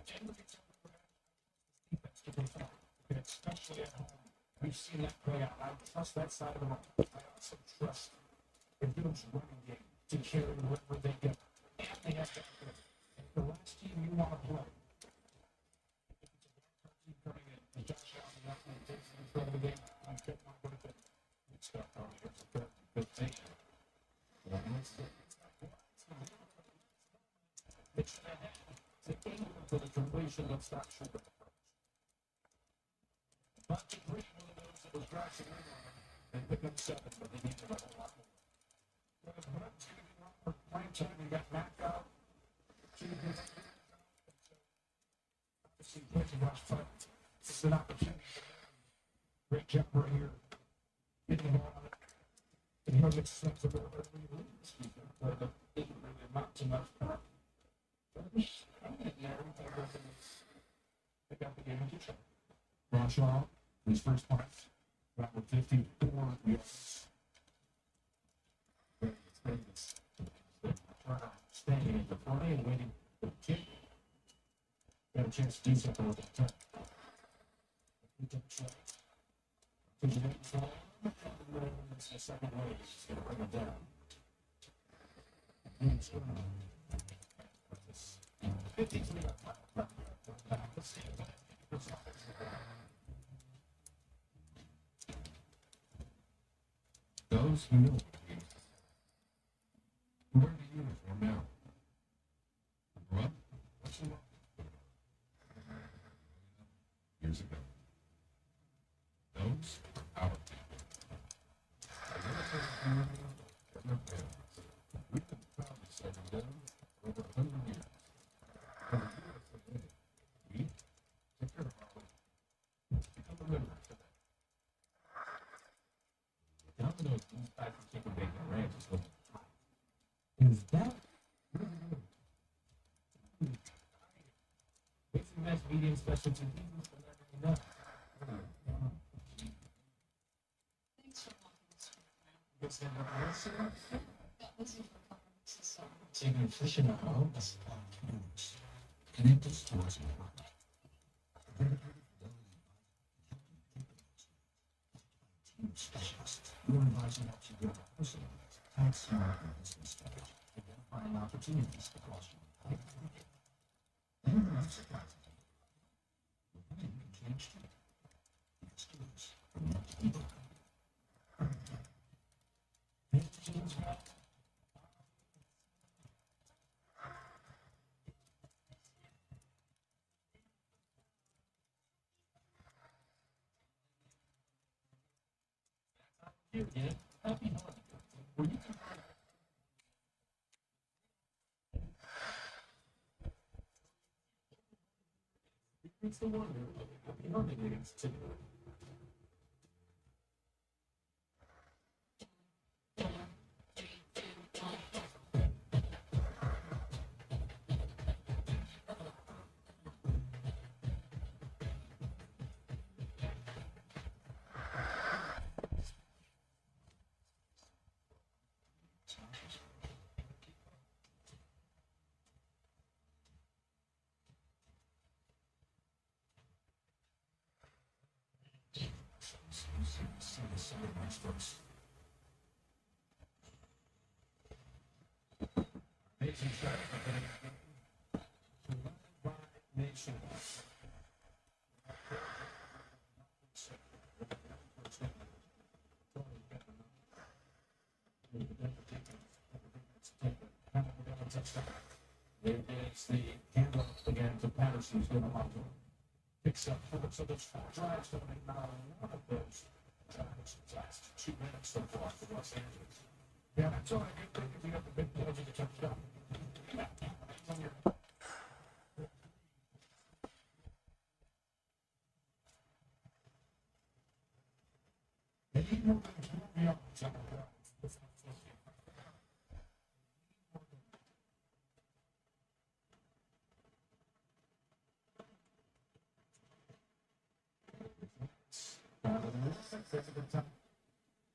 Denver gets over the defense to perform, and especially at home. We've seen that play out. I trust that side of the ball. I also trust the Bills' running game to carry wherever they go. And they have to play. If the last team you want to play, if it's a wild card team coming in, and Josh Allen not going to take control of the game, I'm good not with it. It's got probably a good thing. Well, it's to aim for the completion of stop short approach. But the Green one of those that was driving in on them and pick up 7, but they needed a whole lot more. Whereas Brett's going to be one for prime time and got knocked out. Obviously, playing to watch fight. It's an opportunity for them. Great jump right here. Getting the ball on it. And he'll get sent to the early leads. But it didn't really amount to much. They got the game in control. Bradshaw, his first punt, got with 54 yards. Staying in the play and waiting for the kick. Got a chance to do something with that time. He took a shot. He's waiting for him. It's the second wave. He's going to bring it down. He's going to 53 those who know who wear the uniform now. What? What's your years ago. Those are our people. We've been proud to serve them over 100 years. We take care of our way. Become a member of that. Domino's Beef Patty Chicken Bacon Ranch is looking hot. Is that really good? It's the best medium specialty pieces for everything else. Thanks for walking us through. Guess that what else is? That was your performance this summer. Taking nutrition at home is connected stores and team specialist. Your advisor helps you build a personalized, tax-smart business strategy, identifying opportunities across your life. And not surprisingly, your plan can change too. Because tools are meant to be broken. Teams well. Here again, happy holiday. Were you It's the wonder of happy hunting against Timber. Amazing shot. Nation. It's the handoff again to Patterson's going to picks up so there's 4 drives coming now. One of those drives last 2 minutes so far for Los Angeles. Yeah, that's all I can think if you have the big plays of the touchdown. And even though there's more yards on the ground,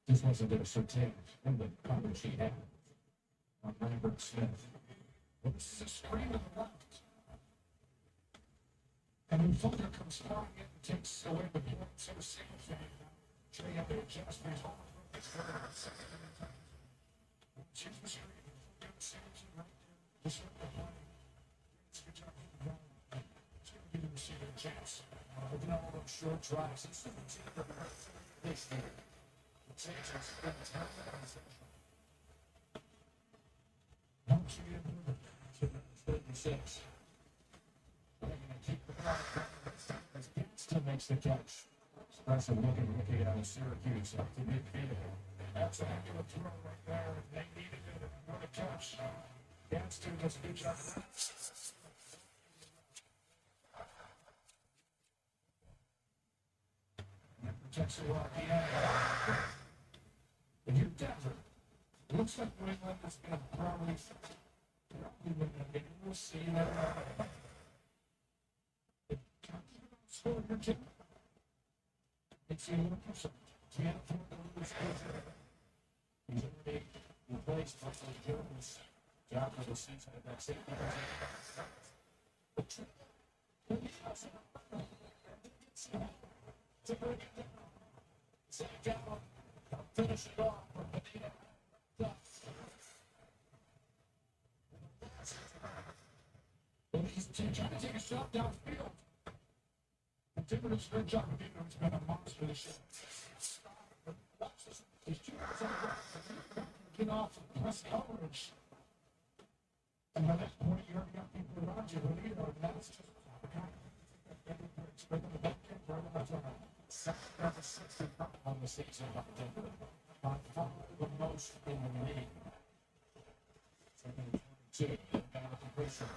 this wasn't a certain in the coverage she had on Lambert Smith. This is a screen to the left. And then Fulton comes flying in and takes away the points of a single thing. Trey had to adjust his whole change the screen. Just look behind. It's a good job of the ground. It's going to give the receiver a chance. But you know, all those short drives, it's the team that they stay. The Saints are spending time on the section. Don't you get moving to 36. They're going to keep the ball as Kingston makes the catch. Expressive looking rookie out of Syracuse up to midfield. That's an accurate throw right there. They needed it. What a catch. Kingston does a good job of that. Protects the rock. If you're Denver, it looks like New England is going to probably win that game. We'll see that. Score your team. It's 81%. Can't afford to lose. He's already replaced Russell Jones. Job for the season at that safety. Finish it off. And he's trying to take a shot downfield. And Timberland's good job of getting him. It's been a monster this year. He's 2 yards on the ground. Get off and press coverage. And by that point, you already got people around you. And you know, that's just the kind of but the back end right on the top. 60 on the season of Denver. By far the most in the league. So, down at the pressure.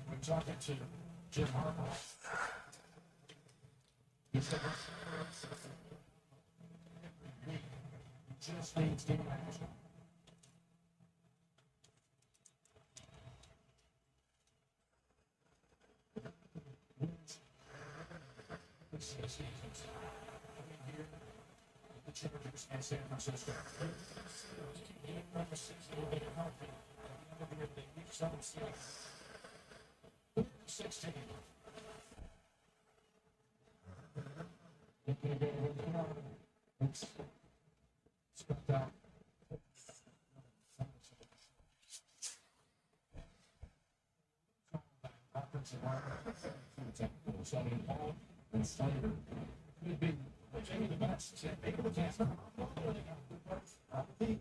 We're talking to Jim Harbaugh. He said, just needs to action. The Chargers and San Francisco. Number 6 will be healthy. At the end of the year, they reach 16. It's got that. Offensive line. Setting Paul and Slater. Could be maybe the best. Maybe the best. I think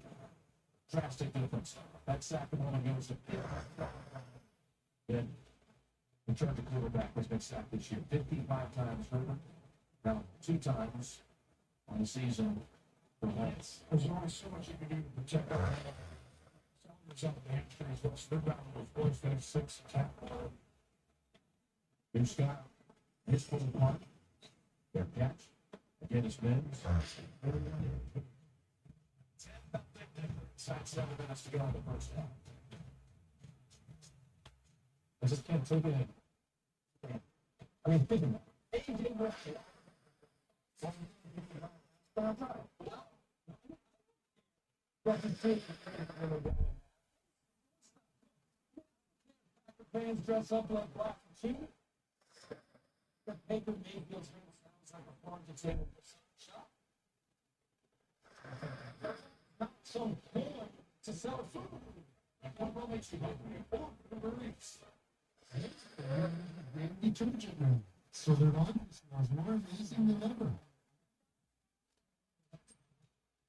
drastic difference. That Sacramento goes to then the Charger quarterback has been sacked this year 55 times. Herbert, now 2 times on the season for There's only so much you can do to protect our some of the hamstrings. Let's they're down with boys finish 6 tackle. New style. His full part. Their catch. Again, it's Mims. Side 7 minutes to go in the first half. I just can't take it in. I mean, think about it. AJ Russell. Fans dress up like black and cheap. The paper Mayfield's ring sounds like a farm to table shop. Not some porn to sell food. And what makes you hungry? Or Groceries. Detergent room. So their laundry smells more amazing than ever.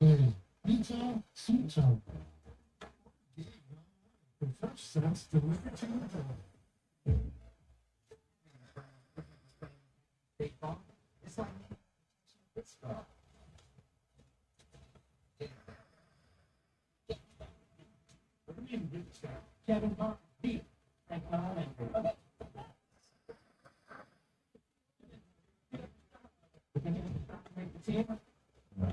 Hey, Vito, Cito. The fresh scents delivered to your door. Big Bob, it's like it's Bob. What do you mean, big stuff? Kevin Bob, beef, and Colin. Make the team? No.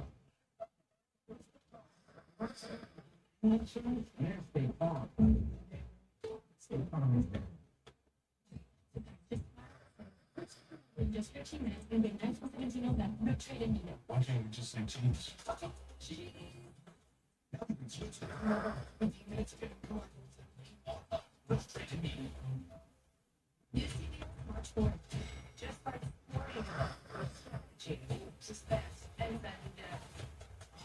There's Big Bob. State Farm is there. Just 15 minutes, and being nice once again to know that no trade in you. Why can't we just say cheese? Okay, cheese. Now we can switch it. 15 minutes to get a call. Let's trade in meeting. This evening, March 4th. Just like 4 a.m. Strategy, suspense, and then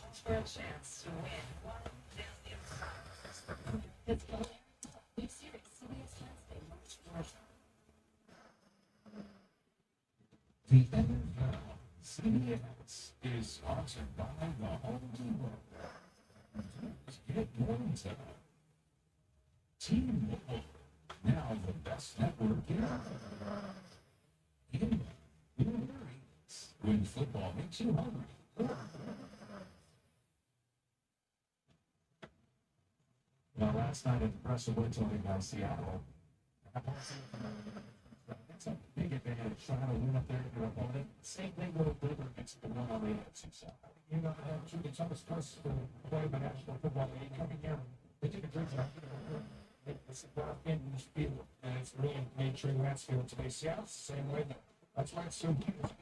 odds for a chance to win $1 million. It's a big series, CBS Wednesday, March 4th. The NFL CBS is sponsored by the Home Depot. Get more into T-Mobile, now the best network in your earrings when football makes you hungry. Now, last night at the press award by Seattle, that's a big advantage trying to win up there to your opponent. Same thing with Denver against the one on the AFC side. You know, the toughest place to play the National Football League coming here. They did a great job. It's in this field, and it's really made Trey Lance field today. Seattle's the same way. That's why it's so huge.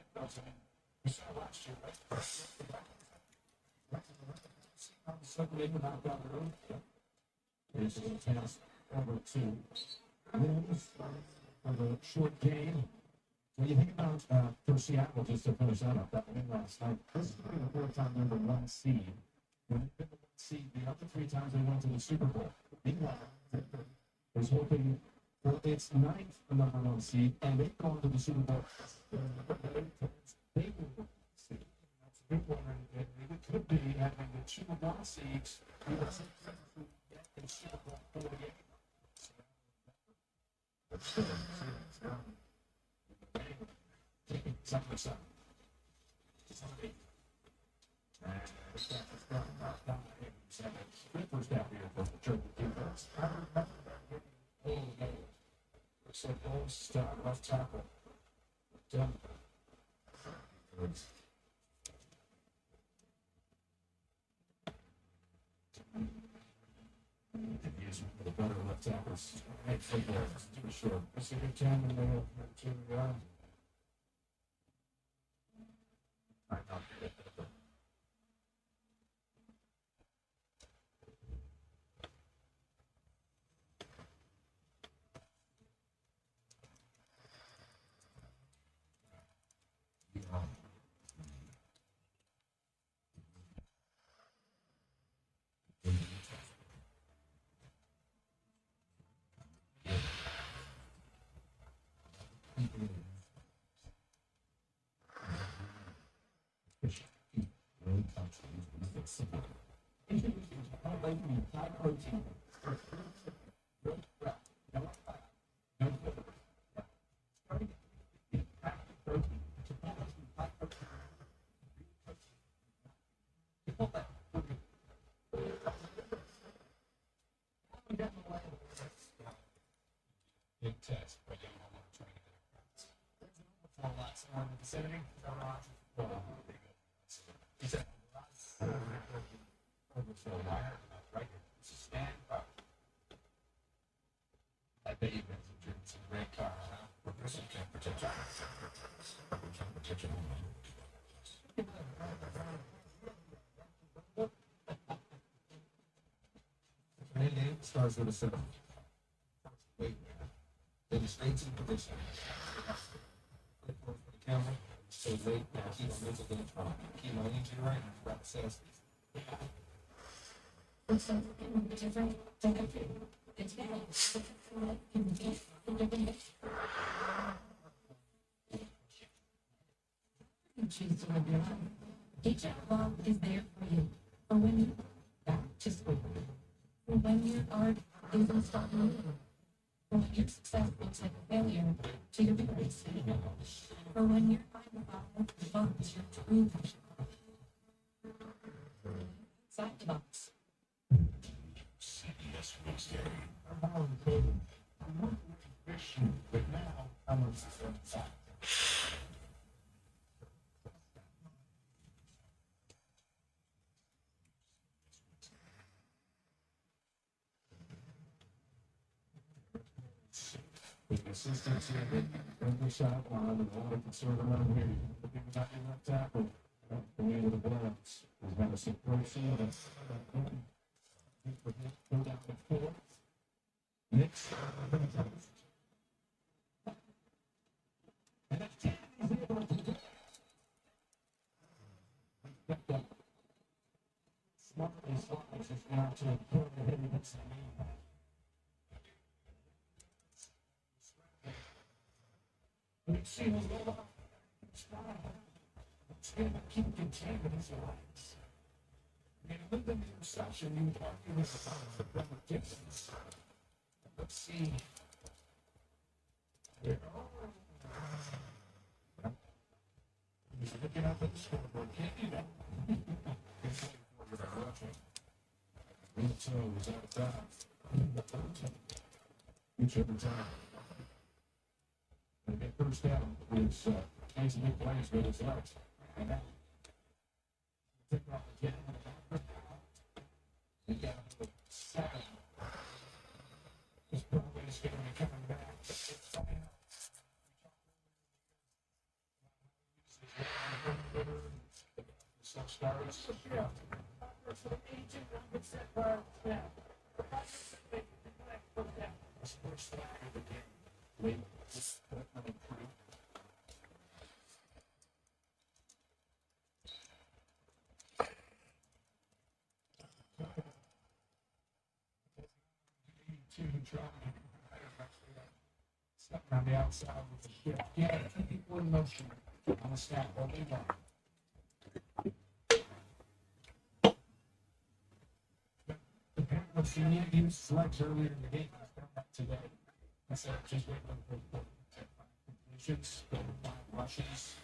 We saw last year, right? Suddenly, they knocked down the road. It's a task number 2. Wins for the short game. When you think about for Seattle, just to finish that up, that win last night, this is the 4th time number 1 seed. When they've been the 1 seed, the other 3 times they went to the Super Bowl. Meanwhile, was hoping for its 9th number 1 seed, and they've gone to the Super Bowl. They will see. That's a big one. And it could be having the 2 1 seeds. In Super Bowl 48. First half here for the German defense. So Bones left tackle. Done. He's one of the better left tackles. Right football, too short. It's a good time in there to I'm not good. big test, but you don't want to train it. There's no before lot somewhere in the vicinity. He said, overfill wire, right here. Stand up. I bet you guys have driven some red cars, huh? Some temperature. Temperature. Name starts with a 7. Wait, then it's 19 position. Click for the camera. So late, now keep on mental game. Keep on engine right and grab the sales. Choose to live your life. Each outlaw is there for you. For when you back to school. For when your art isn't stop moving. For when your success looks like a failure to your parents. For when you're fighting about the box your true passion. Outside the box. CBS Wednesday. But now I'm on the side. The consistency of it, every shot on the only concern around here, the people not in that tackle, the way to the balance, is going to support some of us. Go down to 4. Next. And that's 10. He's able to do it. Smartly slides is now to put the head against the knee. We've seen his little smile. It's going to keep containing his legs. I mean, with the interception, you would argue this is a distance. Let's see. He's looking up at the scoreboard. Can't do that. So, is out of time. Whichever time. And get first down is makes a big plays with his legs. And that take off again. He got 7. He's probably just going to be coming back. Some stars. Yeah. That's the first flag of the game. Something on the outside with the shift. Yeah, 2 people in motion on a snap all day long. The Penguins, he needed to use his legs earlier in the game. He's done that today. Instead of just waiting for completions, rushes.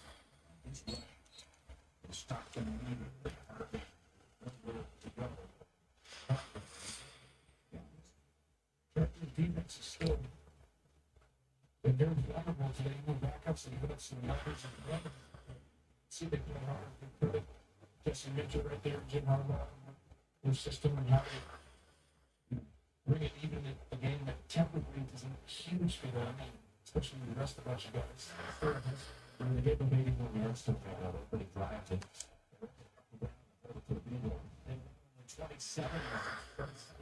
He's stopped them immediately. Defense is still been very vulnerable today. No backups and put up some numbers and run. See they play hard. They put it. Jesse Mitchell right there, Jim Harbaugh, their system and how they bring it even in a game that temporarily isn't huge for them, especially the rest of us guys. When they get the meeting when the rest of them are pretty drafted. 27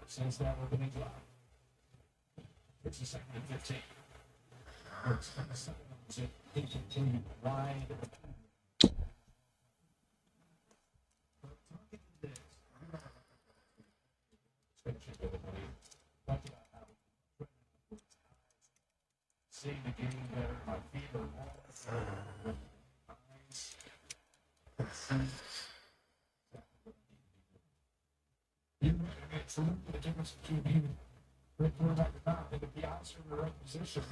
since that opening drive. It's the second and 15. It's the second and they continue wide. Seeing the game better, my feet are all eyes. It's a little bit of difference between being right quarterback or not, and to be honest in the right position.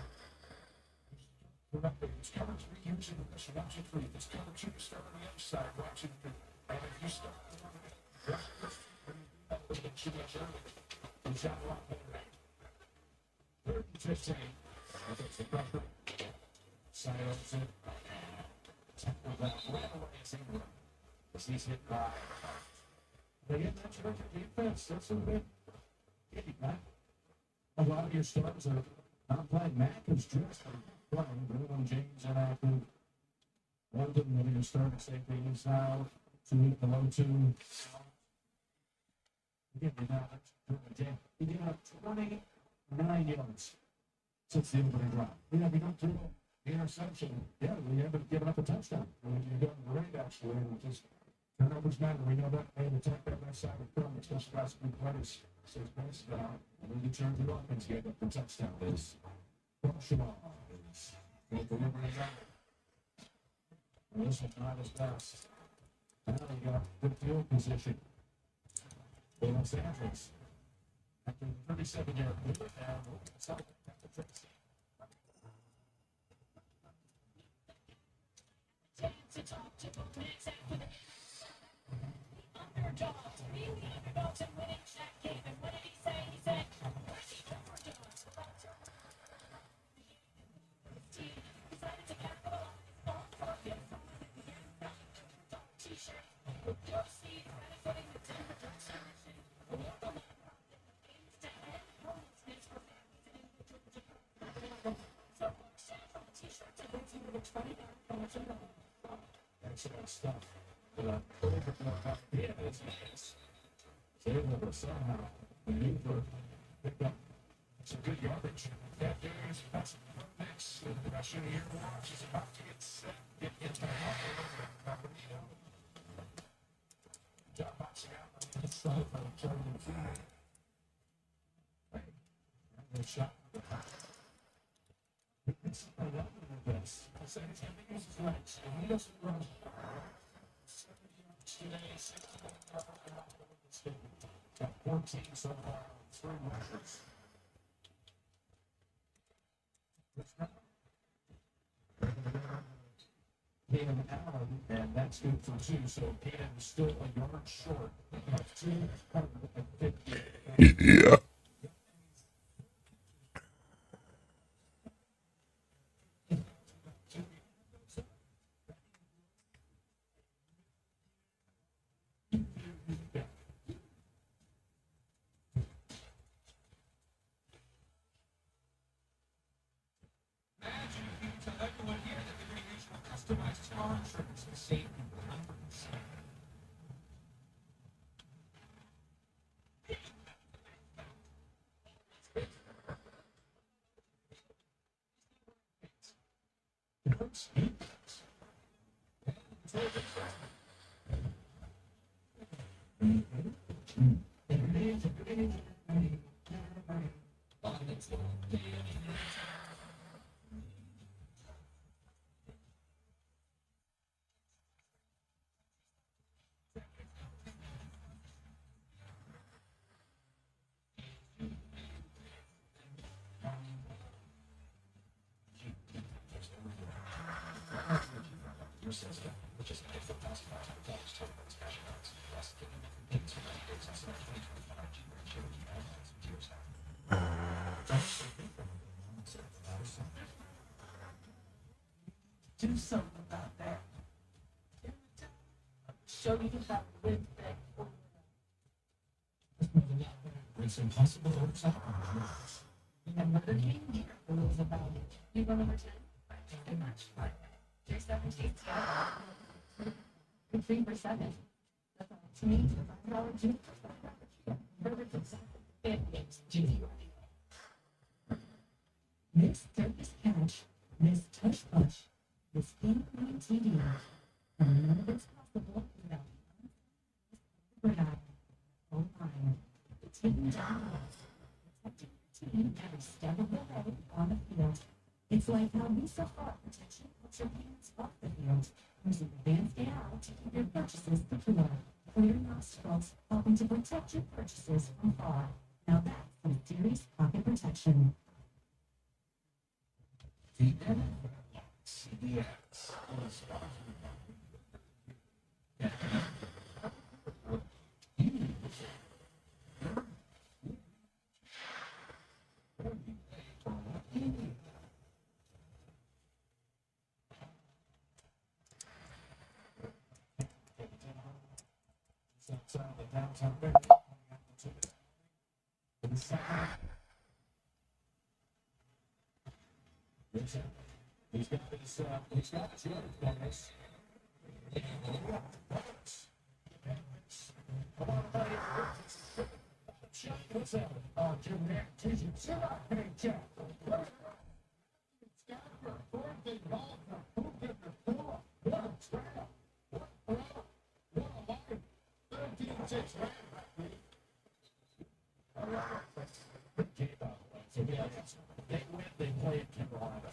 It's cover 3, usually the pressure, watch it 3. If it's cover 2, start on the other side, watch it 3. And if you start too much early, you shot a lot better. 3rd and 15. It's the pressure. Silence it. Tackle that right away. It's Ingram. He's hit by. They get that terrific defense. That's a bit iffy, right? A lot of your starters are not playing. Mack is just playing. Bruno James inactive. One of them, maybe your starting safety is now to the low two. Again, they now he gave up 29 yards since the opening drive. Yeah, we don't do the interception. Yeah, we haven't given up a touchdown. You've done great, actually. And just turnovers matter. We know that. Hey, the tech that side of the film, especially last week, players. So it's based on when you turn the offense, you get up the touchdown. It's functional. It's delivering out. This is not as best. Now you got good field position. Los Angeles. After the 37-yard move, and South after Tracy. To talk to both minutes after the underdogs, really underdogs, and winning Shaq game. And what did he say? He said, "Where's the underdogs?" Team decided to capitalize on target from the t-shirt. You'll see benefiting the Denver Ducks section. Games to head homelessness for families and individuals. So, from the t-shirt to go to the 20 Excellent stuff. But yeah, it's Taylor somehow maneuver, picked up some good yardage. That dude's passing the next. The Russian here watch is about to get set. Get into the job boxing out. It's so Jordan Fuller. Good shot. It's a lot of this. I said he's going to use his legs, and he doesn't run. 70 yards today, 60 got 14 so far, 3 rushes. Keenan Allen, and that's good for 2, so Keenan's still a yard short of 2 and 50. Yeah. Do something about that. Show you how to win back. It's impossible to overstep. Remember the King here rules about it. You go number 10? Too much. Right. You're 17. Good thing for 7. That's all to me. $5 Perfect example. Bad games. Jimmy. Miss Turkish Catch. Miss Tush Push. This incoming TD, and none of it's possible without line. Taking down protecting your team every step of the way on the field. It's like how Visa Fraud Protection puts your payments off the field. There's an advanced AI to keep your purchases secure. Clear nostrils, helping to protect your purchases from fraud. Now that's some serious pocket protection. CBS. downtown. In the second, he's got his yard bonus. What's that? Jim Mack, Jack. They win, they play in Carolina.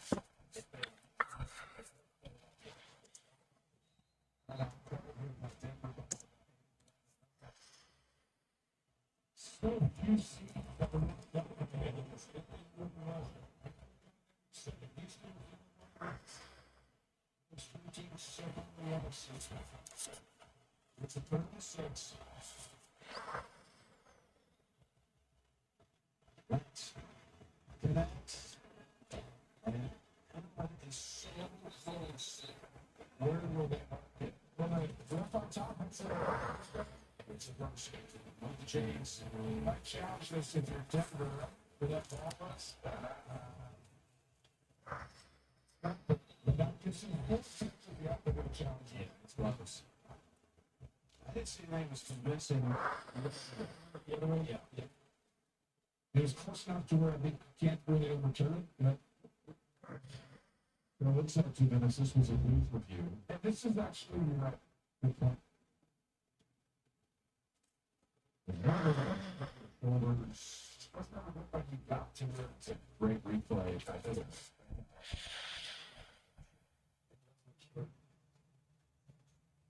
So you see it's a 36. Let's connect. And everybody is so close. Where will they mark it? Well, left on top, it's a rush. Move the chains. I challenge this if you're Denver with that ball press. That gives you both sides of the upper challenge. Yeah, it's close. I didn't see anything was convincing. The other way, yeah. It was close enough to where I think you can't really overturn it. But it looks like to Dennis, this was a news review. And this is actually good point. Let's not look like you got to it. It's a great replay. I think.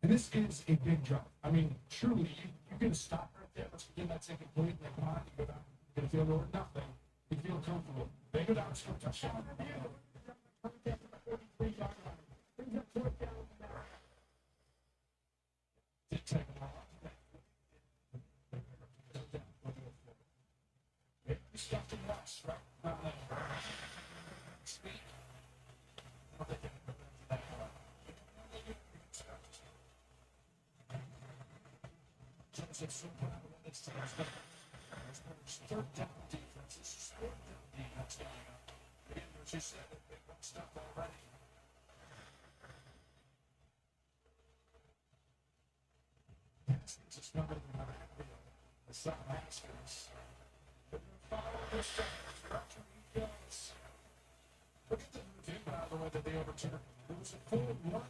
And this is a big jump. I mean, truly, you can stop right there. Let's begin that second point. And come on, you go down. You can feel or nothing. You feel comfortable. They go down, score touchdown. Did take a while. You stuck to us, right? Speed. Third down defense. This is fourth down defense coming up. There's just big stuff already. Yes, it's just not the South Haskins. Follow this structure. He goes. Look at the move, by the way, that they overturned. It was a full 1 yard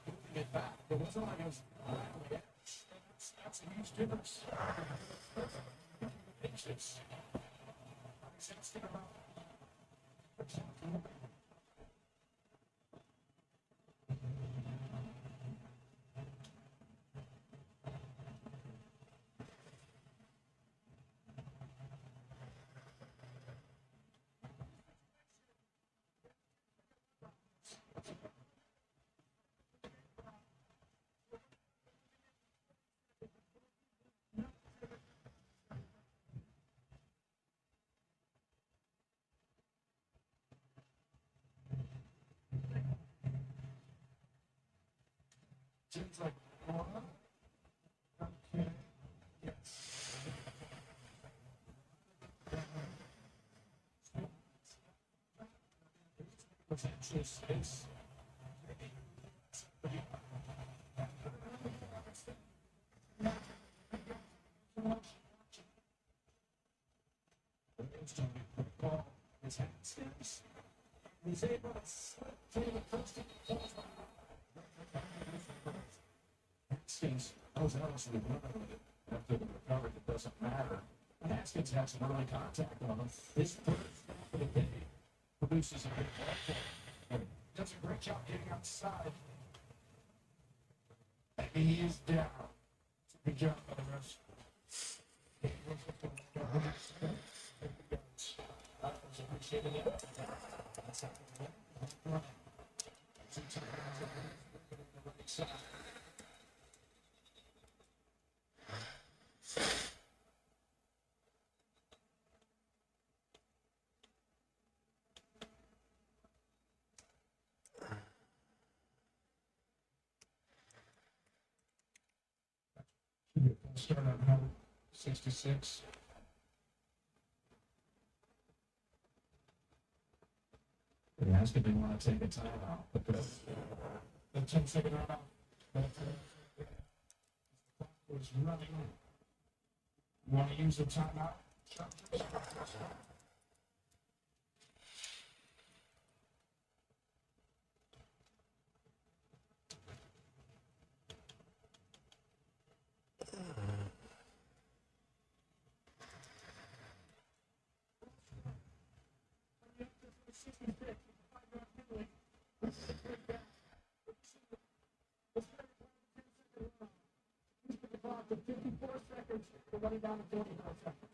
moving it back. It wasn't like it was right away. That's a huge difference. It's Jim's like, what? Okay. Yes. Potential space. His hand skips. He's able to slip through the first Haskins, I was honestly wondering after the recovery, it doesn't matter. Haskins has some early contact on him. His first for the day produces a big ball. Does a great job getting outside. And he is down. Good job by the rest. start at 166. They ask if they want to take a timeout because the 10-second timeout was running in. Want to use the timeout? To 54 seconds to running down to 44 seconds.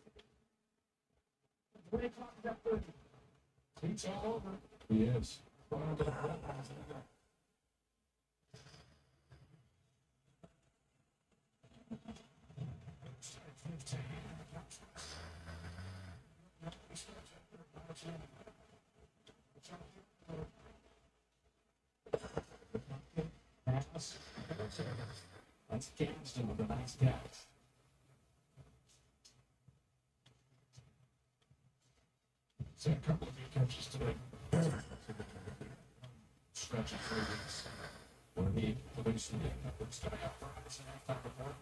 Play clock is at 30. He's all over. He is. That's Gadsden with a nice catch. So a couple of good catches today. Stretch of 3 weeks. One of the police networks coming out for us in halftime report.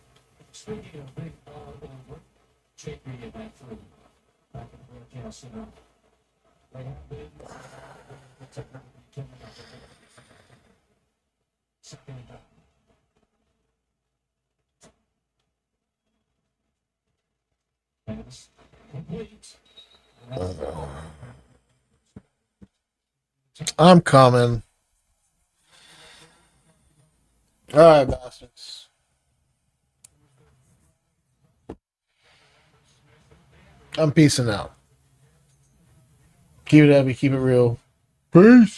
Speaking of big ball over, Jake me in that through. Back in the broadcast center. They have been coming up with it. Second and down. Pass complete. I'm coming. All right, bastards. I'm peacing out. Keep it heavy, keep it real. Peace.